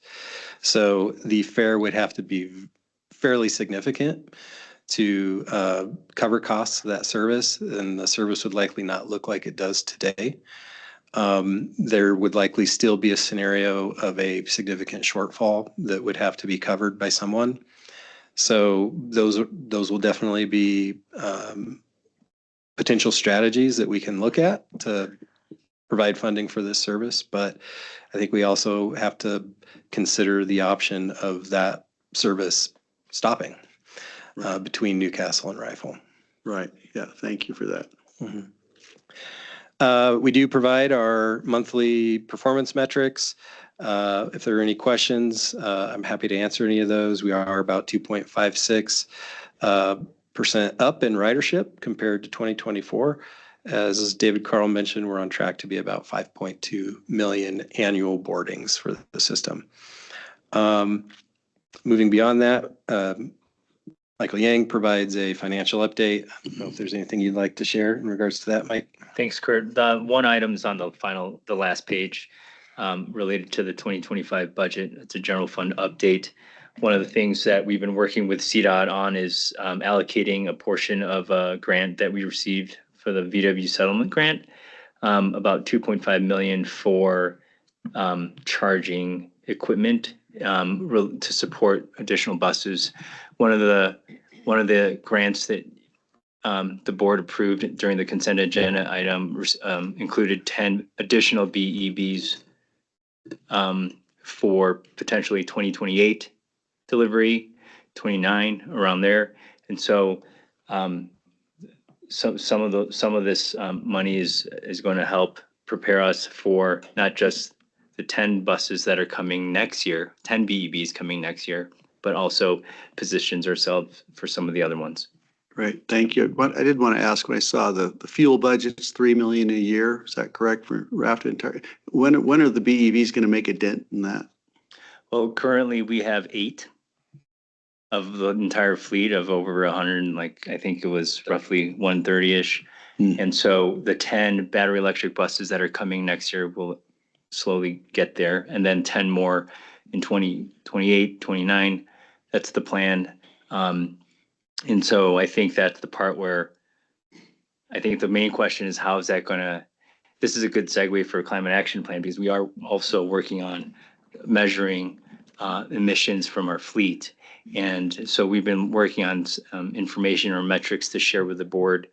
So the fare would have to be fairly significant to cover costs of that service, and the service would likely not look like it does today. There would likely still be a scenario of a significant shortfall that would have to be covered by someone. So those will definitely be potential strategies that we can look at to provide funding for this service. But I think we also have to consider the option of that service stopping between Newcastle and Rifle. Right. Yeah. Thank you for that. We do provide our monthly performance metrics. If there are any questions, I'm happy to answer any of those. We are about 2.56% up in ridership compared to 2024. As David Carl mentioned, we're on track to be about 5.2 million annual boardings for the system. Moving beyond that, Michael Yang provides a financial update. I don't know if there's anything you'd like to share in regards to that, Mike. Thanks, Kurt. The one item is on the last page, related to the 2025 budget. It's a general fund update. One of the things that we've been working with CDOT on is allocating a portion of a grant that we received for the VW settlement grant, about 2.5 million for charging equipment to support additional buses. One of the grants that the board approved during the consent agenda item included 10 additional BEVs for potentially 2028 delivery, 29 around there. And so some of this money is going to help prepare us for not just the 10 buses that are coming next year, 10 BEVs coming next year, but also positions ourselves for some of the other ones. Right. Thank you. What I did want to ask, when I saw the fuel budget's $3 million a year, is that correct for RFTA entire? When are the BEVs going to make a dent in that? Well, currently we have 8 of the entire fleet of over 100, like I think it was roughly 130-ish. And so the 10 battery electric buses that are coming next year will slowly get there. And then 10 more in 2028, 29. That's the plan. And so I think that's the part where I think the main question is, how is that going to, this is a good segue for a climate action plan, because we are also working on measuring emissions from our fleet. And so we've been working on information or metrics to share with the board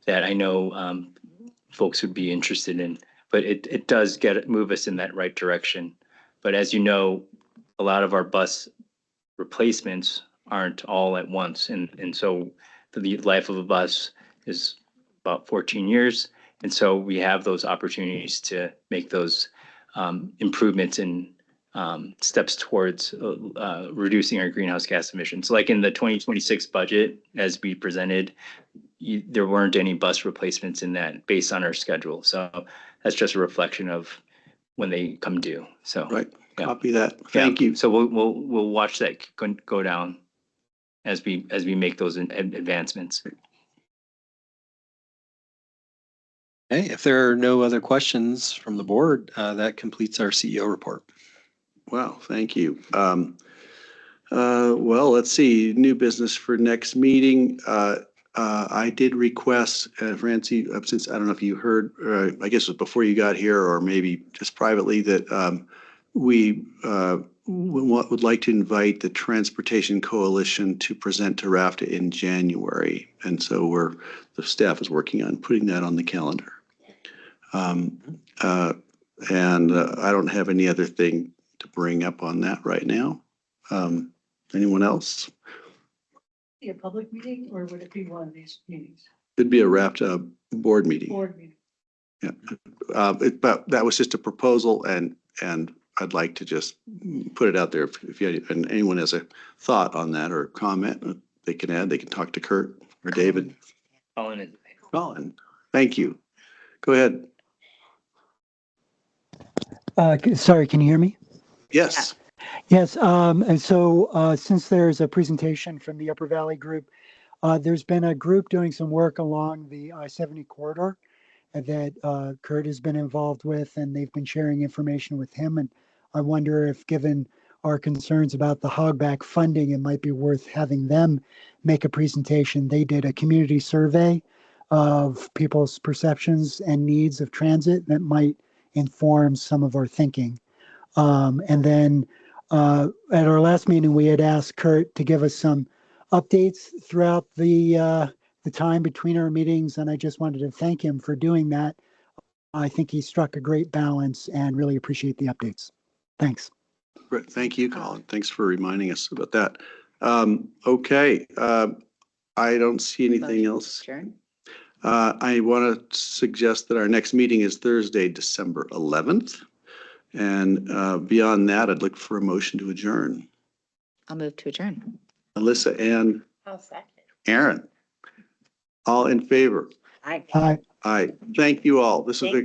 that I know folks would be interested in, but it does move us in that right direction. But as you know, a lot of our bus replacements aren't all at once. And so the life of a bus is about 14 years. And so we have those opportunities to make those improvements in steps towards reducing our greenhouse gas emissions. Like in the 2026 budget, as we presented, there weren't any bus replacements in that based on our schedule. So that's just a reflection of when they come due. So right, copy that. Thank you. So we'll watch that go down as we make those advancements. Okay, if there are no other questions from the board, that completes our CEO report. Wow, thank you. Well, let's see, new business for next meeting. I did request, Francie, since I don't know if you heard, I guess it was before you got here or maybe just privately, that we would like to invite the Transportation Coalition to present to RFTA in January. And so the staff is working on putting that on the calendar. And I don't have any other thing to bring up on that right now. Anyone else? Be a public meeting, or would it be one of these meetings? It'd be a RFTA board meeting. Board meeting. Yeah. But that was just a proposal, and I'd like to just put it out there. If and anyone has a thought on that or a comment, they can add. They can talk to Kurt or David. Colin, thank you. Go ahead. Sorry, can you hear me? Yes. Yes, and so since there's a presentation from the Upper Valley Group, there's been a group doing some work along the I-70 corridor that Kurt has been involved with, and they've been sharing information with him. And I wonder if, given our concerns about the hogback funding, it might be worth having them make a presentation. They did a community survey of people's perceptions and needs of transit that might inform some of our thinking. And then at our last meeting, we had asked Kurt to give us some updates throughout the time between our meetings, and I just wanted to thank him for doing that. I think he struck a great balance and really appreciate the updates. Thanks. Great. Thank you, Colin. Thanks for reminding us about that. Okay. I don't see anything else. I want to suggest that our next meeting is Thursday, December 11th. And beyond that, I'd look for a motion to adjourn. I'll move to adjourn. Alyssa and I'll second. Aaron, all in favor? Aye. Hi. Aye. Thank you all. This is Thanks, a